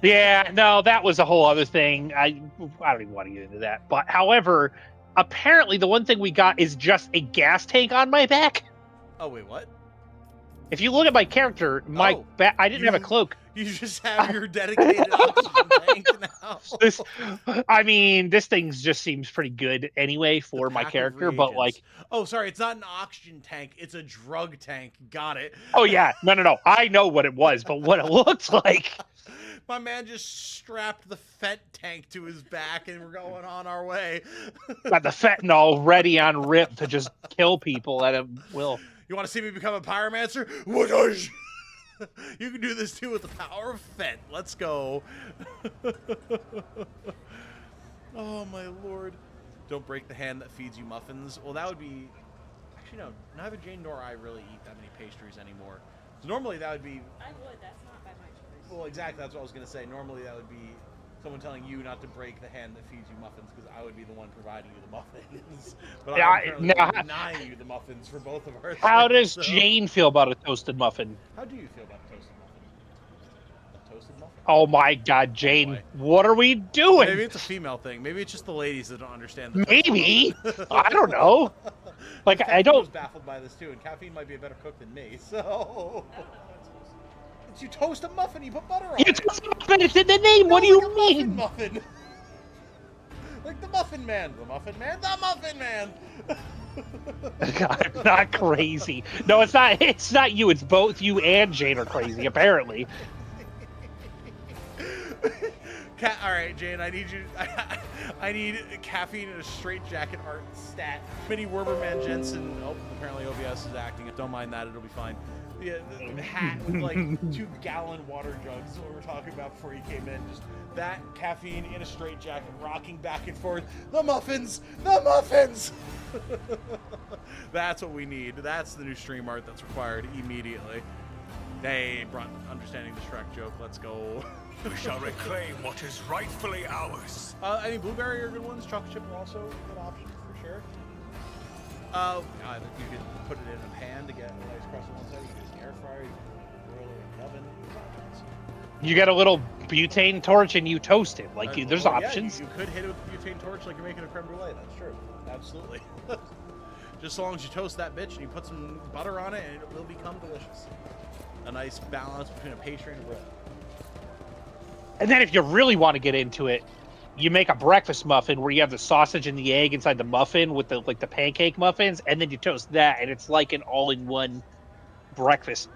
Yeah, no, that was a whole other thing. I don't even want to get into that. But however, apparently the one thing we got is just a gas tank on my back. Oh wait, what? If you look at my character, my back, I didn't have a cloak. You just have your dedicated oxygen tank now. This thing just seems pretty good anyway for my character, but like, oh, sorry, it's not an oxygen tank; it's a drug tank. Got it. Oh yeah, no, I know what it was, but what it looks like. My man just strapped the Fent tank to his back, and we're going on our way. Got the fentanyl ready on rip to just kill people at a will. You want to see me become a pyromancer? Whoosh! You can do this too with the power of Fent. Let's go. Oh my lord! Don't break the hand that feeds you muffins. Well, that would be. Actually, no. Neither Jane nor I really eat that many pastries anymore. So normally that would be. I would. That's not by my choice. Well, exactly. That's what I was gonna say. Normally that would be someone telling you not to break the hand that feeds you muffins, because I would be the one providing you the muffins. But I'm denying you the muffins for both of our. How does Jane feel about a toasted muffin? How do you feel about a toasted muffin? A toasted muffin? Oh my God, Jane! What are we doing? Maybe it's a female thing. Maybe it's just the ladies that don't understand. Maybe. I don't know. Like I don't. I was baffled by this too, and Caffeine might be a better cook than me. So. You toast a muffin, you put butter on it. You toast a muffin, it's in the name. What do you mean? Muffin. Like the Muffin Man. The Muffin Man. The Muffin Man. God, I'm not crazy. No, it's not. It's not you. It's both you and Jane are crazy, apparently. All right, Jane. I need you. I need Caffeine in a straitjacket art stat. Mini Werberman Jensen. Oh, apparently OBS is acting. Don't mind that. It'll be fine. Yeah, the hat with like 2-gallon water jugs is what we were talking about before you came in. Just that, Caffeine in a straitjacket, rocking back and forth. The muffins! The muffins! That's what we need. That's the new stream art that's required immediately. They brought understanding the Shrek joke. Let's go. We shall reclaim what is rightfully ours. I mean, blueberry are good ones. Chocolate chip are also a good option for sure. You could put it in a pan to get a nice crust on one side. You could use an air fryer, you could grill it in the oven. You get a little butane torch and you toast it. Like there's options. Yeah, you could hit it with a butane torch like you're making a creme brulee. That's true. Absolutely. Just so long as you toast that bitch and you put some butter on it, and it will become delicious. A nice balance between a pastry and a bread. And then if you really want to get into it, you make a breakfast muffin where you have the sausage and the egg inside the muffin with the pancake muffins, and then you toast that, and it's like an all-in-one breakfast.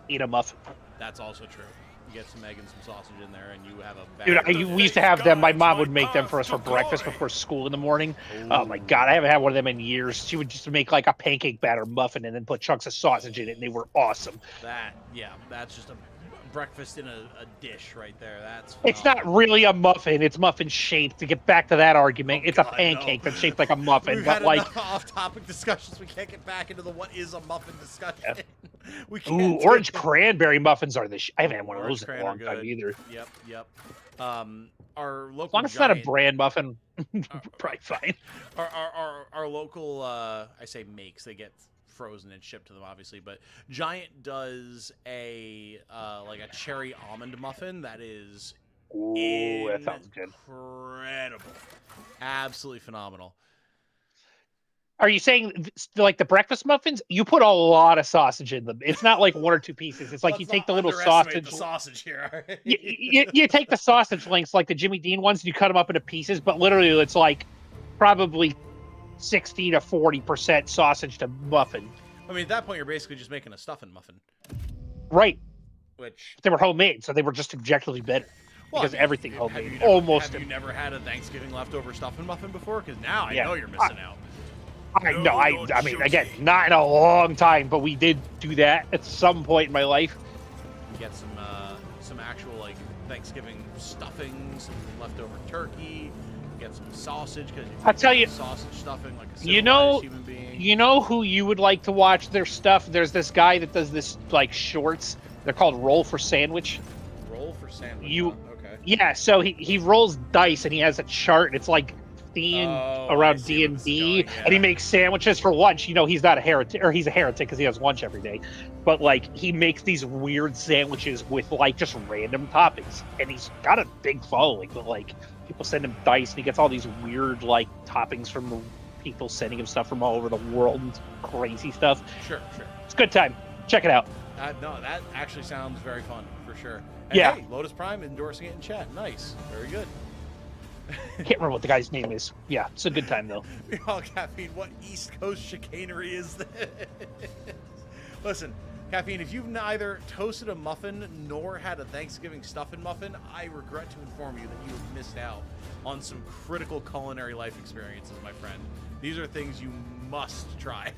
Eat a muffin. That's also true. You get some egg and some sausage in there, and you have a. Dude, we used to have them. My mom would make them for us for breakfast before school in the morning. Ooh. Oh my God, I haven't had one of them in years. She would just make like a pancake batter muffin and then put chunks of sausage in it, and they were awesome. That's just a breakfast in a dish right there. That's It's not really a muffin. It's muffin shaped. To get back to that argument, Oh, it's God, a pancake no. that's shaped like a muffin. We've But had like, enough off-topic discussions. We can't get back into the what is a muffin discussion. We can't. ooh, do orange it. cranberry muffins are the. I haven't had one of Orange those in a cran are long time good. either. Yep. Our local As long as it's not a Giant- brand muffin, probably fine. Our local, I say makes, they get frozen and shipped to them, obviously, but Giant does a like a cherry almond muffin that is Ooh, that sounds good. incredible, absolutely phenomenal. Are you saying like the breakfast muffins? You put a lot of sausage in them. It's not like one or two pieces. It's like Let's you take not the little underestimate sausage. the sausage here. All right? You take the sausage links like the Jimmy Dean ones, and you cut them up into pieces. But literally, it's like probably 60 to 40% sausage to muffin. I mean, at that point, you're basically just making a stuffing muffin, Right. which They were homemade, so they were just objectively better. well, Because I mean, everything have homemade. you never- Almost. Have you never had a Thanksgiving leftover stuffing muffin before? Because now I Yeah. know you're missing out. I mean, again, not in a long time, but we did do that at some point in my life. You get some actual like Thanksgiving stuffing, some leftover turkey. You get some sausage because I'll tell you- sausage stuffing like a You civilized know- human being. You know who you would like to watch their stuff? There's this guy that does this like shorts. They're called Roll for Sandwich. Roll for sandwich. You- huh? Okay. Yeah, so he rolls dice and he has a chart. And it's like themed Oh, I around see where this is D&D, going, and he yeah. makes sandwiches for lunch. You know, he's not a heretic, or he's a heretic because he has lunch every day. But like, he makes these weird sandwiches with like just random toppings, and he's got a big following. But like, people send him dice, and he gets all these weird like toppings from people sending him stuff from all over the world, and crazy stuff. Sure. It's a good time. Check it out. No, that actually sounds very fun for sure. And Yeah. Hey, Lotus Prime endorsing it in chat. Nice. Very good. Can't remember what the guy's name is. Yeah, it's a good time though. Oh, Caffeine, what East Coast chicanery is this? Listen, Caffeine, if you've neither toasted a muffin nor had a Thanksgiving stuffing muffin, I regret to inform you that you have missed out on some critical culinary life experiences, my friend. These are things you must try.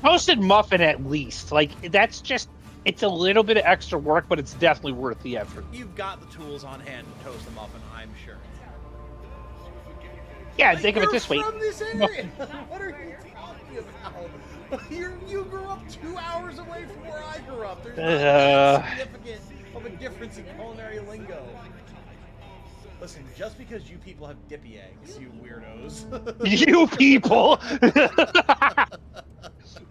Toasted muffin at least. Like, that's just, it's a little bit of extra work, but it's definitely worth the effort. You've got the tools on hand to toast a muffin, I'm sure. Yeah, think of it this way. You're from this area. What are you talking about? You grew up 2 hours away from where I grew up. There's not that significant of a difference in culinary lingo. Listen, just because you people have dippy eggs, you weirdos. You people!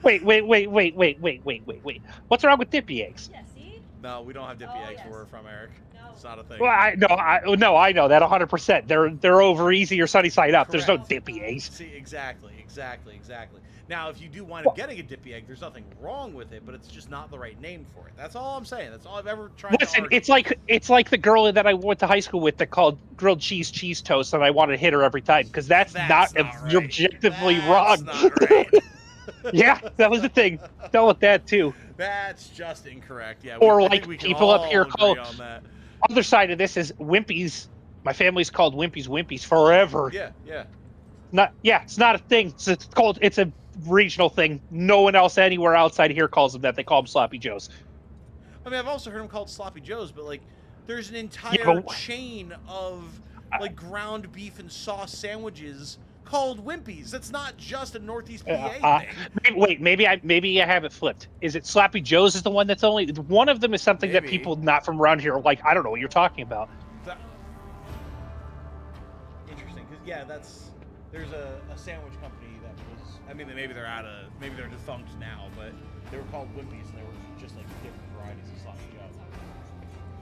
Wait. Wait. What's wrong with dippy eggs? Yeah, see? No, we don't have dippy Oh, eggs yes. where we're from, Eric. No. It's not a thing. Well, I know that 100%. They're over easy or sunny side up. There's no Correct. dippy eggs. See, exactly. Now, if you do wind up getting a dippy egg, there's nothing wrong with it, but it's just not the right name for it. That's all I'm saying. That's all I've ever tried to Listen, argue. it's like the girl that I went to high school with that called grilled cheese toast, and I wanted to hit her every time because that's not right. you're objectively That's wrong. not right. Yeah, that was the thing. Dealt with that too. That's just incorrect. Yeah. Or I like think we can people up all here agree call- on that. Other side of this is Wimpies. My family's called Wimpies forever. Yeah. It's not a thing. It's a regional thing. No one else anywhere outside here calls them that. They call them Sloppy Joes. I mean, I've also heard them called sloppy joes, but like, there's an entire but- chain of like ground beef and sauce sandwiches called Wimpies. That's not just a Northeast PA thing. Maybe I have it flipped. Is it Sloppy Joe's is the one that's only one of them is something that Maybe. people not from around here are like, I don't know what you're talking about. Interesting, because there's a sandwich company that was. I mean, maybe they're defunct now, but they were called Wimpies, and they were just like different varieties of sloppy joe.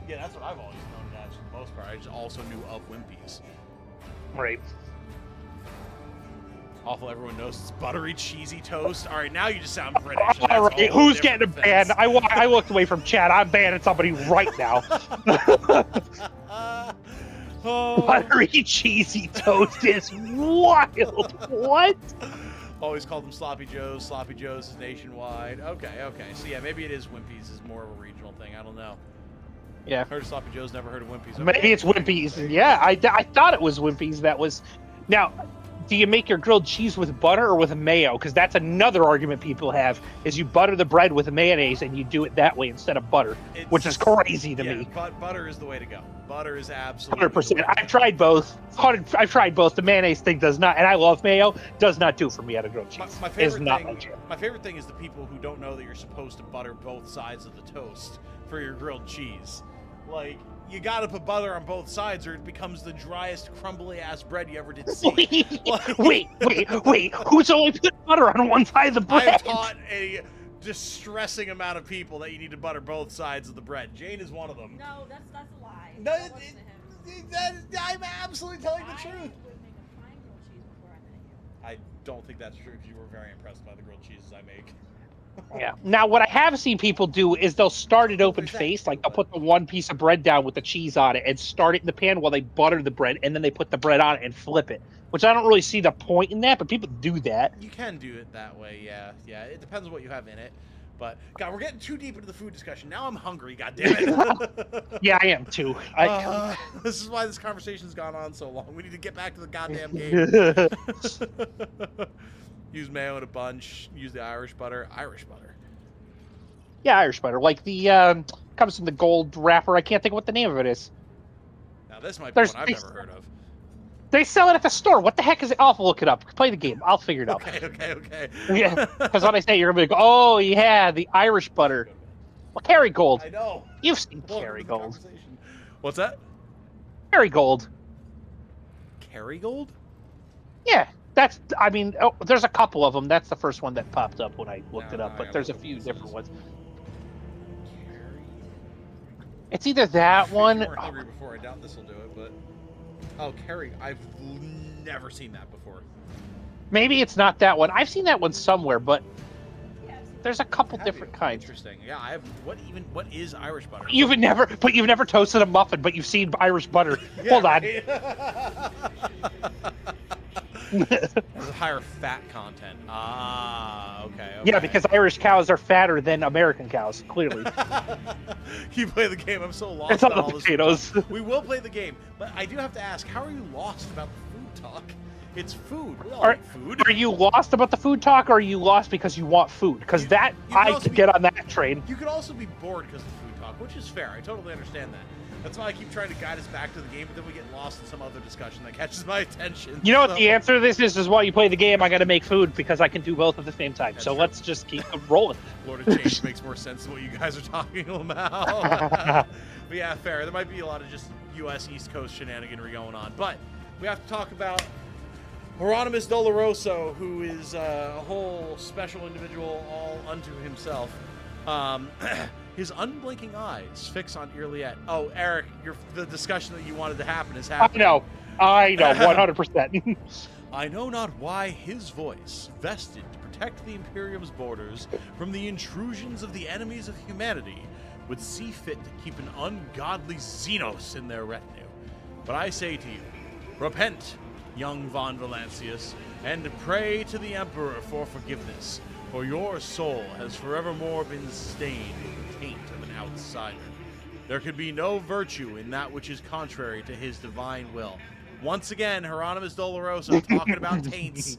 Yeah, that's what I've always known it as for the most part. I just also knew of Wimpies. Right. Awful, everyone knows it's buttery, cheesy toast. All right, now you just sound British. and that's All right, a whole who's getting a different ban? I looked away from chat. I'm banning somebody right now. Oh. Buttery cheesy toast is wild. What? Always called them Sloppy Joes. Sloppy Joes is nationwide. Okay. So yeah, maybe it is Wimpies is more of a regional thing. I don't know. Yeah. Heard of Sloppy Joes, never heard of Wimpies. Okay. Maybe it's Wimpies. Yeah, I thought it was Wimpies. That was now. do you make your grilled cheese with butter or with mayo? Because that's another argument people have, is you butter the bread with mayonnaise and you do it that way instead of butter, which is crazy to me. But butter is the way to go. Butter is absolutely 100%. I've tried both. I've tried both. The mayonnaise thing does not, and I love mayo, does not do for me out of grilled cheese. My It's not my favorite jam. my favorite thing is the people who don't know that you're supposed to butter both sides of the toast for your grilled cheese. Like, you gotta put butter on both sides or it becomes the driest, crumbly ass bread you ever did see. Wait. Who's only put butter on one side of the bread? I have taught a distressing amount of people that you need to butter both sides of the bread. Jane is one of them. No, that's a lie. No, That wasn't him. I'm absolutely telling the I truth. would make a fine grilled cheese before I met you. I don't think that's true because you were very impressed by the grilled cheeses I make. Yeah. Now, what I have seen people do is they'll start it open There's that faced, too, like they'll but- put the one piece of bread down with the cheese on it and start it in the pan while they butter the bread, and then they put the bread on it and flip it. Which I don't really see the point in that, but people do that. You can do it that way, yeah. Yeah, it depends on what you have in it. But, God, we're getting too deep into the food discussion. Now I'm hungry, goddammit. Yeah, I am too. This is why this conversation's gone on so long. We need to get back to the goddamn game. Use mayo in a bunch. Use the Irish butter. Irish butter. Yeah, Irish butter. Like the comes in the gold wrapper. I can't think of what the name of it is. Now, this might be There's- one I've never heard of. They sell it at the store. What the heck is it? I'll have to look it up. Play the game. I'll figure it out. Okay. Yeah, because when I say it, you're gonna be like, oh yeah, the Irish butter. Well, Kerrygold. I know. You've seen Welcome to the Kerrygold. conversation. What's that? Kerrygold. Kerrygold? Yeah, that's. I mean, there's a couple of them. That's the first one that popped up when I looked it Now up. I But gotta there's a look few what this different is. ones. It's either that If you one. weren't hungry before, I doubt this will do it, but... Oh, Kerry. I've never seen that before. Maybe it's not that one. I've seen that one somewhere, but there's a couple Have different you? kinds. Interesting. Yeah, I have... What is Irish butter? You've never toasted a muffin, but you've seen Irish butter. Hold on. There's a higher fat content. Okay. Yeah, because Irish cows are fatter than American cows, clearly. You play the game. I'm so lost It's all on the all this potatoes. food talk. We will play the game, but I do have to ask, how are you lost about the food talk? It's food. We all Are, like food. are you lost about the food talk, or are you lost because you want food? Because You that, can I also could be- get on that train. You could also be bored because of the food talk, which is fair. I totally understand that. That's why I keep trying to guide us back to the game, but then we get lost in some other discussion that catches my attention. You know what So- the answer to this is while you play the game, I gotta make food because I can do both at the same time. That's So true. let's just keep rolling. Lord of Change makes more sense than what you guys are talking about. But yeah, fair. There might be a lot of just U.S. East Coast shenaniganry going on. But we have to talk about Hieronymus Doloroso, who is a whole special individual all unto himself. His unblinking eyes fix on Yrliet. Oh, Eric, the discussion that you wanted to happen is I happening. know, 100%. I know not why his voice, vested to protect the Imperium's borders from the intrusions of the enemies of humanity, would see fit to keep an ungodly Xenos in their retinue. But I say to you, repent, young Von Valancius, and pray to the Emperor for forgiveness, for your soul has forevermore been stained with the taint of an outsider. There could be no virtue in that which is contrary to his divine will. Once again, Hieronymus Doloroso talking about taints.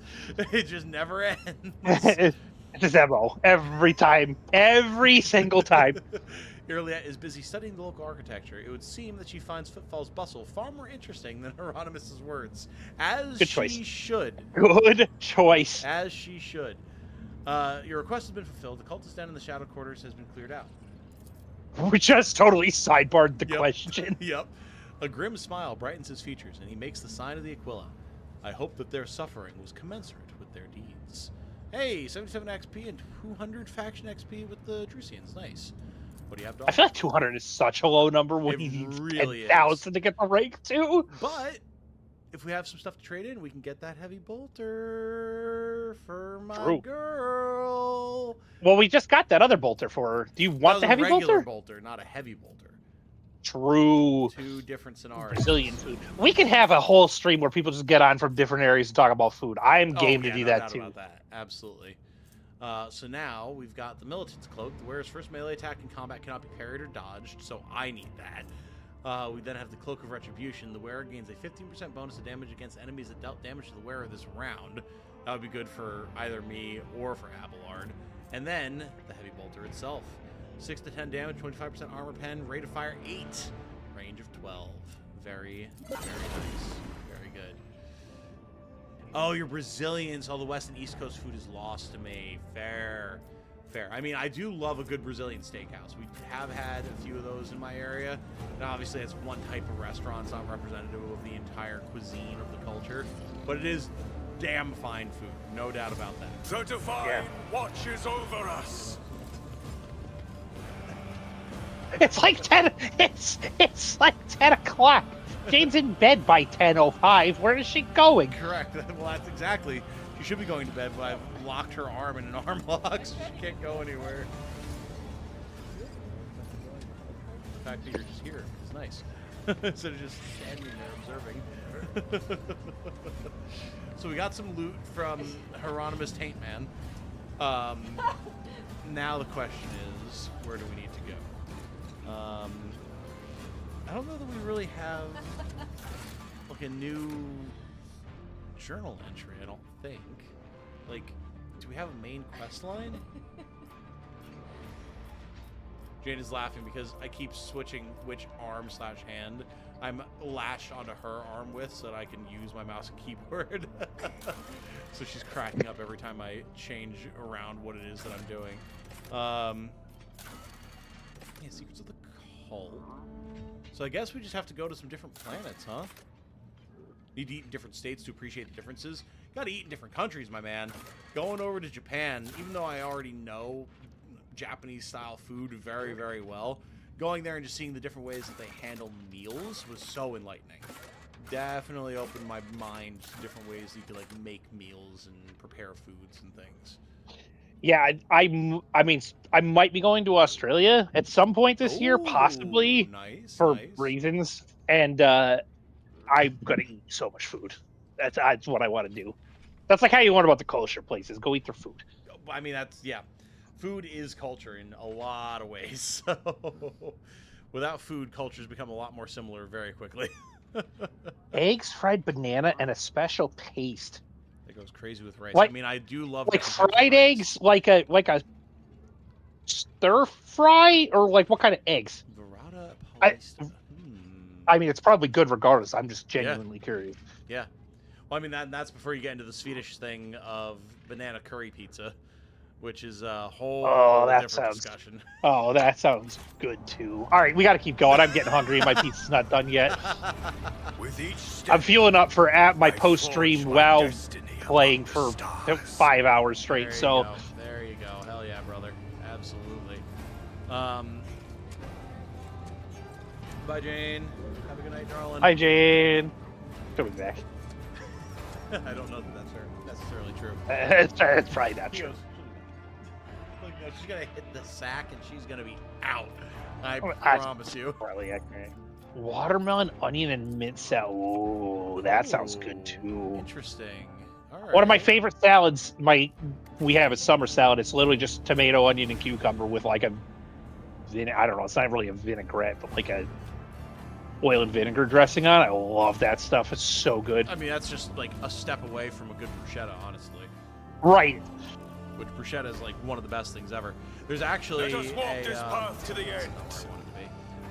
It just never ends. It's his MO. Every time. Every single time. Yrliet is busy studying the local architecture. It would seem that she finds Footfall's bustle far more interesting than Hieronymus's words. As Good choice. she should. Good choice. As she should. Your request has been fulfilled. The cultist den in the shadow quarters has been cleared out. We just totally sidebarred the Yep. question. Yep. A grim smile brightens his features, and he makes the sign of the Aquila. I hope that their suffering was commensurate with their deeds. Hey, 77 XP and 200 faction XP with the Drusians. Nice. What do you have to I offer? feel like 200 is such a low number when It you need really is. 10,000 to get the rank too. But if we have some stuff to trade in, we can get that heavy bolter for my True. girl. Well, we just got that other bolter for her. Do you That want was the a heavy regular bolter? not a heavy bolter. True. Two different scenarios. Brazilian food. We could have a whole stream where people just get on from different areas and talk about food. I am game to do no that doubt too. About that. Absolutely. So now we've got the Militant's Cloak, that wears first melee attack in combat cannot be parried or dodged, so I need that. We then have the Cloak of Retribution. The wearer gains a 15% bonus to damage against enemies that dealt damage to the wearer this round. That would be good for either me or for Abelard. And then the Heavy Bolter itself. 6 to 10 damage, 25% armor pen, rate of fire 8, range of 12. Very, very nice. Very good. Oh, you're Brazilian, so all the West and East Coast food is lost to me. Fair. Fair. I mean, I do love a good Brazilian steakhouse. We have had a few of those in my area. And obviously, it's one type of restaurant. It's not representative of the entire cuisine of the culture. But it is damn fine food. No doubt about that. The Divine watches over us. It's like 10. It's like 10 o'clock. Jane's in bed by 10:05. Where is she going? Correct. Well, that's exactly. She should be going to bed, but I've locked her arm in an arm lock, so she can't go anywhere. The fact that you're just here is nice. Instead of just standing there observing. So we got some loot from Hieronymus Taint Man. Now the question is, where do we need to go? I don't know that we really have like a new journal entry, I don't think. Like, do we have a main quest line? Jane is laughing because I keep switching which arm/hand I'm lashed onto her arm with so that I can use my mouse and keyboard. So she's cracking up every time I change around what it is that I'm doing. Yeah, Secrets of the Cult. So I guess we just have to go to some different planets, huh? Need to eat in different states to appreciate the differences. Gotta eat in different countries, my man. Going over to Japan, even though I already know Japanese-style food very, very well, going there and just seeing the different ways that they handle meals was so enlightening. Definitely opened my mind to different ways that you could, like, make meals and prepare foods and things. Yeah, I mean, I might be going to Australia at some point this year, possibly, for reasons. And I'm gonna eat so much food. That's what I want to do. That's like how you learn about the culture places. Go eat their food. I mean, yeah. Food is culture in a lot of ways. So without food, cultures become a lot more similar very quickly. Eggs, fried banana, and a special paste. That goes crazy with rice. Like, I mean, I do love like fried eggs, like a stir fry, or like what kind of eggs? Verada I mean, it's probably good regardless. I'm just genuinely curious. Yeah. Well, I mean, that's before you get into the Swedish thing of banana curry pizza, which is a whole different discussion. Oh, that sounds good too. All right, we got to keep going. I'm getting hungry and my pizza's not done yet. With each step, I'm fueling up for my post-stream WoW playing for 5 hours straight. There you go. Hell yeah, brother. Absolutely. Bye, Jane. Have a good night, darling. Hi, Jane. Coming back. I don't know that that's necessarily true. It's probably not true. Look, no, she's gonna hit the sack and she's gonna be out. I promise you. Probably accurate. Watermelon, onion, and mint salad. Ooh, that sounds good too. Interesting. All right. One of my favorite salads, we have a summer salad. It's literally just tomato, onion, and cucumber with like I don't know. It's not really a vinaigrette, but like a oil and vinegar dressing on. I love that stuff. It's so good. I mean, that's just like a step away from a good bruschetta, honestly. Right. Which bruschetta is like one of the best things ever. There's actually let us walk this path to the end.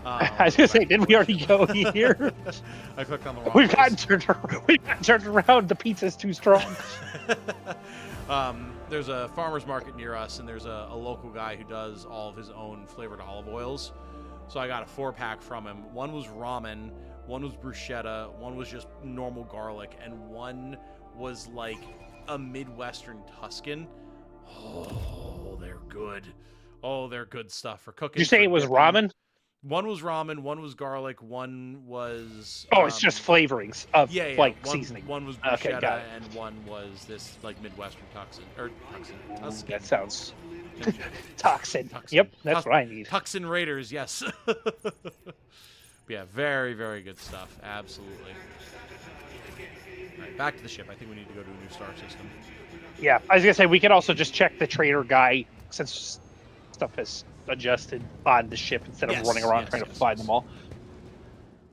I was gonna say, didn't we already go here? I clicked on the wrong. We've gotten turned around. The pizza's too strong. There's a farmer's market near us, and there's a local guy who does all of his own flavored olive oils. So I got a 4-pack from him. One was ramen, one was bruschetta, one was just normal garlic, and one was like a Midwestern Tuscan. Oh, they're good. Oh, they're good stuff for cooking. Did you say it was ramen? One was ramen, one was garlic, one was... Oh, it's just flavorings of seasoning. One was bruschetta, and one was this like Midwestern Tuscan. That sounds... Toxin. Yep, that's what I need. Tuxin Raiders, yes. Yeah, very, very good stuff. Absolutely. All right, back to the ship. I think we need to go to a new star system. Yeah, I was going to say, we could also just check the trader guy, since stuff has adjusted on the ship instead of running around trying to find them all.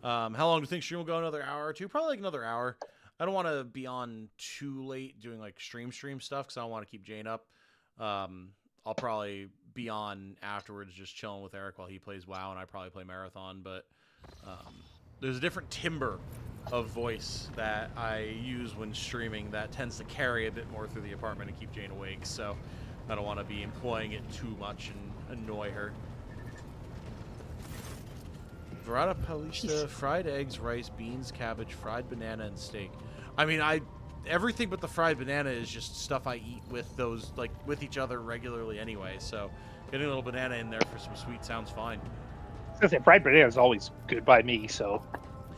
How long do you think stream will go? Another hour or two? Probably like another hour. I don't want to be on too late doing like stream stuff because I don't want to keep Jane up. I'll probably be on afterwards just chilling with Eric while he plays WoW, and I probably play Marathon. But there's a different timbre of voice that I use when streaming that tends to carry a bit more through the apartment and keep Jane awake. So I don't want to be employing it too much and annoy her. Verada palista, fried eggs, rice, beans, cabbage, fried banana, and steak. I mean, everything but the fried banana is just stuff I eat with those, like, with each other regularly anyway. So getting a little banana in there for some sweet sounds fine. I was gonna say, fried banana is always good by me, so.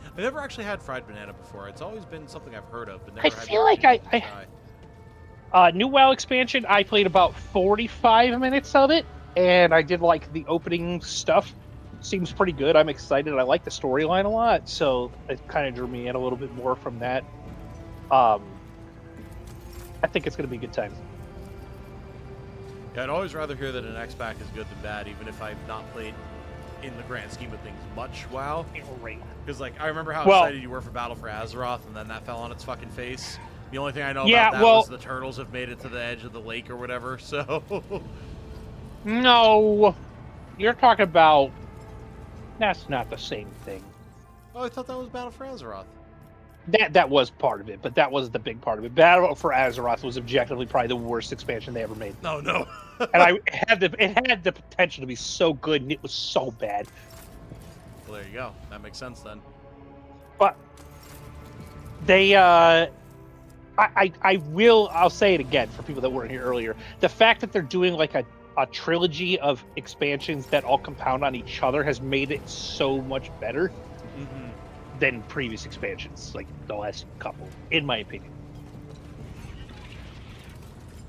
I've never actually had fried banana before. It's always been something I've heard of, but never I had feel like New WoW expansion, I played about 45 minutes of it, and I did like the opening stuff. Seems pretty good. I'm excited. I like the storyline a lot, so it kind of drew me in a little bit more from that. I think it's going to be a good time. Yeah, I'd always rather hear that an X-Pack is good than bad, even if I've not played, in the grand scheme of things, much WoW. Because, like, I remember how excited you were for Battle for Azeroth, and then that fell on its fucking face. The only thing I know about that was the turtles have made it to the edge of the lake or whatever, so... No! You're talking about... That's not the same thing. Oh, I thought that was Battle for Azeroth. That was part of it, but that wasn't the big part of it. Battle for Azeroth was objectively probably the worst expansion they ever made. No. And it had the potential to be so good, and it was so bad. Well, there you go. That makes sense then. But they, I'll say it again for people that weren't here earlier. The fact that they're doing like a trilogy of expansions that all compound on each other has made it so much better than previous expansions, like the last couple, in my opinion.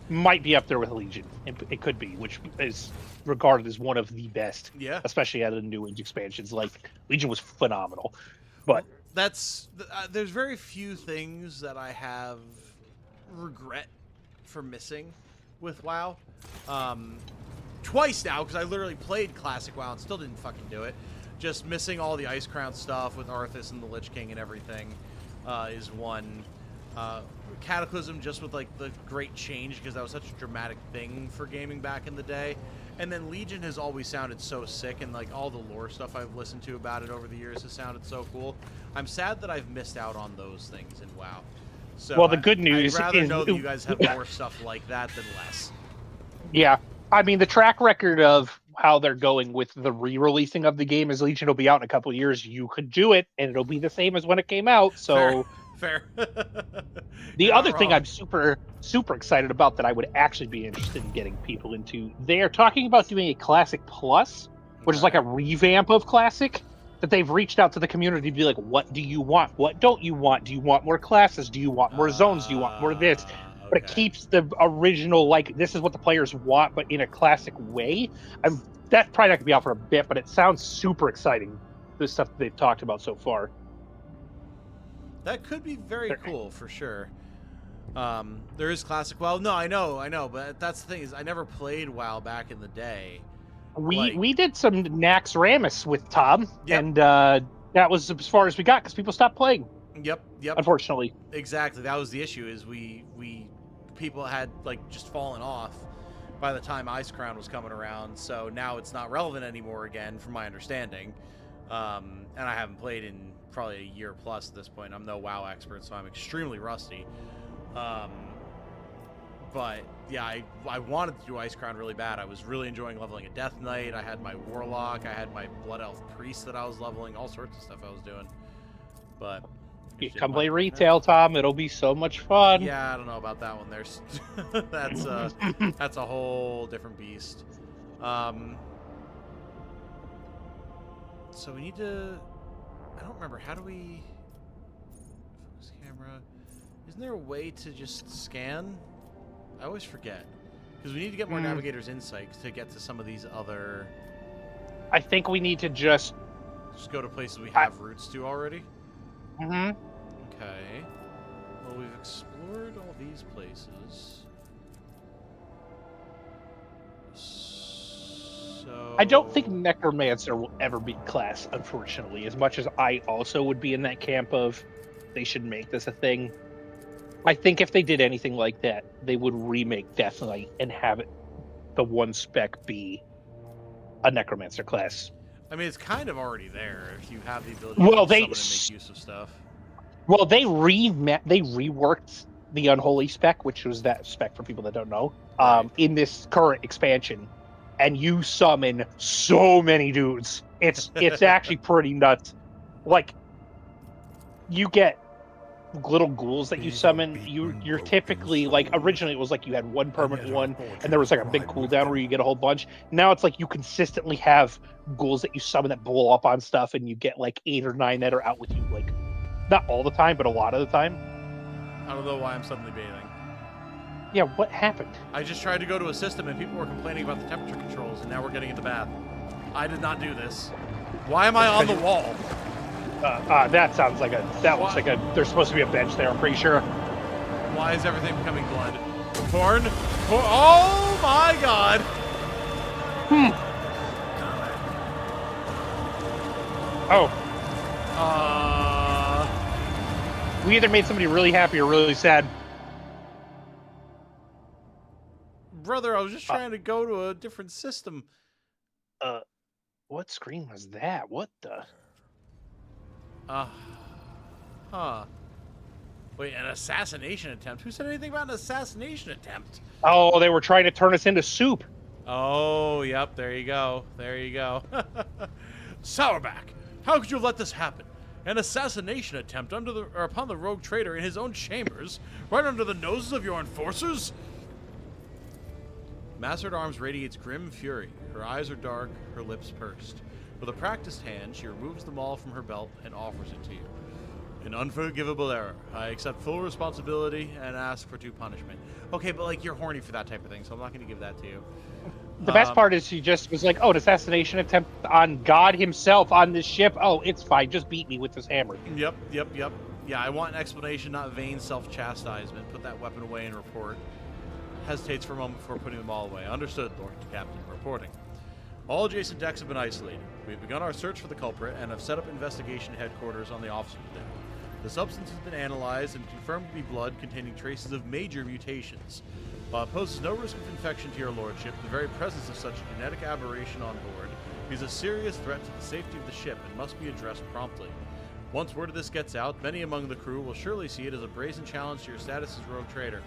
Might be up there with Legion. It could be, which is regarded as one of the best. Yeah. Especially out of the new expansions. Like, Legion was phenomenal. But there's very few things that I have regret for missing with WoW. Twice now, because I literally played Classic WoW and still didn't fucking do it. Just missing all the Ice Crown stuff with Arthas and the Lich King and everything is one. Cataclysm, just with like the great change, because that was such a dramatic thing for gaming back in the day. And then Legion has always sounded so sick, and like all the lore stuff I've listened to about it over the years has sounded so cool. I'm sad that I've missed out on those things in WoW. So well, the good news I'd rather is know that you guys have more stuff like that than less. Yeah. I mean, the track record of how they're going with the re-releasing of the game is Legion will be out in a couple of years. You could do it, and it'll be the same as when it came out. So, fair. The other thing I'm super, super excited about that I would actually be interested in getting people into, they are talking about doing a Classic Plus, which is like a revamp of Classic, that they've reached out to the community to be like, what do you want? What don't you want? Do you want more classes? Do you want more zones? Do you want more of this? But it keeps the original, like, this is what the players want, but in a classic way. That's probably not going to be out for a bit, but it sounds super exciting, the stuff that they've talked about so far. That could be very cool, for sure. There is classic WoW. No, I know, but that's the thing, is I never played WoW back in the day. We did some Naxxramas with Tom, and that was as far as we got, because people stopped playing. Yep. Unfortunately. Exactly. That was the issue, is people had like just fallen off by the time Ice Crown was coming around, so now it's not relevant anymore again, from my understanding. And I haven't played in probably a year plus at this point. I'm no WoW expert, so I'm extremely rusty. But yeah, I wanted to do Ice Crown really bad. I was really enjoying leveling a Death Knight. I had my Warlock. I had my Blood Elf Priest that I was leveling. All sorts of stuff I was doing. But come play retail, Tom. It'll be so much fun. Yeah, I don't know about that one. There's that's a whole different beast. So we need to. I don't remember. How do we focus camera? Isn't there a way to just scan? I always forget, because we need to get more Navigator's Insight to get to some of these other. I think we need to just go to places we have routes to already. Mm-hmm. Okay. Well, we've explored all these places. So So I don't think Necromancer will ever be class, unfortunately. As much as I also would be in that camp of they should make this a thing. I think if they did anything like that, they would remake Death Knight and have it the one spec be a Necromancer class. I mean, it's kind of already there if you have the ability Well, to summon and make use of stuff. Well, they reworked the Unholy spec, which was that spec for people that don't know, Right. in this current expansion, and you summon so many dudes. It's actually pretty nuts. Like, you get little ghouls that you summon. You're typically like originally it was like you had one permanent one, and there was like a big cooldown where you get a whole bunch. Now it's like you consistently have ghouls that you summon that blow up on stuff, and you get like 8 or 9 that are out with you like. Not all the time, but a lot of the time. I don't know why I'm suddenly bathing. Yeah, what happened? I just tried to go to a system and people were complaining about the temperature controls, and now we're getting in the bath. I did not do this. Why am I on the wall? That sounds like looks like there's supposed to be a bench there, I'm pretty sure. Why is everything becoming blood? Corn? Oh my god! Oh. We either made somebody really happy or really sad. Brother, I was just trying to go to a different system. What screen was that? What the? Wait, an assassination attempt? Who said anything about an assassination attempt? Oh, they were trying to turn us into soup. Oh, yep, there you go. There you go. Sourback, how could you let this happen? An assassination attempt upon the rogue trader in his own chambers, right under the noses of your enforcers? Master-at-Arms radiates grim fury. Her eyes are dark, her lips pursed. With a practiced hand, she removes the maul from her belt and offers it to you. An unforgivable error. I accept full responsibility and ask for due punishment. Okay, but like you're horny for that type of thing, so I'm not going to give that to you. The best part is she just was like, oh, an assassination attempt on God himself on this ship. Oh, it's fine. Just beat me with this hammer. Yep. Yeah, I want an explanation, not vain self-chastisement. Put that weapon away and report. Hesitates for a moment before putting them all away. Understood, Lord Captain. Reporting. All adjacent decks have been isolated. We've begun our search for the culprit and have set up investigation headquarters on the officer's deck. The substance has been analyzed and confirmed to be blood containing traces of major mutations. While it poses no risk of infection to your lordship, the very presence of such genetic aberration on board is a serious threat to the safety of the ship and must be addressed promptly. Once word of this gets out, many among the crew will surely see it as a brazen challenge to your status as rogue trader.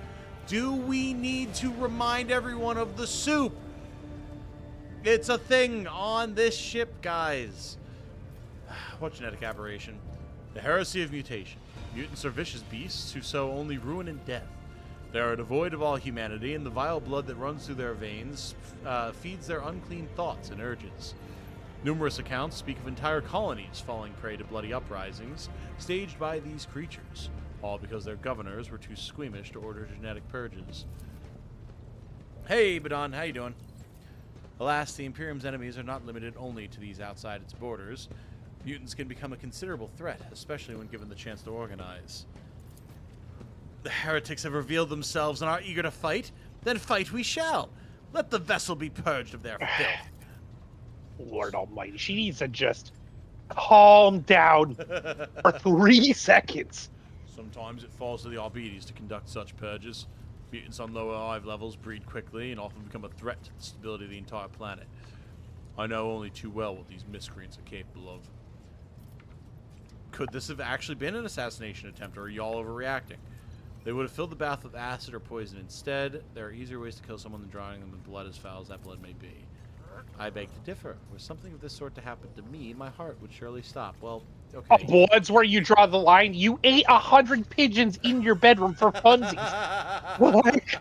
Do we need to remind everyone of the soup? It's a thing on this ship, guys. What genetic aberration? The heresy of mutation. Mutants are vicious beasts who sow only ruin and death. They are devoid of all humanity, and the vile blood that runs through their veins feeds their unclean thoughts and urges. Numerous accounts speak of entire colonies falling prey to bloody uprisings staged by these creatures, all because their governors were too squeamish to order genetic purges. Hey, Badon, how you doing? Alas, the Imperium's enemies are not limited only to these outside its borders. Mutants can become a considerable threat, especially when given the chance to organize. The heretics have revealed themselves and are eager to fight. Then fight we shall. Let the vessel be purged of their filth. Lord almighty, she needs to just calm down for 3 seconds. Sometimes it falls to the Arbites to conduct such purges. Mutants on lower hive levels breed quickly and often become a threat to the stability of the entire planet. I know only too well what these miscreants are capable of. Could this have actually been an assassination attempt, or are y'all overreacting? They would have filled the bath with acid or poison instead. There are easier ways to kill someone than drowning them in blood, as foul as that blood may be. I beg to differ. Were something of this sort to happen to me, my heart would surely stop. Well, okay. Oh, blood's where you draw the line. You ate 100 pigeons in your bedroom for funsies. Like,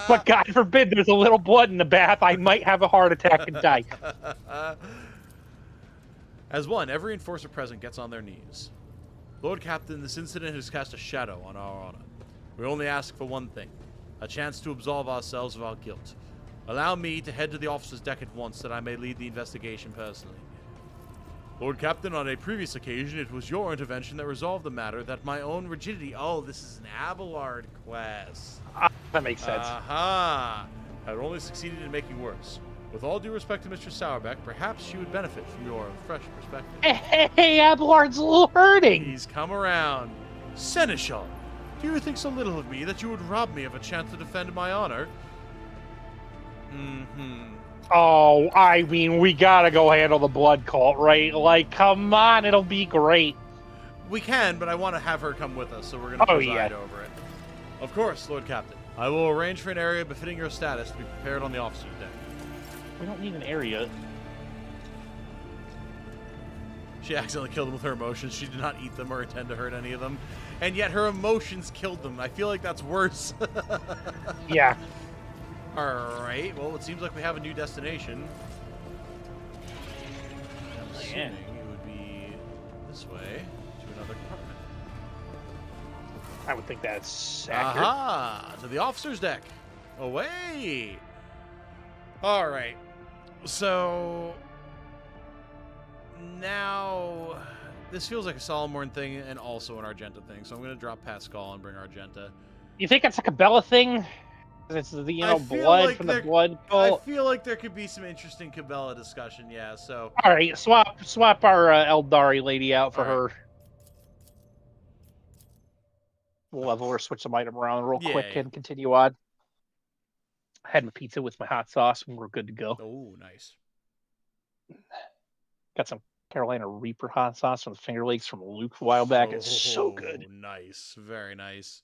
but God forbid there's a little blood in the bath. I might have a heart attack and die. As one, every enforcer present gets on their knees. Lord Captain, this incident has cast a shadow on our honor. We only ask for one thing, a chance to absolve ourselves of our guilt. Allow me to head to the officer's deck at once that I may lead the investigation personally. Lord Captain, on a previous occasion, it was your intervention that resolved the matter, that my own rigidity... Oh, this is an Abelard quest. That makes sense. Aha! Had only succeeded in making worse. With all due respect to Mr. Sourbeck, perhaps she would benefit from your fresh perspective. Hey, Ablard's hurting. He's come around. Seneschal, do you think so little of me that you would rob me of a chance to defend my honor? Oh, I mean, we gotta go handle the blood cult, right? Like, come on, it'll be great. We can, but I want to have her come with us, so we're going to preside over it. Of course, Lord Captain. I will arrange for an area befitting your status to be prepared on the officer's deck. We don't need an area. She accidentally killed them with her emotions. She did not eat them or intend to hurt any of them. And yet her emotions killed them. I feel like that's worse. Yeah. Alright, well, it seems like we have a new destination. I'm assuming it would be this way to another compartment. I would think that's accurate. Aha! To the officer's deck. Away! Alright. So now this feels like a Solomorn thing and also an Argenta thing. So I'm going to drop Pascal and bring Argenta. You think it's a Cabela thing? It's the blood from the blood cult. I feel like there could be some interesting Cabela discussion. Yeah. So all right, swap our Aeldari lady out for her. We'll level her, switch some item around real quick, and continue on. I had my pizza with my hot sauce, and we're good to go. Oh, nice. Got some Carolina Reaper hot sauce from the Finger Lakes from Luke a while back. It's so good. Nice. Very nice.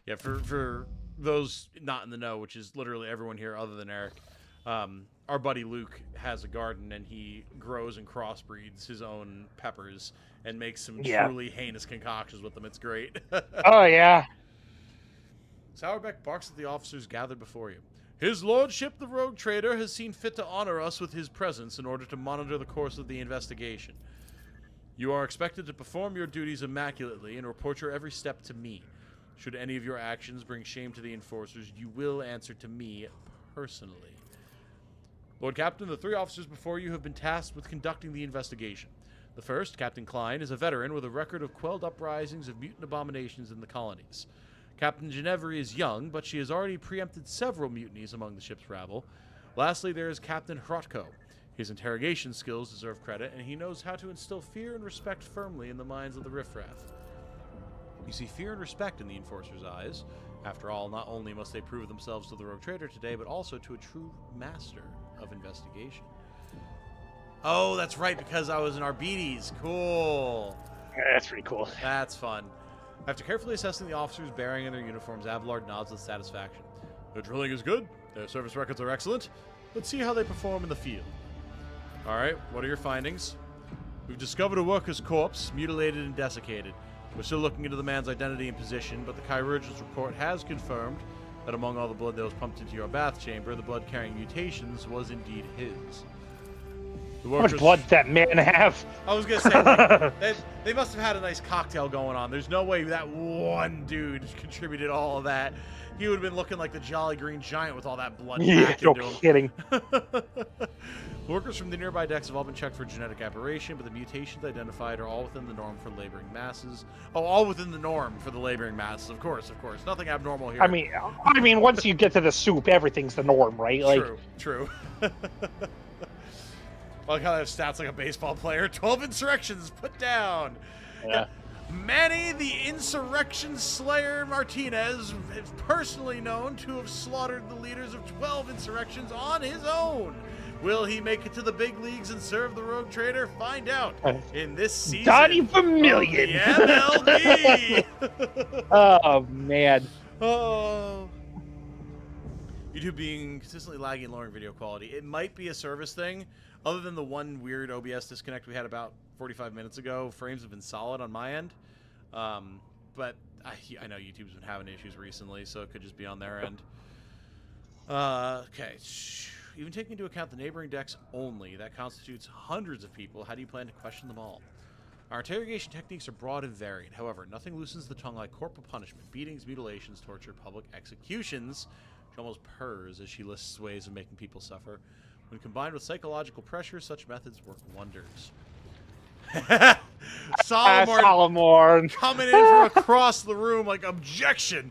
Yeah, for those not in the know, which is literally everyone here other than Eric, our buddy Luke has a garden, and he grows and crossbreeds his own peppers and makes some truly heinous concoctions with them. It's great. Oh, yeah. Sourbeck barks at the officers gathered before you. His lordship, the rogue trader, has seen fit to honor us with his presence in order to monitor the course of the investigation. You are expected to perform your duties immaculately and report your every step to me. Should any of your actions bring shame to the enforcers, you will answer to me personally. Lord Captain, the 3 officers before you have been tasked with conducting the investigation. The first, Captain Klein, is a veteran with a record of quelled uprisings of mutant abominations in the colonies. Captain Ginevri is young, but she has already preempted several mutinies among the ship's rabble. Lastly, there is Captain Roco. His interrogation skills deserve credit, and he knows how to instill fear and respect firmly in the minds of the riffraff. You see fear and respect in the Enforcer's eyes. After all, not only must they prove themselves to the rogue trader today, but also to a true master of investigation. Oh, that's right, because I was in Arbites. Cool. Yeah, that's pretty cool. That's fun. After carefully assessing the officers' bearing and their uniforms, Abelard nods with satisfaction. Their drilling is good. Their service records are excellent. Let's see how they perform in the field. Alright, what are your findings? We've discovered a worker's corpse, mutilated and desiccated. We're still looking into the man's identity and position, but the chirurgeon's report has confirmed that among all the blood that was pumped into your bath chamber, the blood-carrying mutations was indeed his. How much blood did that man have? I was going to say, they must have had a nice cocktail going on. There's no way that one dude contributed all of that. He would have been looking like the Jolly Green Giant with all that blood packed into him. Kidding. Workers from the nearby decks have all been checked for genetic aberration, but the mutations identified are all within the norm for laboring masses. Oh, all within the norm for the laboring masses. Of course. Nothing abnormal here. I mean, once you get to the soup, everything's the norm, right? True. I like how they have stats like a baseball player. 12 insurrections put down. Yeah. Manny, the Insurrection Slayer Martinez, is personally known to have slaughtered the leaders of 12 insurrections on his own. Will he make it to the big leagues and serve the rogue trader? Find out in this season. Donnie Vermillion. The MLB. Oh, man. Oh. YouTube being consistently laggy and lowering video quality. It might be a service thing. Other than the one weird OBS disconnect we had about 45 minutes ago, frames have been solid on my end. But I know YouTube's been having issues recently, so it could just be on their end. Okay. Even taking into account the neighboring decks only, that constitutes hundreds of people. How do you plan to question them all? Our interrogation techniques are broad and varied. However, nothing loosens the tongue like corporal punishment, beatings, mutilations, torture, public executions. She almost purrs as she lists ways of making people suffer. When combined with psychological pressure, such methods work wonders. Solomorn coming in from across the room like, objection!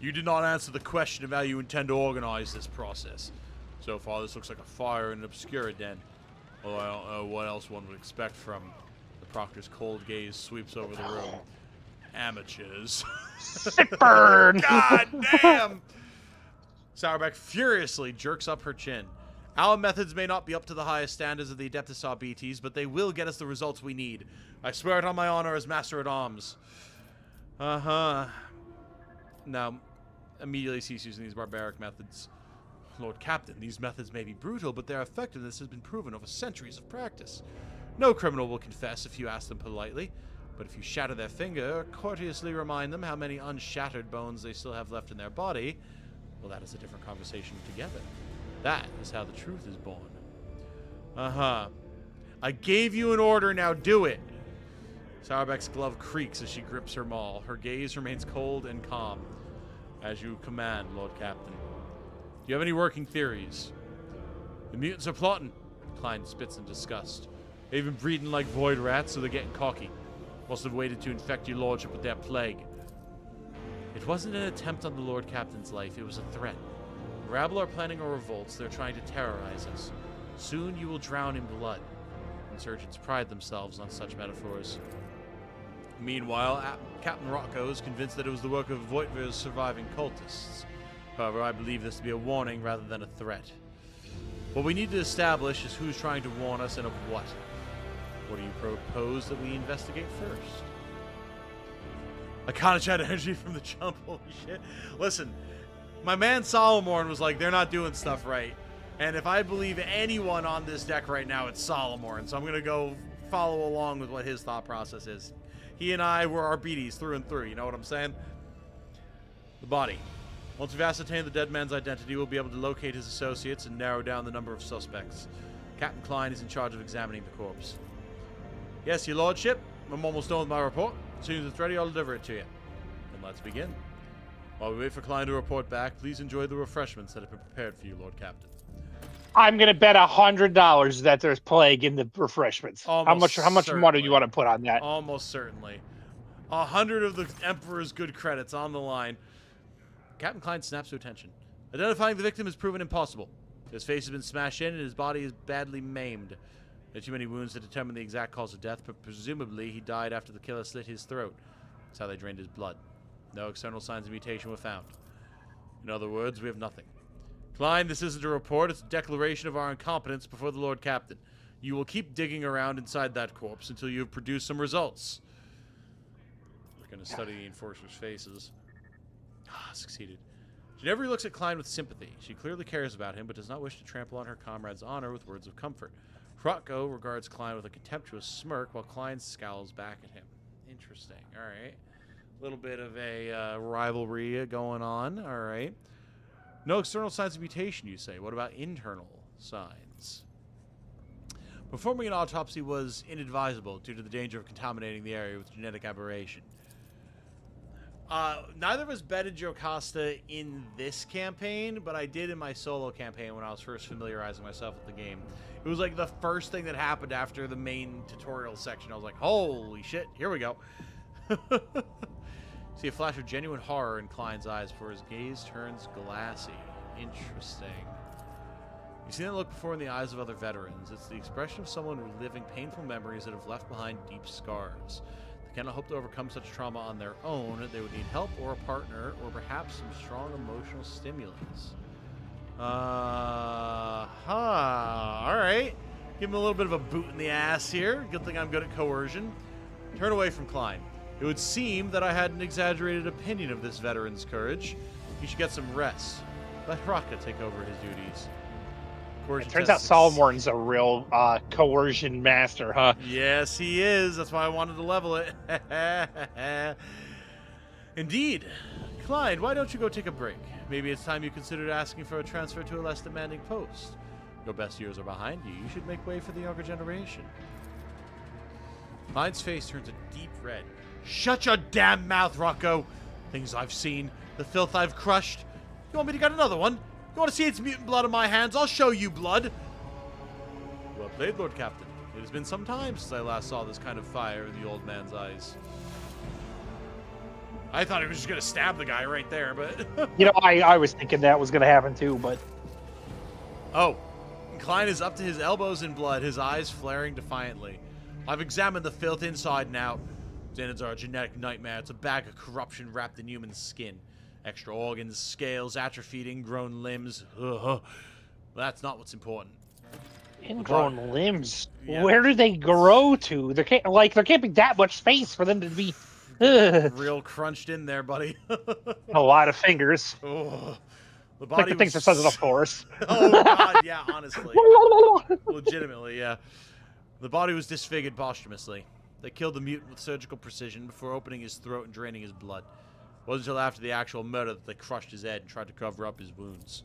You did not answer the question of how you intend to organize this process. So far, this looks like a fire in an obscura den. Although I don't know what else one would expect from the Proctor's cold gaze sweeps over the room. Amateurs. Sick burn! God damn! Sourbeck furiously jerks up her chin. Our methods may not be up to the highest standards of the Adeptus Arbites, but they will get us the results we need. I swear it on my honor as Master-at-Arms. Uh-huh. Now, immediately cease using these barbaric methods. Lord Captain, these methods may be brutal, but their effectiveness has been proven over centuries of practice. No criminal will confess if you ask them politely, but if you shatter their finger or courteously remind them how many unshattered bones they still have left in their body, well, that is a different conversation altogether. That is how the truth is born. Uh-huh. I gave you an order, now do it! Sourbeck's glove creaks as she grips her maul. Her gaze remains cold and calm. As you command, Lord Captain. Do you have any working theories? The mutants are plotting. Klein spits in disgust. They've been breeding like void rats, so they're getting cocky. Must have waited to infect your lordship with their plague. It wasn't an attempt on the Lord Captain's life, it was a threat. The rabble are planning a revolt, so they're trying to terrorize us. Soon you will drown in blood. Insurgents pride themselves on such metaphors. Meanwhile, Captain Roco is convinced that it was the work of Voitvir's surviving cultists. However, I believe this to be a warning rather than a threat. What we need to establish is who's trying to warn us and of what. What do you propose that we investigate first? I kind of had energy from the jump, holy shit. Listen, my man Solomorn was like, they're not doing stuff right. And if I believe anyone on this deck right now, it's Solomorn. So I'm going to go follow along with what his thought process is. He and I were Arbites through and through, you know what I'm saying? The body. Once we've ascertained the dead man's identity, we'll be able to locate his associates and narrow down the number of suspects. Captain Klein is in charge of examining the corpse. Yes, your lordship. I'm almost done with my report. As soon as it's ready, I'll deliver it to you. Then let's begin. While we wait for Klein to report back, please enjoy the refreshments that have been prepared for you, Lord Captain. I'm gonna bet $100 that there's plague in the refreshments. How much money do you want to put on that? Almost certainly. 100 of the Emperor's good credits on the line. Captain Klein snaps to attention. Identifying the victim has proven impossible. His face has been smashed in and his body is badly maimed. There are too many wounds to determine the exact cause of death, but presumably he died after the killer slit his throat. That's how they drained his blood. No external signs of mutation were found. In other words, we have nothing. Klein, this isn't a report, it's a declaration of our incompetence before the Lord Captain. You will keep digging around inside that corpse until you have produced some results. We're going to study the enforcers' faces. Succeeded. Ginevra looks at Klein with sympathy. She clearly cares about him, but does not wish to trample on her comrade's honor with words of comfort. Roco regards Klein with a contemptuous smirk, while Klein scowls back at him. Interesting. All right. A little bit of a rivalry going on. All right. No external signs of mutation, you say. What about internal signs? Performing an autopsy was inadvisable due to the danger of contaminating the area with genetic aberration. Neither of us betted Jocasta in this campaign, but I did in my solo campaign when I was first familiarizing myself with the game. It was like the first thing that happened after the main tutorial section. I was like, holy shit, here we go. See a flash of genuine horror in Klein's eyes before his gaze turns glassy. Interesting. You've seen that look before in the eyes of other veterans. It's the expression of someone reliving painful memories that have left behind deep scars. They cannot hope to overcome such trauma on their own. They would need help or a partner or perhaps some strong emotional stimulus. Alright. Give him a little bit of a boot in the ass here. Good thing I'm good at coercion. Turn away from Klein. It would seem that I had an exaggerated opinion of this veteran's courage. He should get some rest. Let Raka take over his duties. It turns out Solomorn's a real coercion master, huh? Yes, he is. That's why I wanted to level it. Indeed. Klein, why don't you go take a break? Maybe it's time you considered asking for a transfer to a less demanding post. Your best years are behind you. You should make way for the younger generation. Klein's face turns a deep red. Shut your damn mouth, Roco. Things I've seen, the filth I've crushed. You want me to get another one? You want to see its mutant blood on my hands? I'll show you blood. Well played, Lord Captain. It has been some time since I last saw this kind of fire in the old man's eyes. I thought he was just going to stab the guy right there, but... You know, I was thinking that was going to happen too, but... Oh, Klein is up to his elbows in blood, his eyes flaring defiantly. I've examined the filth inside and out. Xanads are a genetic nightmare. It's a bag of corruption wrapped in human skin. Extra organs, scales, atrophied, ingrown limbs. Ugh. But that's not what's important. Ingrown limbs. Yeah. Where do they grow to? There can't be that much space for them to be. Real crunched in there, buddy. A lot of fingers. Oh, the Like body the things that says it up for us. Oh god, yeah, honestly. Legitimately, yeah. The body was disfigured posthumously. They killed the mutant with surgical precision before opening his throat and draining his blood. It wasn't until after the actual murder that they crushed his head and tried to cover up his wounds.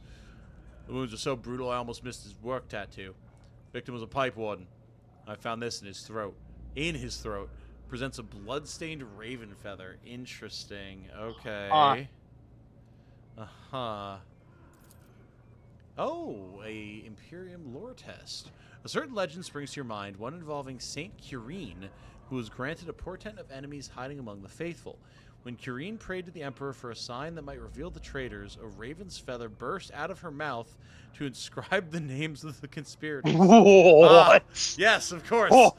The wounds were so brutal I almost missed his work tattoo. Victim was a pipe warden. I found this in his throat. In his throat. Presents a blood-stained raven feather. Interesting. Okay. Uh-huh. Oh, a Imperium lore test. A certain legend springs to your mind, one involving Saint Curine, who was granted a portent of enemies hiding among the faithful. When Curine prayed to the Emperor for a sign that might reveal the traitors, a raven's feather burst out of her mouth to inscribe the names of the conspirators. What? Yes, of course. Oh.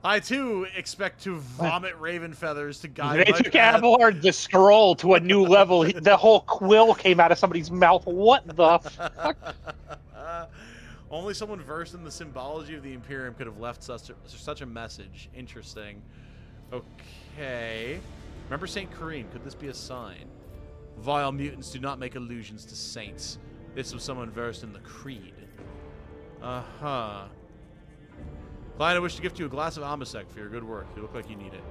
I, too, expect to vomit raven feathers to guide They my took path. Abelard the scroll to a new level. The whole quill came out of somebody's mouth. What the fuck? Only someone versed in the symbology of the Imperium could have left such a message. Interesting. Okay. Remember St. Corrine. Could this be a sign? Vile mutants do not make allusions to saints. This was someone versed in the creed. Uh-huh. Klein, I wish to gift you a glass of Amasec for your good work. You look like you need it.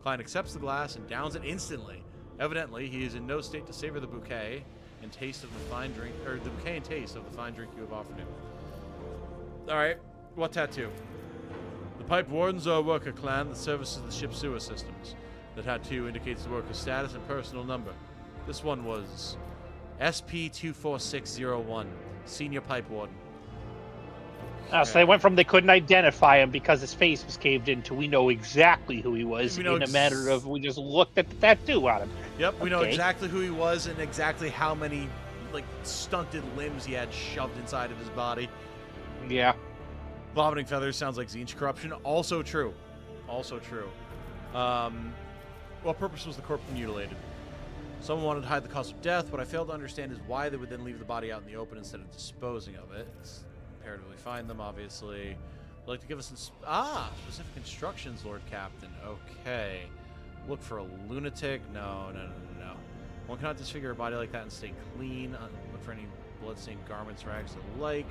Klein accepts the glass and downs it instantly. Evidently, he is in no state to savor the bouquet and taste of the fine drink, or the bouquet and taste of the fine drink you have offered him. Alright, what tattoo? The Pipe Wardens are a worker clan that services the ship's sewer systems. The tattoo indicates the worker's status and personal number. This one was SP24601, Senior Pipe Warden. So they went from they couldn't identify him because his face was caved in to we know exactly who he was in a matter of we just looked at the tattoo on him. Yep, we know exactly who he was and exactly how many like stunted limbs he had shoved inside of his body. Yeah. Vomiting feathers sounds like Tzeentch corruption. Also true. Also true. What purpose was the corpse mutilated? Someone wanted to hide the cause of death. What I failed to understand is why they would then leave the body out in the open instead of disposing of it. It's imperatively find them, obviously. Would like to give us specific instructions, Lord Captain. Okay. Look for a lunatic. No. One cannot disfigure a body like that and stay clean. Look for any blood-stained garments, rags, and the like.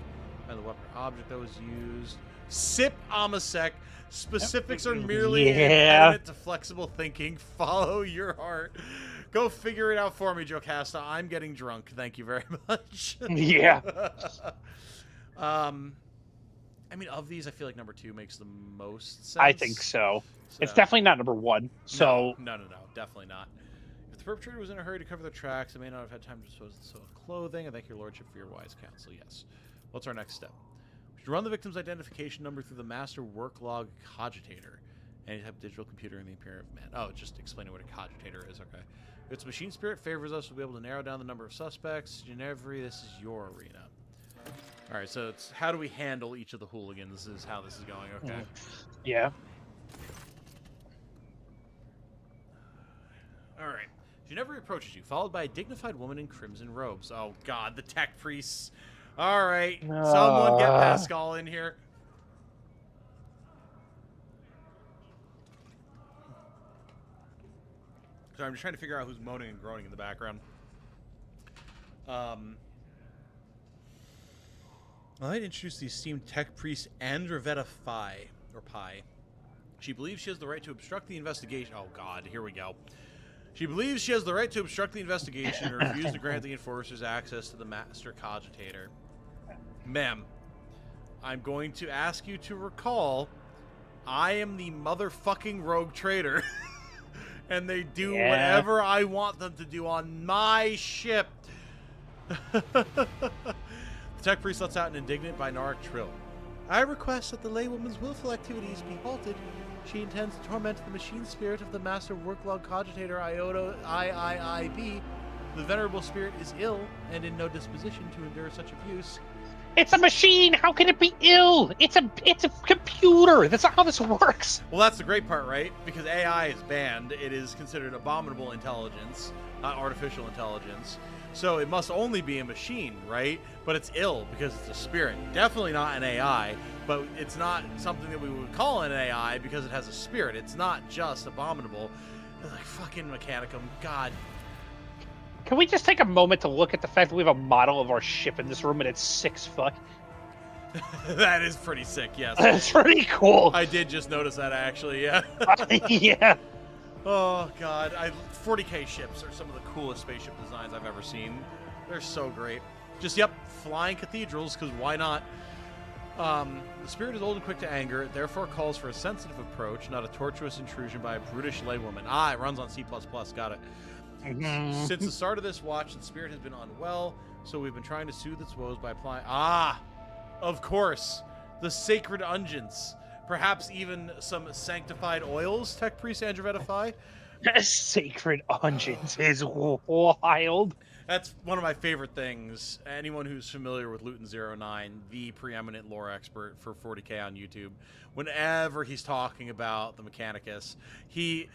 Find the weapon or object that was used. Sip Amasec. Specifics are merely an impediment to flexible thinking. Follow your heart. Go figure it out for me, Jocasta. I'm getting drunk. Thank you very much. Yeah. I mean, of these, I feel like number 2 makes the most sense. I think so. It's definitely not number 1. So No, definitely not. If the perpetrator was in a hurry to cover their tracks, they may not have had time to dispose of the soiled clothing. I thank your lordship for your wise counsel. Yes. What's our next step? We should run the victim's identification number through the master work log cogitator. Any type of digital computer in the Imperium of Man. Oh, just explaining what a cogitator is. Okay. If its machine spirit favors us, we'll be able to narrow down the number of suspects. Ginevri, this is your arena. All right, so it's how do we handle each of the hooligans is how this is going, okay? Yeah. All right. Ginevri approaches you, followed by a dignified woman in crimson robes. Oh, God, the tech priests. All right, someone get Pascal in here. Sorry, I'm just trying to figure out who's moaning and groaning in the background. I'd introduce the esteemed tech priest Androvetta Phi, or Pi. She believes she has the right to obstruct the investigation. Oh, God, here we go. She believes she has the right to obstruct the investigation and refuse to grant the enforcers access to the master cogitator. Ma'am, I'm going to ask you to recall, I am the motherfucking rogue trader. And they do whatever I want them to do on my ship. The tech priest lets out an indignant binaric trill. I request that the laywoman's willful activities be halted. She intends to torment the machine spirit of the master worklog cogitator Iota IIIB. The venerable spirit is ill and in no disposition to endure such abuse. It's a machine. How can it be ill? It's a computer. That's not how this works. Well, that's the great part, right? Because AI is banned. It is considered abominable intelligence, not artificial intelligence. So it must only be a machine, right? But it's ill because it's a spirit. Definitely not an AI, but it's not something that we would call an AI because it has a spirit. It's not just abominable. It's like fucking Mechanicum. God. Can we just take a moment to look at the fact that we have a model of our ship in this room and it's 6 foot? That is pretty sick, yes. That's pretty cool. I did just notice that, actually, yeah. Yeah. Oh, God. 40K ships are some of the coolest spaceship designs I've ever seen. They're so great. Just, yep, flying cathedrals, because why not? The spirit is old and quick to anger, therefore calls for a sensitive approach, not a tortuous intrusion by a brutish laywoman. It runs on C++, got it. Since the start of this watch, the spirit has been unwell, so we've been trying to soothe its woes by applying... of course, the sacred unguents. Perhaps even some sanctified oils, Tech Priest Androvetify. Sacred unguents is wild. That's one of my favorite things. Anyone who's familiar with Luton09, the preeminent lore expert for 40K on YouTube, whenever he's talking about the Mechanicus, he's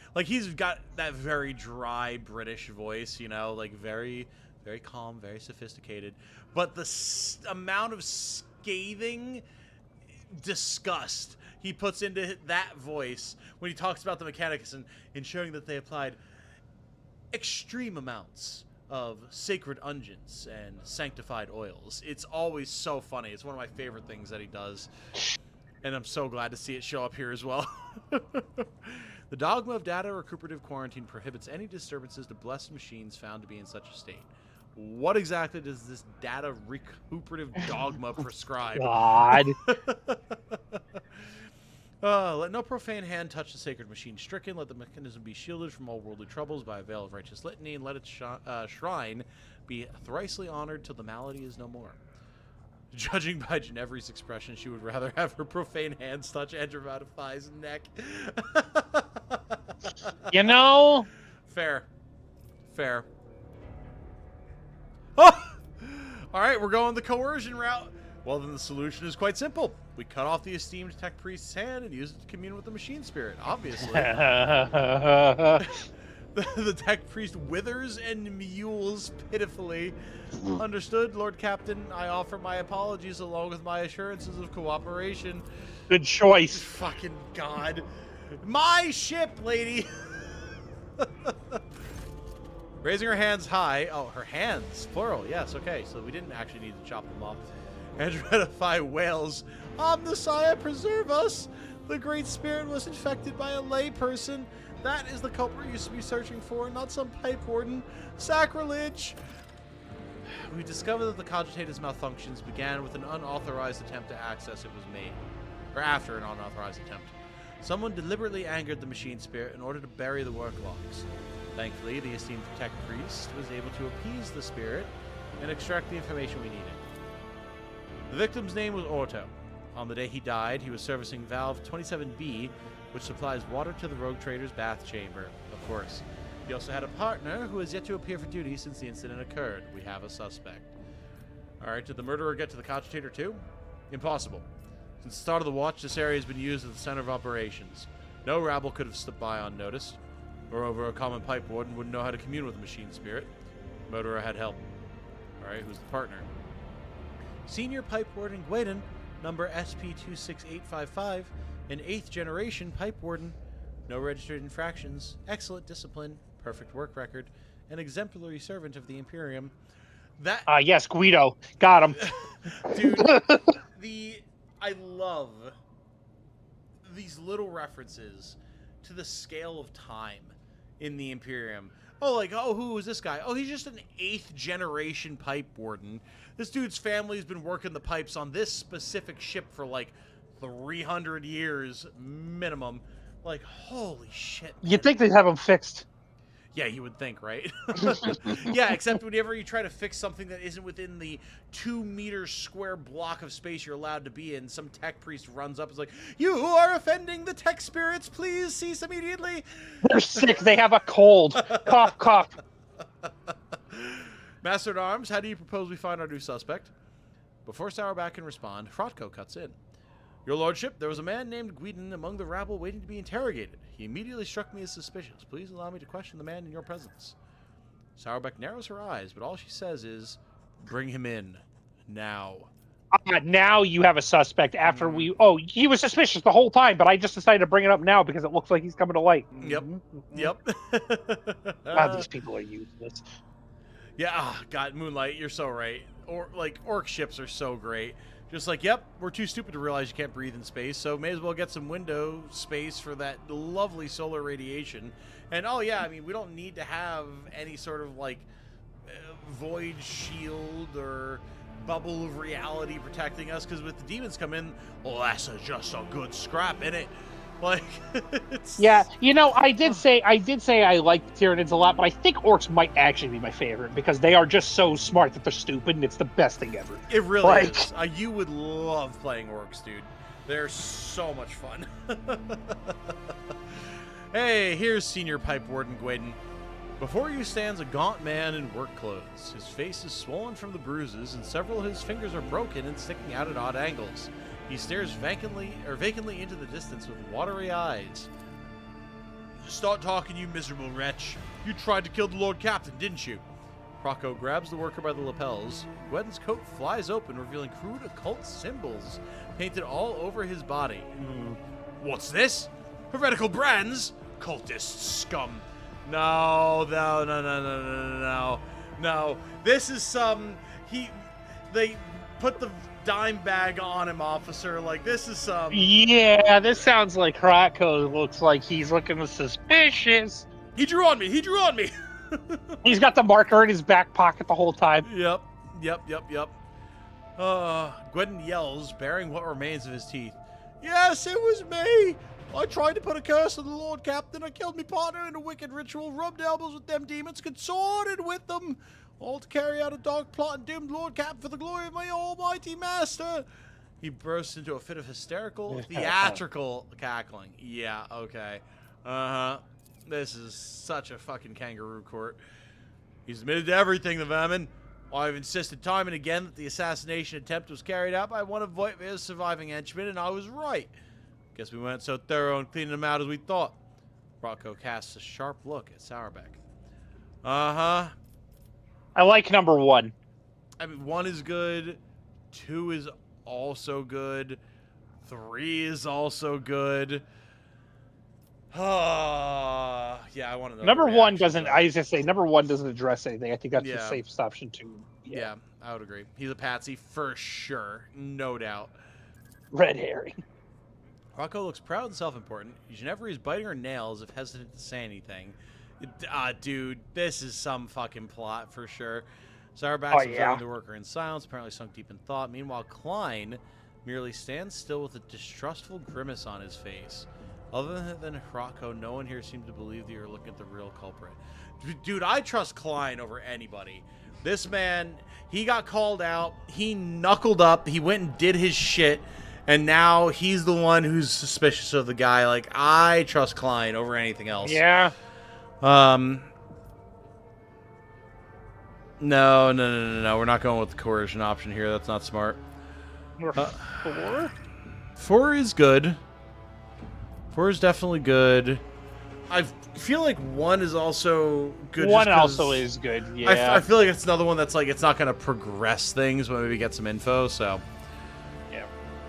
got that very dry British voice, you know, like very, very calm, very sophisticated. But the amount of scathing disgust he puts into that voice when he talks about the Mechanicus and ensuring that they applied extreme amounts of sacred unguents and sanctified oils. It's always so funny. It's one of my favorite things that he does. And I'm so glad to see it show up here as well. The dogma of data recuperative quarantine prohibits any disturbances to blessed machines found to be in such a state. What exactly does this data recuperative dogma prescribe? God. Let no profane hand touch the sacred machine stricken. Let the mechanism be shielded from all worldly troubles by a veil of righteous litany, and let its shrine be thricely honored till the malady is no more. Judging by Ginevri's expression, she would rather have her profane hands touch Androvetify's neck. You know? Fair. Oh! Alright, we're going the coercion route. Well, then the solution is quite simple. We cut off the esteemed Tech Priest's hand and use it to commune with the machine spirit, obviously. The Tech Priest withers and mules pitifully. Understood, Lord Captain. I offer my apologies along with my assurances of cooperation. Good choice. Fucking God. My ship, lady! Raising her hands high. Oh, her hands. Plural. Yes, okay. So we didn't actually need to chop them off. Androvetify wails, Omnissiah, preserve us! The Great Spirit was infected by a layperson. That is the culprit you should be searching for, not some pipe warden. Sacrilege! We discovered that the Cogitator's malfunctions began with an unauthorized attempt to access it was made. Or after an unauthorized attempt. Someone deliberately angered the machine spirit in order to bury the work logs. Thankfully, the esteemed Tech Priest was able to appease the spirit and extract the information we needed. The victim's name was Orto. On the day he died, he was servicing valve 27B, which supplies water to the rogue trader's bath chamber, of course. He also had a partner who has yet to appear for duty since the incident occurred. We have a suspect. Alright, did the murderer get to the cogitator too? Impossible. Since the start of the watch, this area has been used as the center of operations. No rabble could have slipped by unnoticed. Moreover, a common pipe warden wouldn't know how to commune with the machine spirit. The murderer had help. Alright, who's the partner? Senior Pipe Warden Gwaden, number SP26855, an 8th generation Pipe Warden. No registered infractions, excellent discipline, perfect work record, an exemplary servant of the Imperium. That Yes, Guido. Got him. Dude, I love these little references to the scale of time in the Imperium. Who is this guy? Oh, he's just an 8th generation pipe warden. This dude's family's been working the pipes on this specific ship for like 300 years minimum. Like, holy shit. You'd think they'd have them fixed. Yeah, you would think, right? Yeah, except whenever you try to fix something that isn't within the 2-meter square block of space you're allowed to be in, some tech priest runs up and is like, "You are offending the tech spirits, please cease immediately." They're sick, they have a cold. Cough, cough. Master at Arms, how do you propose we find our new suspect? Before Sourback can respond, Roco cuts in. Your lordship, there was a man named Guidon among the rabble waiting to be interrogated. He immediately struck me as suspicious. Please allow me to question the man in your presence. Sourback narrows her eyes, but all she says is, bring him in. Now. Now you have a suspect after we... Oh, he was suspicious the whole time, but I just decided to bring it up now because it looks like he's coming to light. Yep. Yep. God, these people are useless. Yeah, God, Moonlight, you're so right. Or like orc ships are so great. Just like, yep, we're too stupid to realize you can't breathe in space, so may as well get some window space for that lovely solar radiation. And oh yeah, I mean, we don't need to have any sort of like void shield or bubble of reality protecting us, because with the demons come in, well, that's just a good scrap, innit? Like, it's... Yeah, you know, I did say I like Tyranids a lot, but I think orcs might actually be my favorite because they are just so smart that they're stupid, and it's the best thing ever. It really is. You would love playing orcs, dude. They're so much fun. Hey, here's Senior Pipe Warden Gwaden. Before you stands a gaunt man in work clothes. His face is swollen from the bruises, and several of his fingers are broken and sticking out at odd angles. He stares vacantly into the distance with watery eyes. Start talking, you miserable wretch. You tried to kill the Lord Captain, didn't you? Roco grabs the worker by the lapels. Gwen's coat flies open, revealing crude occult symbols painted all over his body. What's this? Heretical brands? Cultist scum. No. This is some... They put the dime bag on him, officer. Like, this is some... Yeah, this sounds like Roco looks like he's looking suspicious. He drew on me! He's got the marker in his back pocket the whole time. Yep. Gwendon yells, baring what remains of his teeth. Yes, it was me! I tried to put a curse on the Lord Captain. I killed me partner in a wicked ritual, rubbed elbows with them demons, consorted with them, all to carry out a dark plot and doomed Lord Captain for the glory of my almighty master. He bursts into a fit of hysterical, theatrical cackling. Yeah, okay. This is such a fucking kangaroo court. He's admitted to everything, the vermin. I've insisted time and again that the assassination attempt was carried out by one of Voigtvir's surviving henchmen, and I was right. Guess we weren't so thorough in cleaning them out as we thought. Roco casts a sharp look at Sourback. I like number 1. I mean, 1 is good. 2 is also good. 3 is also good. Yeah, I want to know. Number 1 doesn't. I was gonna say number 1 doesn't address anything. I think that's the safest option too. Yeah, I would agree. He's a patsy for sure, no doubt. Red herring. Roco looks proud and self-important. Ginevra is biting her nails if hesitant to say anything. Dude, this is some fucking plot for sure. Sourback's observing the worker in silence, apparently sunk deep in thought. Meanwhile, Klein merely stands still with a distrustful grimace on his face. Other than Roco, no one here seems to believe that you're looking at the real culprit. Dude, I trust Klein over anybody. This man, he got called out. He knuckled up. He went and did his shit. And now he's the one who's suspicious of the guy. Like, I trust Klein over anything else. Yeah. No. We're not going with the coercion option here. That's not smart. 4? 4 is good. 4 is definitely good. I feel like 1 is also good. 1 also is good, yeah. I feel like it's another one that's like, it's not going to progress things when we get some info, so...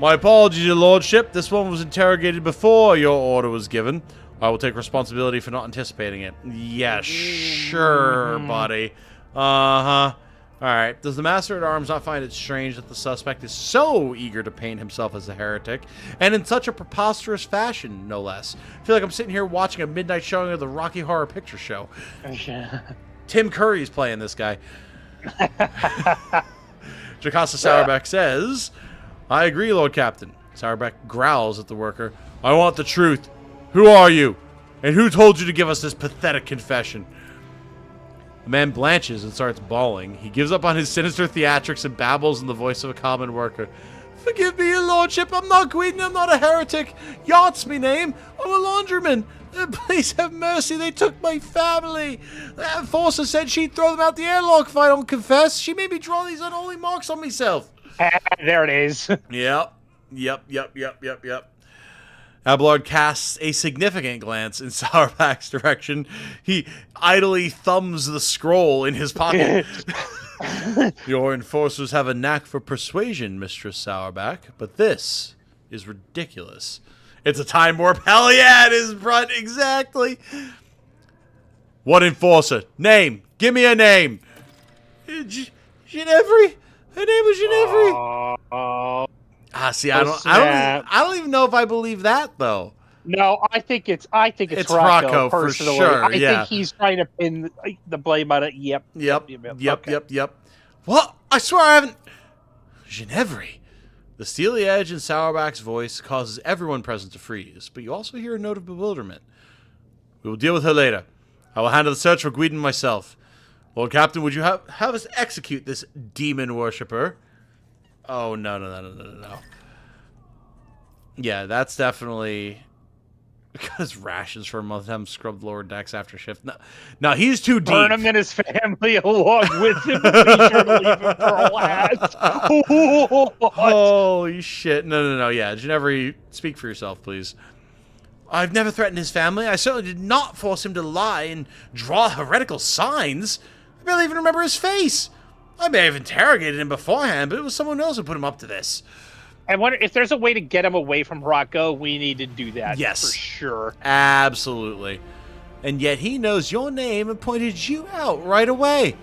My apologies, your lordship. This one was interrogated before your order was given. I will take responsibility for not anticipating it. Yeah, sure, buddy. Alright. Does the Master-at-Arms not find it strange that the suspect is so eager to paint himself as a heretic, and in such a preposterous fashion, no less? I feel like I'm sitting here watching a midnight showing of the Rocky Horror Picture Show. Tim Curry's playing this guy. Jocasta Sourback says... I agree, Lord Captain. Sourback growls at the worker. I want the truth. Who are you? And who told you to give us this pathetic confession? The man blanches and starts bawling. He gives up on his sinister theatrics and babbles in the voice of a common worker. Forgive me, your lordship. I'm not Guidon. I'm not a heretic. Yacht's me name. I'm a laundryman. Please have mercy. They took my family. Forcer said she'd throw them out the airlock if I don't confess. She made me draw these unholy marks on myself. There it is. Yep. Abelard casts a significant glance in Sourback's direction. He idly thumbs the scroll in his pocket. Your enforcers have a knack for persuasion, Mistress Sourback, but this is ridiculous. It's a time warp. Hell yeah, it is, Brunt. Exactly. What enforcer? Name. Give me a name. Ginevri? Her name was Ginevri. See, I don't even know if I believe that though. No, I think it's It's Roco, Roco for personally. sure. I think he's trying to pin the blame on it. Yep. What? I swear I haven't. Ginevri. The steely edge in Sourback's voice causes everyone present to freeze, but you also hear a note of bewilderment. We will deal with her later. I will handle the search for Guidon myself. Lord Captain, would you have us execute this demon worshipper? Oh, no. Yeah, that's definitely... Got his rations for a month, have him scrub lower decks after shift. No, he's too deep. Burn him and his family along with him. Be sure to leave him for last. Holy shit. No. Yeah, Ginevri, speak for yourself, please. I've never threatened his family. I certainly did not force him to lie and draw heretical signs. I barely even remember his face. I may have interrogated him beforehand, but it was someone else who put him up to this. I wonder if there's a way to get him away from Roco. We need to do that. Yes. For sure. Absolutely. And yet he knows your name and pointed you out right away.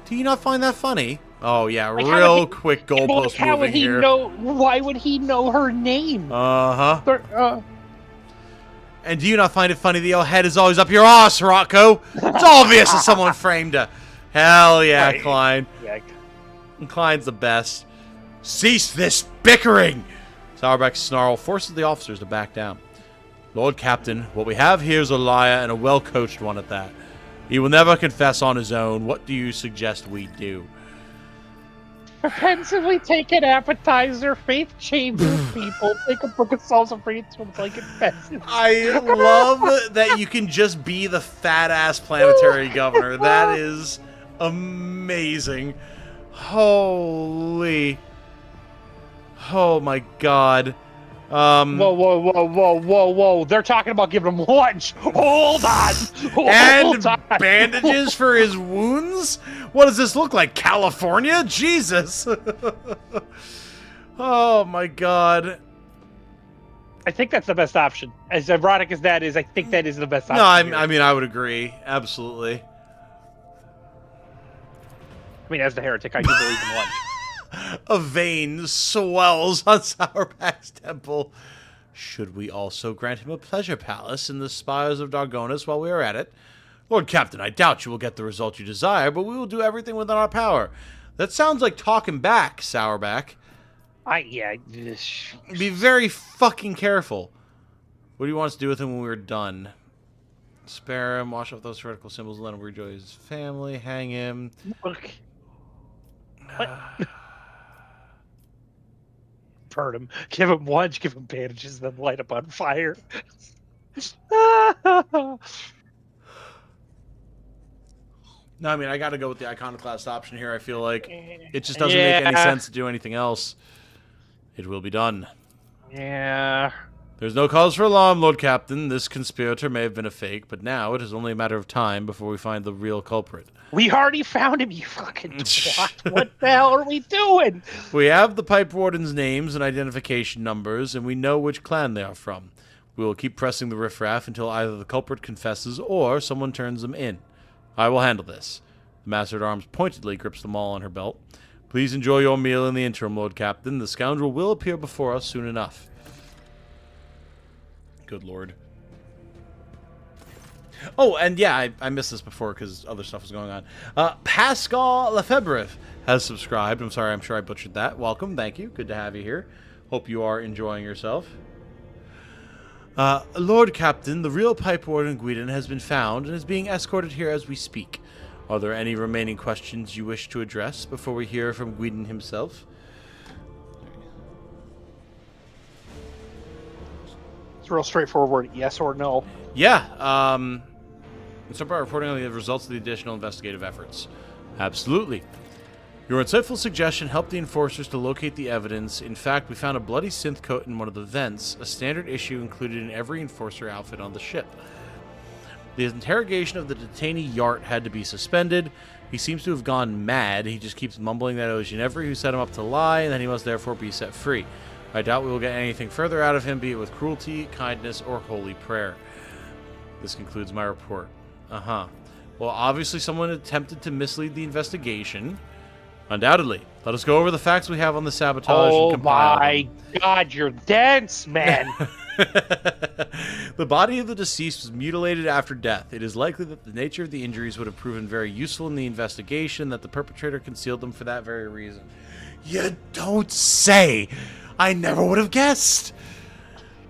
Do you not find that funny? Oh, yeah, like real quick goalpost how would he here. Why would he know her name? Uh-huh. And do you not find it funny that your head is always up your ass, Roco? It's obvious that someone framed her. Hell yeah, right. Klein. Yeah. Klein's the best. Cease this bickering! Sourback's snarl forces the officers to back down. Lord Captain, what we have here is a liar and a well-coached one at that. He will never confess on his own. What do you suggest we do? Offensively take an appetizer, faith chamber people, take a book of Psalms of Praise to like confess. I love that you can just be the fat-ass planetary governor. That is amazing. Holy... Oh my god. Whoa. They're talking about giving him lunch. Hold on. And bandages for his wounds? What does this look like? California? Jesus. Oh my god. I think that's the best option. As ironic as that is, I think that is the best option. No, I mean, I would agree. Absolutely. I mean, as the heretic, I do believe in lunch. A vein swells on Sourback's temple. Should we also grant him a pleasure palace in the spires of Dargonis while we are at it? Lord Captain, I doubt you will get the result you desire, but we will do everything within our power. That sounds like talking back, Sourback. Be very fucking careful. What do you want us to do with him when we're done? Spare him, wash off those heretical symbols, let him rejoice his family, hang him. Look. What? Burn him. Give him lunch, give him bandages, then light up on fire. No, I mean, I gotta go with the iconoclast option here. I feel like it just doesn't make any sense to do anything else. It will be done. Yeah. There's no cause for alarm, Lord Captain. This conspirator may have been a fake, but now it is only a matter of time before we find the real culprit. We already found him, you fucking twat. What the hell are we doing? We have the Pipe Warden's names and identification numbers, and we know which clan they are from. We will keep pressing the riffraff until either the culprit confesses or someone turns them in. I will handle this. The Master-at-Arms pointedly grips the maul on her belt. Please enjoy your meal in the interim, Lord Captain. The scoundrel will appear before us soon enough. Good lord. Oh, and yeah, I missed this before because other stuff was going on. Pascal Lefebvre has subscribed. I'm sorry, I'm sure I butchered that. Welcome, thank you. Good to have you here. Hope you are enjoying yourself. Lord Captain, the real Pipe Warden Guidon has been found and is being escorted here as we speak. Are there any remaining questions you wish to address before we hear from Guidon himself? It's real straightforward, yes or no. Yeah, it's about reporting on the results of the additional investigative efforts. Absolutely. Your insightful suggestion helped the enforcers to locate the evidence. In fact, we found a bloody synth coat in one of the vents, a standard issue included in every enforcer outfit on the ship. The interrogation of the detainee Yart had to be suspended. He seems to have gone mad. He just keeps mumbling that it was Ginevri who set him up to lie, and that he must therefore be set free. I doubt we will get anything further out of him, be it with cruelty, kindness, or holy prayer. This concludes my report. Well, obviously someone attempted to mislead the investigation. Undoubtedly. Let us go over the facts we have on the sabotage and compile them. Oh my god, you're dense, man! The body of the deceased was mutilated after death. It is likely that the nature of the injuries would have proven very useful in the investigation, that the perpetrator concealed them for that very reason. You don't say! I never would have guessed!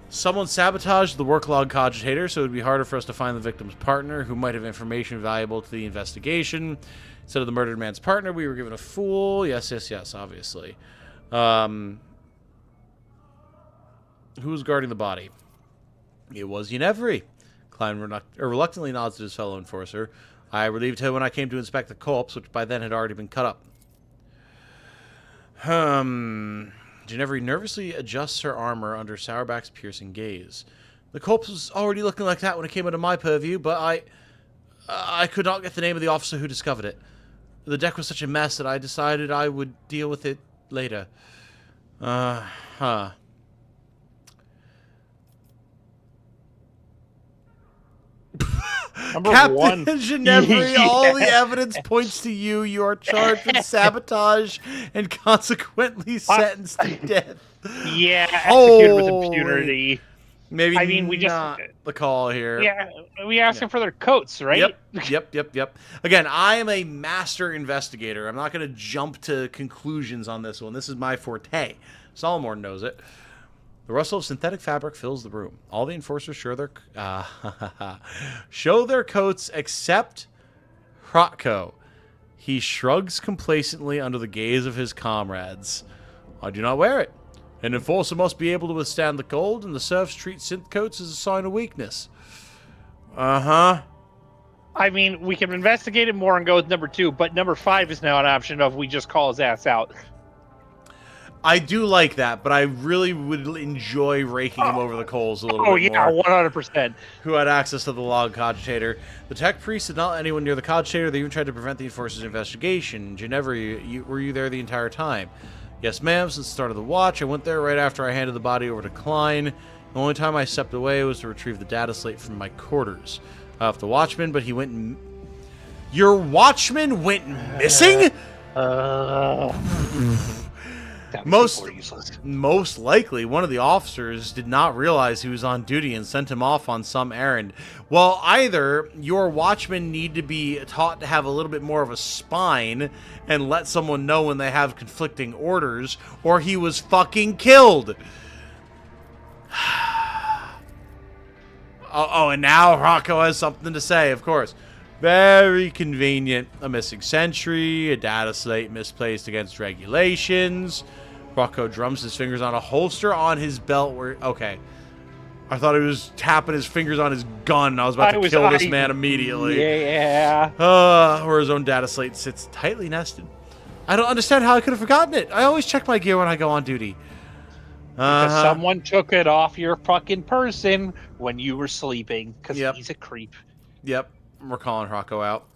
Someone sabotaged the work log cogitator, so it would be harder for us to find the victim's partner, who might have information valuable to the investigation. Instead of the murdered man's partner, we were given a fool. Yes, obviously. Who was guarding the body? It was Ginevri. Klein reluctantly nods to his fellow enforcer. I relieved her when I came to inspect the corpse, which by then had already been cut up. Ginevri nervously adjusts her armor under Sourback's piercing gaze. The corpse was already looking like that when it came under my purview, but I could not get the name of the officer who discovered it. The deck was such a mess that I decided I would deal with it later. Captain Ginevri, all the evidence points to you. You are charged with sabotage and consequently sentenced to death. Yeah, executed with Holy. impunity. Maybe I mean, we just not the call here. Yeah, we asked them for their coats, right? Yep. Again, I am a master investigator. I'm not going to jump to conclusions on this one. This is my forte. Solomon knows it. The rustle of synthetic fabric fills the room. All the enforcers show their coats except Roco. He shrugs complacently under the gaze of his comrades. I do not wear it. An enforcer must be able to withstand the cold, and the serfs treat synth coats as a sign of weakness. I mean, we can investigate it more and go with number 2, but number 5 is now an option of we just call his ass out. I do like that, but I really would enjoy raking him over the coals a little bit more. Oh, yeah, 100%. Who had access to the log cogitator. The tech priest did not let anyone near the cogitator. They even tried to prevent the enforcer's investigation. Ginevra, were you there the entire time? Yes, ma'am. Since the start of the watch, I went there right after I handed the body over to Klein. The only time I stepped away was to retrieve the data slate from my quarters. Off the watchman, but he went... Your watchman went missing? Most likely, one of the officers did not realize he was on duty and sent him off on some errand. Well, either your watchmen need to be taught to have a little bit more of a spine and let someone know when they have conflicting orders, or he was fucking killed. And now Roco has something to say, of course. Very convenient. A missing sentry, a data slate misplaced against regulations. Roco drums his fingers on a holster on his belt where... Okay. I thought he was tapping his fingers on his gun. I was about to kill this man immediately. Yeah. Where his own data slate sits tightly nested. I don't understand how I could have forgotten it. I always check my gear when I go on duty. Because someone took it off your fucking person when you were sleeping. Because he's a creep. Yep. We're calling Roco out.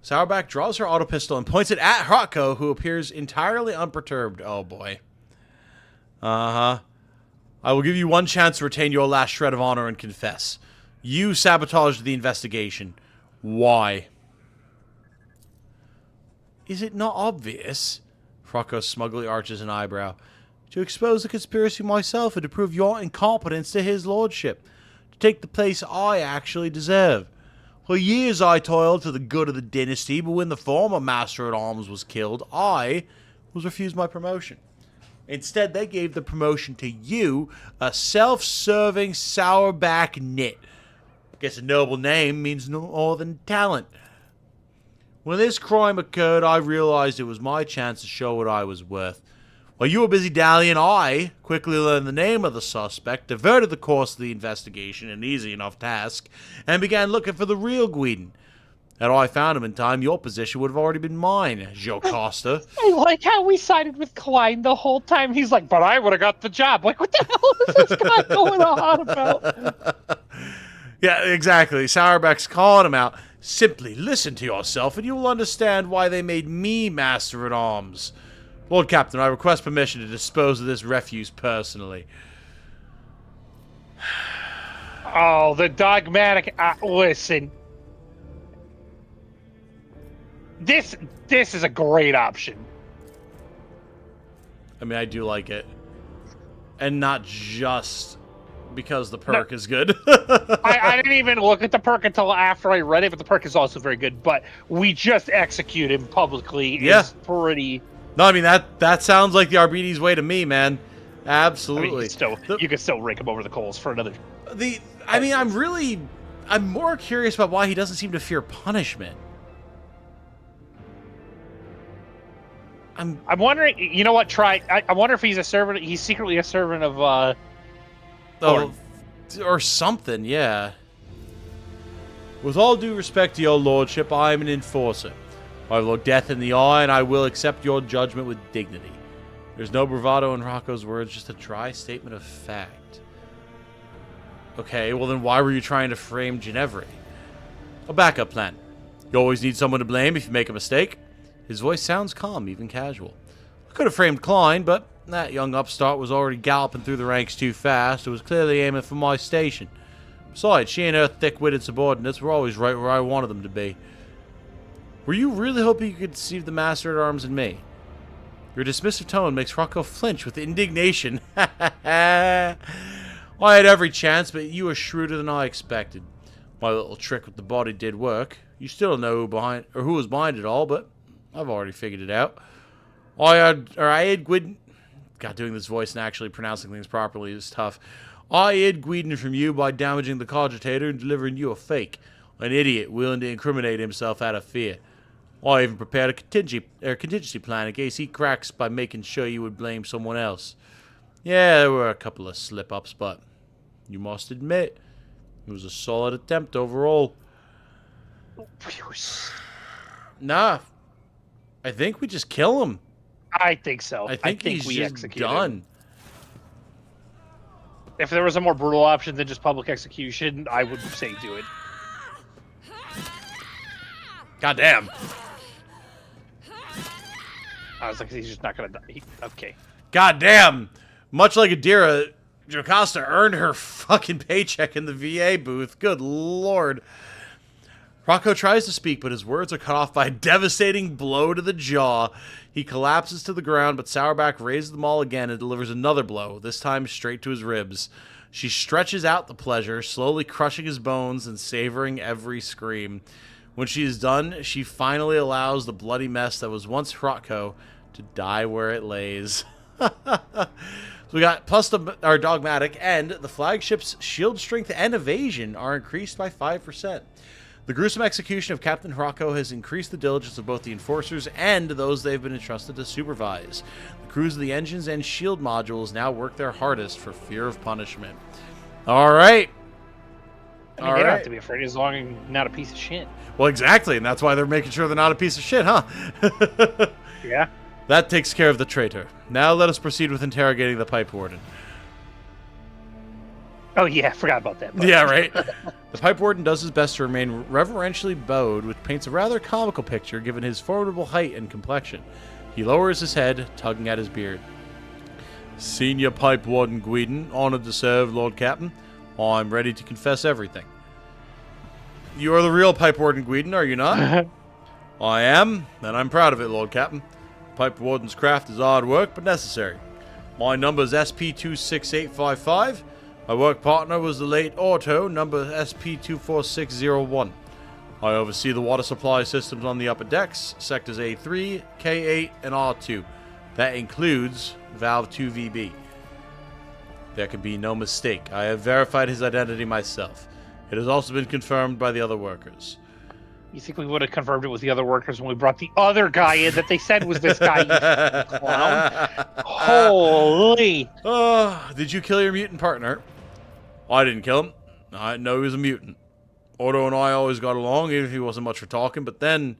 Sourback draws her auto pistol and points it at Roco, who appears entirely unperturbed. Oh, boy. I will give you one chance to retain your last shred of honor and confess. You sabotaged the investigation. Why? Is it not obvious? Roco smugly arches an eyebrow. To expose the conspiracy myself and to prove your incompetence to his lordship. To take the place I actually deserve. For years I toiled for the good of the dynasty, but when the former Master-at-Arms was killed, I was refused my promotion. Instead, they gave the promotion to you, a self-serving sourback nit. Guess a noble name means no more than talent. When this crime occurred, I realized it was my chance to show what I was worth. While you were busy dallying, I quickly learned the name of the suspect, diverted the course of the investigation, an easy enough task, and began looking for the real Guidon. Had I found him in time, your position would have already been mine, Jocasta. I like how we sided with Klein the whole time. He's like, but I would have got the job. Like, what the hell is this guy going on about? Yeah, exactly. Sauerbeck's calling him out. Simply listen to yourself, and you will understand why they made me Master at Arms. Lord Captain, I request permission to dispose of this refuse personally. Oh, the dogmatic. Listen. This is a great option. I mean, I do like it. And not just because the perk is good. I didn't even look at the perk until after I read it, but the perk is also very good. But we just execute him publicly is pretty... No, I mean, that sounds like the RBD's way to me, man. Absolutely. I mean, you could still rake him over the coals for another... I'm more curious about why he doesn't seem to fear punishment. I'm wondering, you know what, I wonder if he's secretly a servant of, or something, yeah. With all due respect to your lordship, I am an enforcer. I have looked death in the eye, and I will accept your judgment with dignity. There's no bravado in Roco's words, just a dry statement of fact. Okay, well then why were you trying to frame Ginevra? A backup plan. You always need someone to blame if you make a mistake. His voice sounds calm, even casual. I could have framed Klein, but that young upstart was already galloping through the ranks too fast. It was clearly aiming for my station. Besides, she and her thick-witted subordinates were always right where I wanted them to be. Were you really hoping you could deceive the Master-at-Arms and me? Your dismissive tone makes Roco flinch with indignation. I had every chance, but you were shrewder than I expected. My little trick with the body did work. You still don't know who was behind it all, but I've already figured it out. I had Gwydon... God, doing this voice and actually pronouncing things properly is tough. I hid Gwydon from you by damaging the cogitator and delivering you a fake. An idiot willing to incriminate himself out of fear. I even prepared a contingency plan in case he cracks by making sure you would blame someone else. Yeah, there were a couple of slip-ups, but you must admit, it was a solid attempt overall. Nah, I think we just kill him. I think so. I think he's we just execute done. him. If there was a more brutal option than just public execution, I would say do it. Goddamn. I was like, he's just not gonna die. Okay. Goddamn. Much like Adira, Jocasta earned her fucking paycheck in the VA booth. Good lord. Roco tries to speak, but his words are cut off by a devastating blow to the jaw. He collapses to the ground, but Sauerback raises them all again and delivers another blow, this time straight to his ribs. She stretches out the pleasure, slowly crushing his bones and savoring every scream. When she is done, she finally allows the bloody mess that was once Roco to die where it lays. So we got plus our dogmatic, and the flagship's shield strength and evasion are increased by 5%. The gruesome execution of Captain Roco has increased the diligence of both the enforcers and those they've been entrusted to supervise. The crews of the engines and shield modules now work their hardest for fear of punishment. All right. I mean, they don't have to be afraid as long as you're not a piece of shit. Well, exactly, and that's why they're making sure they're not a piece of shit, huh? Yeah. That takes care of the traitor. Now let us proceed with interrogating the pipe warden. Oh, yeah, forgot about that. Yeah, right? The pipe warden does his best to remain reverentially bowed, which paints a rather comical picture given his formidable height and complexion. He lowers his head, tugging at his beard. Senior Pipe Warden Gwydon, honored to serve, Lord Captain. I'm ready to confess everything. You are the real Pipe Warden Gwydon, are you not? I am, and I'm proud of it, Lord Captain. Pipe Warden's craft is hard work, but necessary. My number is SP26855. My work partner was the late Orto, number SP24601. I oversee the water supply systems on the upper decks, sectors A3, K8, and R2. That includes Valve 2VB. There can be no mistake. I have verified his identity myself. It has also been confirmed by the other workers. You think we would have confirmed it with the other workers when we brought the other guy in that they said was this guy, you clown? Holy! Did you kill your mutant partner? I didn't kill him. I didn't know he was a mutant. Odo and I always got along, even if he wasn't much for talking, but then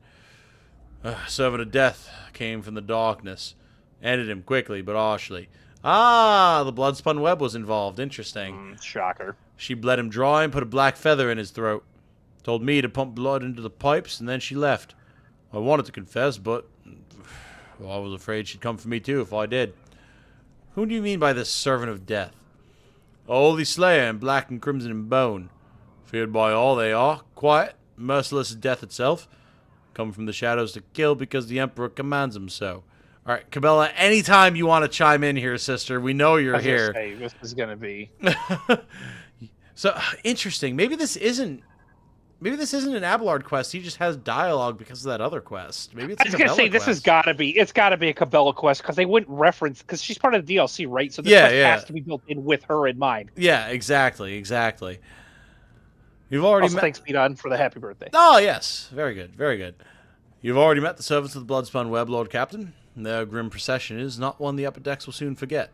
Servant of Death came from the darkness. Ended him quickly, but harshly. Ah, the blood-spun web was involved. Interesting. Shocker. She bled him dry and put a black feather in his throat. Told me to pump blood into the pipes, and then she left. I wanted to confess, but I was afraid she'd come for me too if I did. Who do you mean by this Servant of Death? A holy slayer in black and crimson and bone. Feared by all they are. Quiet, merciless as death itself. Come from the shadows to kill because the Emperor commands them so. Alright, Cabela, anytime you want to chime in here, sister, we know you're here. Say, this is going to be... So, interesting. Maybe this isn't an Abelard quest. He just has dialogue because of that other quest. Maybe it's I was going to say, this has got to be... It's got to be a Cabela quest, because they wouldn't reference... Because she's part of the DLC, right? So this quest has to be built in with her in mind. Yeah, exactly. You've already met... Thanks, Pete, for the happy birthday. Oh, yes. Very good. You've already met the servants of the Bloodspun Web, Lord Captain. Their grim procession is not one the upper decks will soon forget.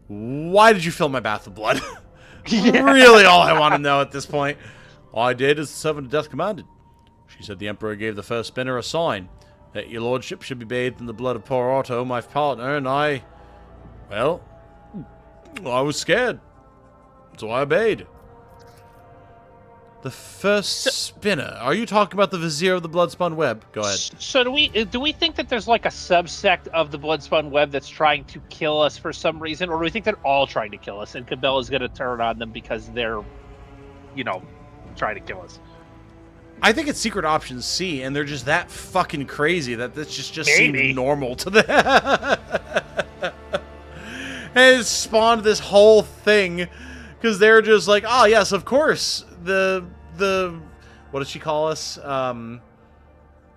Why did you fill my bath with blood? Really all I want to know at this point. All I did is the Servant of Death commanded. She said the Emperor gave the first spinner a sign that your lordship should be bathed in the blood of poor Otto, my partner, and I was scared. So I obeyed. The first spinner. Are you talking about the Vizier of the Bloodspun Web? Go ahead. So do we think that there's like a subsect of the Bloodspun Web that's trying to kill us for some reason, or do we think they're all trying to kill us and Cabela's going to turn on them because they're, trying to kill us? I think it's Secret Option C, and they're just that fucking crazy that this just seems normal to them. And it spawned this whole thing because they're just like, oh yes, of course. The what does she call us?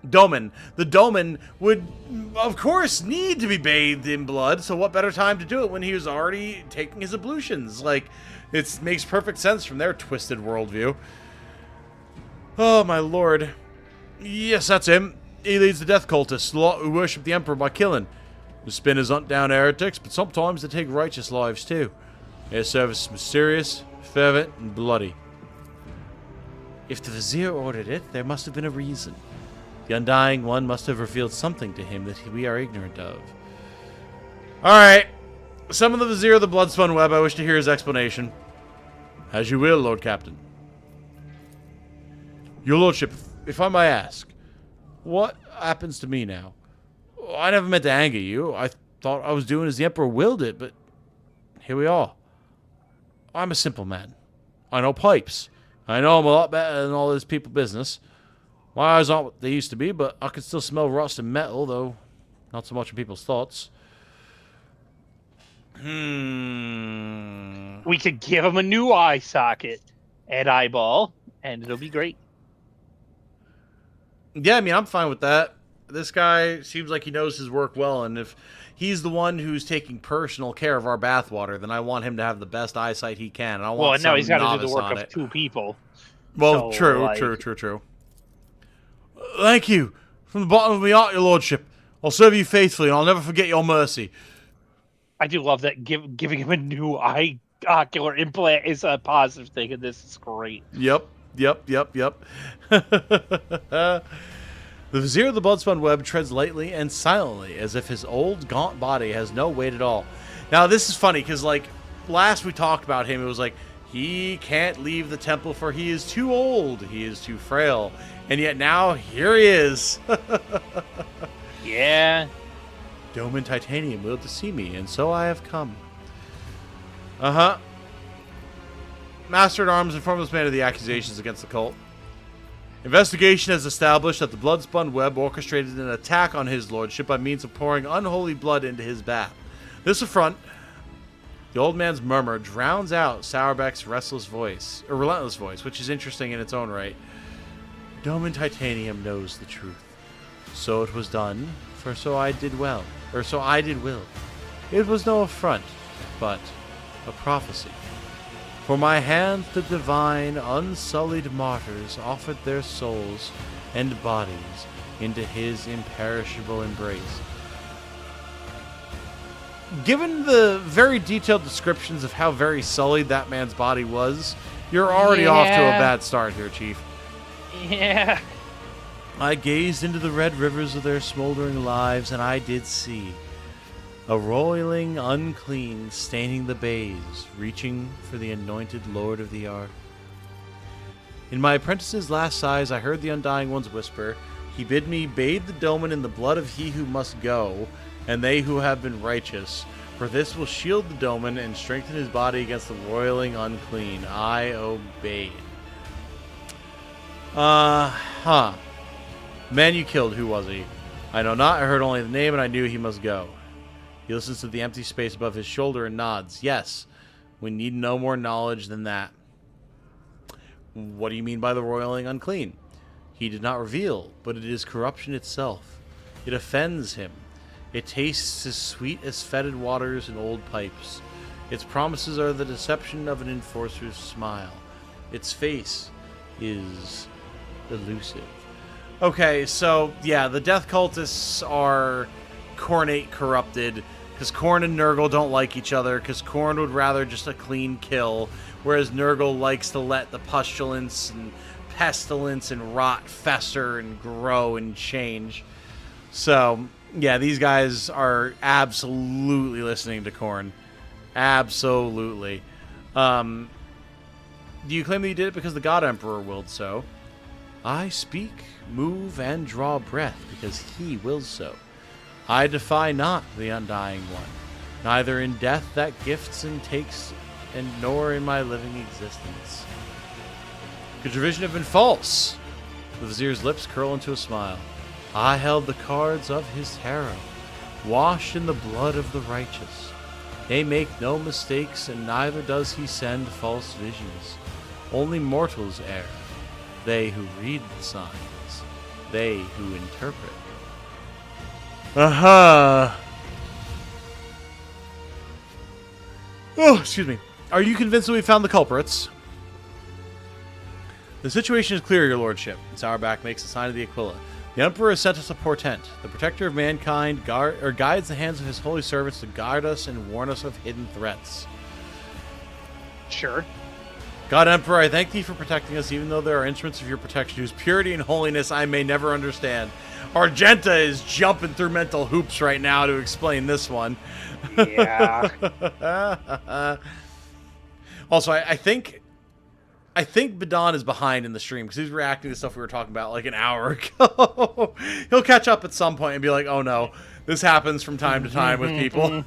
Doman. The Doman would, of course, need to be bathed in blood, so what better time to do it when he was already taking his ablutions? Like, it makes perfect sense from their twisted worldview. Oh, my lord. Yes, that's him. He leads the death cultists who worship the Emperor by killing. The spinners hunt down heretics, but sometimes they take righteous lives, too. Their service is mysterious, fervent, and bloody. If the Vizier ordered it, there must have been a reason. The Undying One must have revealed something to him that we are ignorant of. Alright. Summon the Vizier of the Bloodspun Web. I wish to hear his explanation. As you will, Lord Captain. Your Lordship, if I may ask, what happens to me now? I never meant to anger you. I thought I was doing as the Emperor willed it, but here we are. I'm a simple man. I know pipes. I know I'm a lot better than all this people business. My eyes aren't what they used to be, but I can still smell rust and metal, though not so much in people's thoughts. We could give him a new eye socket and eyeball, and it'll be great. Yeah, I mean, I'm fine with that. This guy seems like he knows his work well, and if he's the one who's taking personal care of our bathwater, then I want him to have the best eyesight he can. And I want now he's got to do the work of two people. Well, so, true. Thank you. From the bottom of my heart, your lordship. I'll serve you faithfully, and I'll never forget your mercy. I do love that giving him a new eye ocular implant is a positive thing, and this is great. Yep. The Vizier of the Bloodspun Web treads lightly and silently, as if his old, gaunt body has no weight at all. Now, this is funny, because, like, last we talked about him, it was like, he can't leave the temple for he is too old, he is too frail. And yet now, here he is. Yeah. Dome and Titanium willed to see me, and so I have come. Uh-huh. Master at Arms informed this man of the accusations against the cult. Investigation has established that the Bloodspun Web orchestrated an attack on his lordship by means of pouring unholy blood into his bath. This affront, the old man's murmur, drowns out Sourbeck's relentless voice, which is interesting in its own right. Dome and Titanium knows the truth. So it was done, for so I did will. It was no affront, but a prophecy. For my hand the divine, unsullied martyrs offered their souls and bodies into his imperishable embrace. Given the very detailed descriptions of how very sullied that man's body was, You're already off to a Yeah. bad start here, Chief. Yeah. I gazed into the red rivers of their smoldering lives, and I did see a roiling unclean staining the bays, reaching for the anointed Lord of the Ark. In my apprentice's last sighs, I heard the Undying One's whisper. He bid me bathe the Doman in the blood of he who must go, and they who have been righteous, for this will shield the Doman and strengthen his body against the roiling unclean. I obeyed. Man you killed, who was he? I know not, I heard only the name, and I knew he must go. He listens to the empty space above his shoulder and nods. Yes, we need no more knowledge than that. What do you mean by the roiling unclean? He did not reveal, but it is corruption itself. It offends him. It tastes as sweet as fetid waters and old pipes. Its promises are the deception of an enforcer's smile. Its face is elusive. Okay, so, yeah, the Death Cultists are Khornate corrupted, because Khorne and Nurgle don't like each other, because Khorne would rather just a clean kill, whereas Nurgle likes to let the pestilence and rot fester and grow and change. So, yeah, these guys are absolutely listening to Khorne. Absolutely. Do you claim that you did it because the God Emperor willed so? I speak, move, and draw breath because he wills so. I defy not the Undying One, neither in death that gifts and takes, and nor in my living existence. Could your vision have been false? The Vizier's lips curl into a smile. I held the cards of his tarot, washed in the blood of the righteous. They make no mistakes, and neither does he send false visions. Only mortals err. They who read the signs, they who interpret. Aha! Oh, excuse me. Are you convinced that we found the culprits? The situation is clear, your lordship. Sourback makes the sign of the Aquila. The Emperor has sent us a portent. The protector of mankind guides the hands of his holy servants to guard us and warn us of hidden threats. Sure. God Emperor, I thank thee for protecting us, even though there are instruments of your protection whose purity and holiness I may never understand. Argenta is jumping through mental hoops right now to explain this one. Yeah. Also, I think Badon is behind in the stream because he's reacting to stuff we were talking about like an hour ago. He'll catch up at some point and be like, oh no, this happens from time to time with people.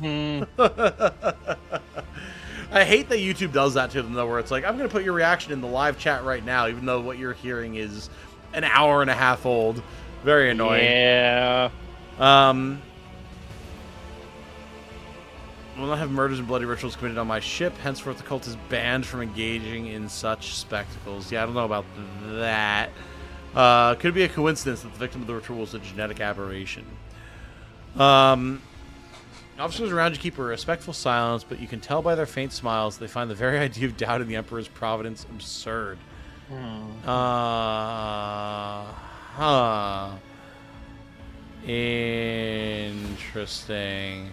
I hate that YouTube does that to them, though, where it's like, I'm going to put your reaction in the live chat right now, even though what you're hearing is an hour and a half old. Very annoying. Yeah. Will not have murders and bloody rituals committed on my ship. Henceforth, the cult is banned from engaging in such spectacles. Yeah, I don't know about that. Could it be a coincidence that the victim of the ritual was a genetic aberration? Officers around you keep a respectful silence, but you can tell by their faint smiles they find the very idea of doubting the Emperor's providence absurd. Interesting.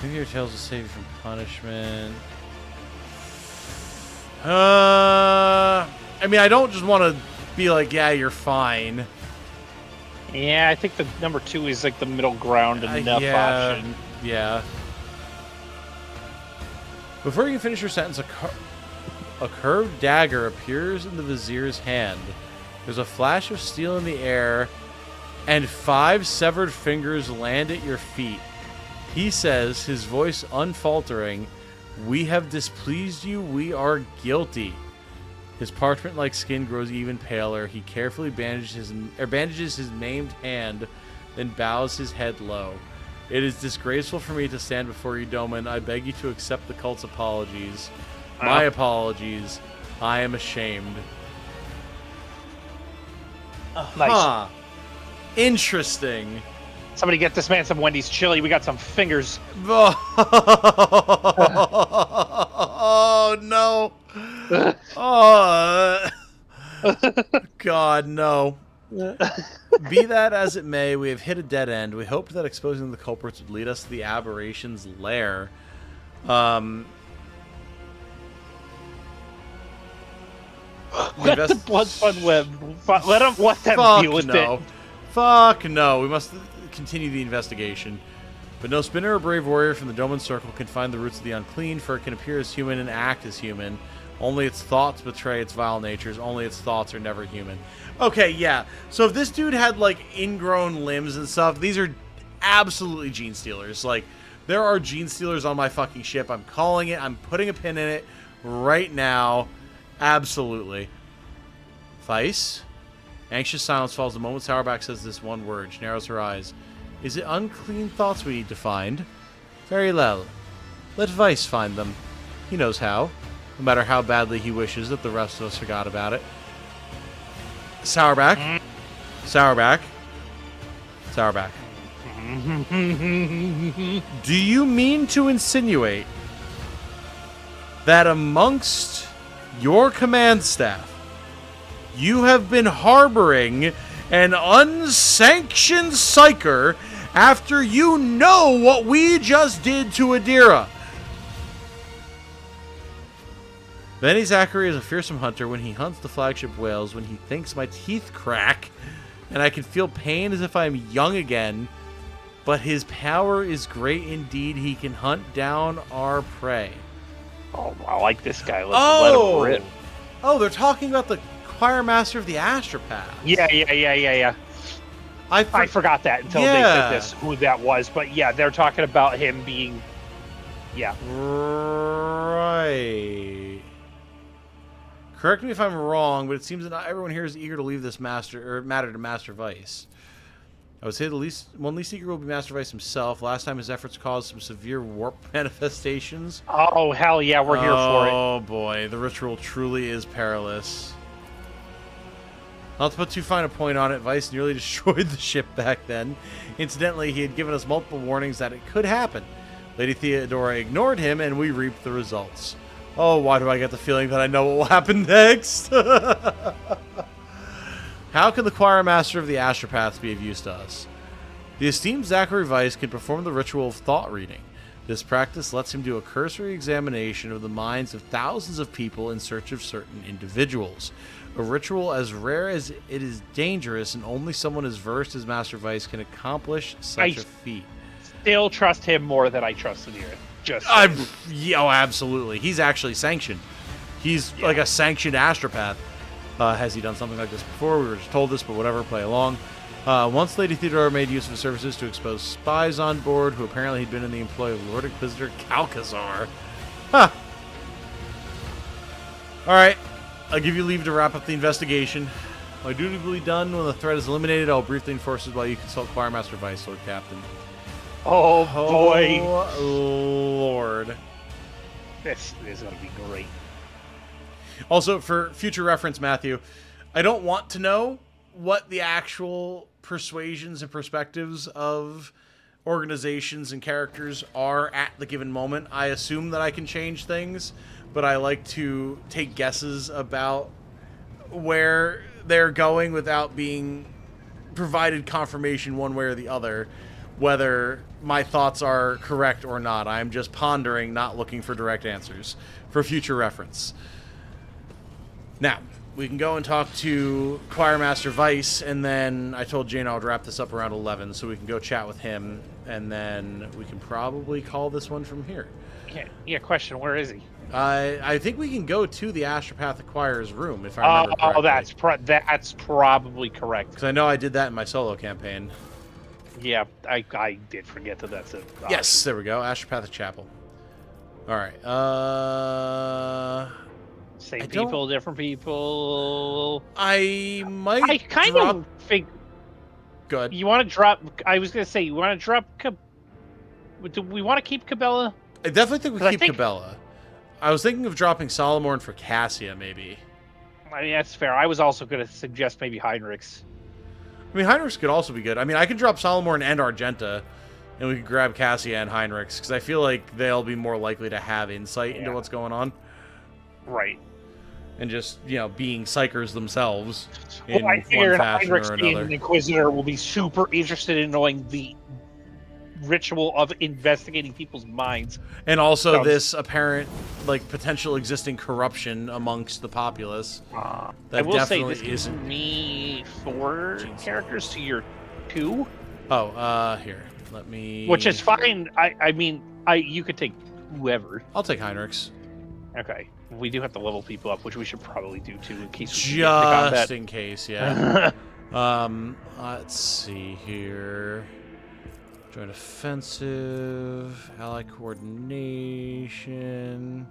Maybe your tales will save you from punishment. I mean, I don't just want to be like, yeah, you're fine. Yeah, I think the number 2 is like the middle ground enough option. Yeah. Before you can finish your sentence, a curved dagger appears in the Vizier's hand. There's a flash of steel in the air, and 5 severed fingers land at your feet. He says, his voice unfaltering, "We have displeased you. We are guilty." His parchment-like skin grows even paler. He carefully bandages his maimed hand, then bows his head low. "It is disgraceful for me to stand before you, Doman. I beg you to accept the cult's apologies. My apologies. I am ashamed." Nice. Interesting. Somebody get this man some Wendy's chili. We got some fingers. Oh, no. Oh, God, no. Be that as it may, we have hit a dead end. We hoped that exposing the culprits would lead us to the aberration's lair. Let the blood fun live. Let them Fuck deal with no. it. Fuck no. We must continue the investigation. But no spinner or brave warrior from the Doman Circle can find the roots of the unclean, for it can appear as human and act as human. Only its thoughts betray its vile natures. Only its thoughts are never human. Okay, yeah. So if this dude had, like, ingrown limbs and stuff, these are absolutely gene stealers. Like, there are gene stealers on my fucking ship. I'm calling it. I'm putting a pin in it right now. Absolutely. Vice. Anxious silence falls the moment Sourback says this one word. She narrows her eyes. Is it unclean thoughts we need to find? Very well. Let Vice find them. He knows how. No matter how badly he wishes that the rest of us forgot about it. Sourback. Sourback. Sourback. Do you mean to insinuate that amongst your command staff, you have been harboring an unsanctioned psyker after you know what we just did to Adira? Benny Zachary is a fearsome hunter. When he hunts the flagship whales, when he thinks my teeth crack, and I can feel pain as if I am young again, but his power is great indeed. He can hunt down our prey. Oh, I like this guy. Let him rip. Oh, they're talking about the choir master of the Astropath. Yeah. I forgot that until they said this, who that was. But yeah, they're talking about him being... Yeah. Right. Correct me if I'm wrong, but it seems that not everyone here is eager to leave this matter to Master Vice. I would say the least eager will be Master Vice himself. Last time his efforts caused some severe warp manifestations. Oh, hell yeah, we're here for it. Oh boy, the ritual truly is perilous. Not to put too fine a point on it, Vice nearly destroyed the ship back then. Incidentally, he had given us multiple warnings that it could happen. Lady Theodora ignored him, and we reaped the results. Oh, why do I get the feeling that I know what will happen next? How can the choir master of the Astropaths be of use to us? The esteemed Zachary Vice can perform the ritual of thought reading. This practice lets him do a cursory examination of the minds of thousands of people in search of certain individuals. A ritual as rare as it is dangerous, and only someone as versed as Master Vice can accomplish such a feat. Still trust him more than I trust Adira. Absolutely. He's actually sanctioned. He's like a sanctioned Astropath. Has he done something like this before? We were just told this, but whatever, play along. Once Lady Theodora made use of his services to expose spies on board who apparently had been in the employ of Lord Inquisitor Calcazar. Huh. Alright, I'll give you leave to wrap up the investigation. My duty will be done when the threat is eliminated. I'll brief the enforcers while you consult Choirmaster Vice, Lord Captain. Oh boy. Oh, Lord. This is going to be great. Also, for future reference, Matthew, I don't want to know what the actual persuasions and perspectives of organizations and characters are at the given moment. I assume that I can change things, but I like to take guesses about where they're going without being provided confirmation one way or the other, whether my thoughts are correct or not. I'm just pondering, not looking for direct answers for future reference. Now, we can go and talk to Choirmaster Vice, and then I told Jane I would wrap this up around 11, so we can go chat with him, and then we can probably call this one from here. Yeah, question, where is he? I think we can go to the Astropath Acquirer's room, if I remember correctly. That's probably correct. Because I know I did that in my solo campaign. Yeah, I did forget that that's it. Yes, there we go. Astropath Chapel. Alright, Same people, different people. I might I kind of think... Good. You want to drop... I was going to say, you want to drop... Do we want to keep Cabela? I definitely think we keep Cabela. I was thinking of dropping Solomorn for Cassia, maybe. I mean, that's fair. I was also going to suggest maybe Heinrichs. I mean, Heinrichs could also be good. I mean, I could drop Solomorn and Argenta, and we could grab Cassia and Heinrichs, because I feel like they'll be more likely to have insight into what's going on. Right. And just, you know, being psychers themselves in I figure one fashion Heinrichs or being another. an Inquisitor will be super interested in knowing the ritual of investigating people's minds. And also Sounds- this apparent, like, potential existing corruption amongst the populace. I That will say definitely this gives isn't. me 4 characters to your 2, Oh, here. Let me... which is fine. I mean, you could take whoever. I'll take Heinrichs. Okay, we do have to level people up, which we should probably do too in case we get into combat. Just in case, yeah. Let's see here. Joint offensive, ally coordination.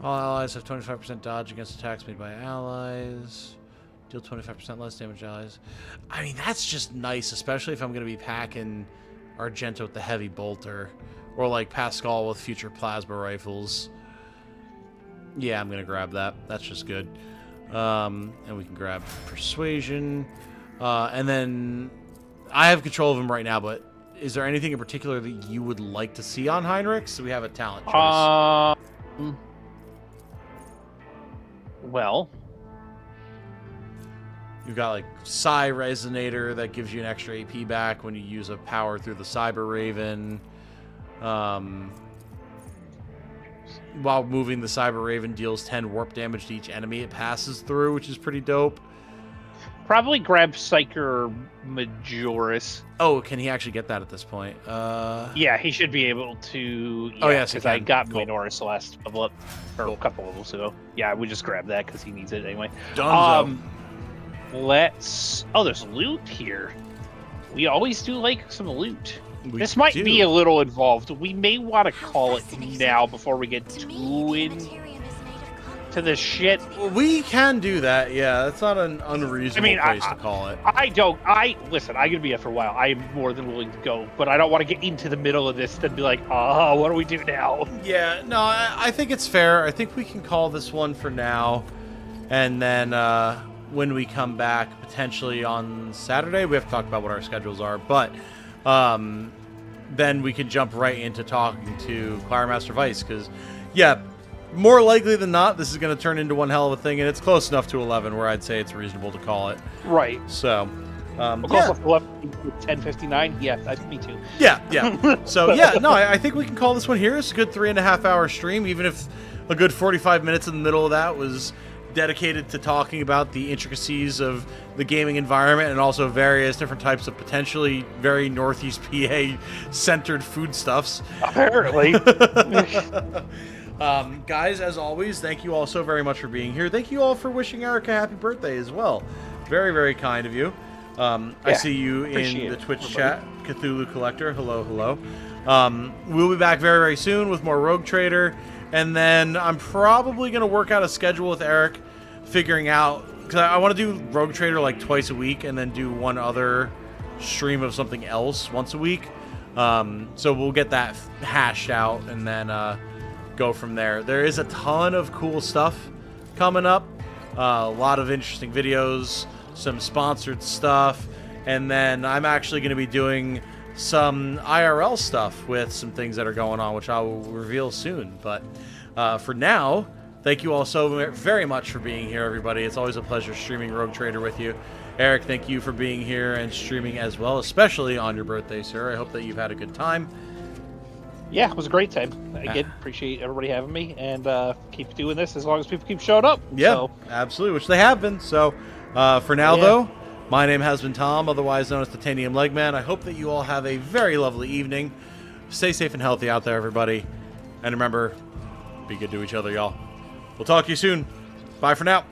All allies have 25% dodge against attacks made by allies. Deal 25% less damage to allies. I mean, that's just nice, especially if I'm going to be packing Argento with the heavy bolter, or like Pascal with future plasma rifles. Yeah, I'm going to grab that. That's just good. And we can grab persuasion. And then I have control of him right now, but is there anything in particular that you would like to see on Heinrich? So we have a talent choice. Well, You've got like Psi Resonator that gives you an extra AP back when you use a power through the Cyber Raven. While moving, the Cyber Raven deals 10 warp damage to each enemy it passes through, which is pretty dope. probably grab Psyker Majoris. Oh, can he actually get that at this point? Yeah, he should be able to. Oh, yes, he because I can. got Cool. Minoris last level up, or a couple levels ago. Yeah, we just grab that because he needs it anyway. Dunzo. Let's. Oh, there's loot here. We always do like some loot. We This might do. be a little involved. We may want to call it fascinating. now before we get To me, too the into Aeldari is native this shit. We can do that, yeah. That's not an unreasonable place to call it. Listen, I'm gonna be here for a while. I'm more than willing to go, but I don't want to get into the middle of this and be like, oh, what do we do now? Yeah, no, I think it's fair. I think we can call this one for now. And then when we come back, potentially on Saturday, we have to talk about what our schedules are. But then we can jump right into talking to Choir Master Vice. Because, yeah, more likely than not, this is going to turn into one hell of a thing. And it's close enough to 11 where I'd say it's reasonable to call it. Right. So, Of yeah. course, 10:59. Yeah, me too. Yeah. So, yeah, no, I think we can call this one here. It's a good 3.5-hour stream, even if a good 45 minutes in the middle of that was dedicated to talking about the intricacies of the gaming environment and also various different types of potentially very Northeast PA centered foodstuffs. Apparently. Guys, as always, thank you all so very much for being here. Thank you all for wishing Eric a happy birthday as well. Very, very kind of you. I see you in appreciate the it, Twitch everybody. chat, Cthulhu Collector. Hello, hello. We'll be back very, very soon with more Rogue Trader. And then I'm probably going to work out a schedule with Eric, figuring out, because I want to do Rogue Trader like twice a week and then do one other stream of something else once a week. So we'll get that hashed out and then go from there. There is a ton of cool stuff coming up. A lot of interesting videos, some sponsored stuff, and then I'm actually going to be doing some IRL stuff with some things that are going on, which I will reveal soon. But for now, thank you all so very much for being here, everybody. It's always a pleasure streaming Rogue Trader with you. Eric, thank you for being here and streaming as well, especially on your birthday, sir. I hope that you've had a good time. Yeah, it was a great time. Again, appreciate everybody having me, and keep doing this as long as people keep showing up. Yeah, So, absolutely, which they have been. So for now, Yeah. though, my name has been Tom, otherwise known as Titanium Legman. I hope that you all have a very lovely evening. Stay safe and healthy out there, everybody. And remember, be good to each other, y'all. We'll talk to you soon. Bye for now.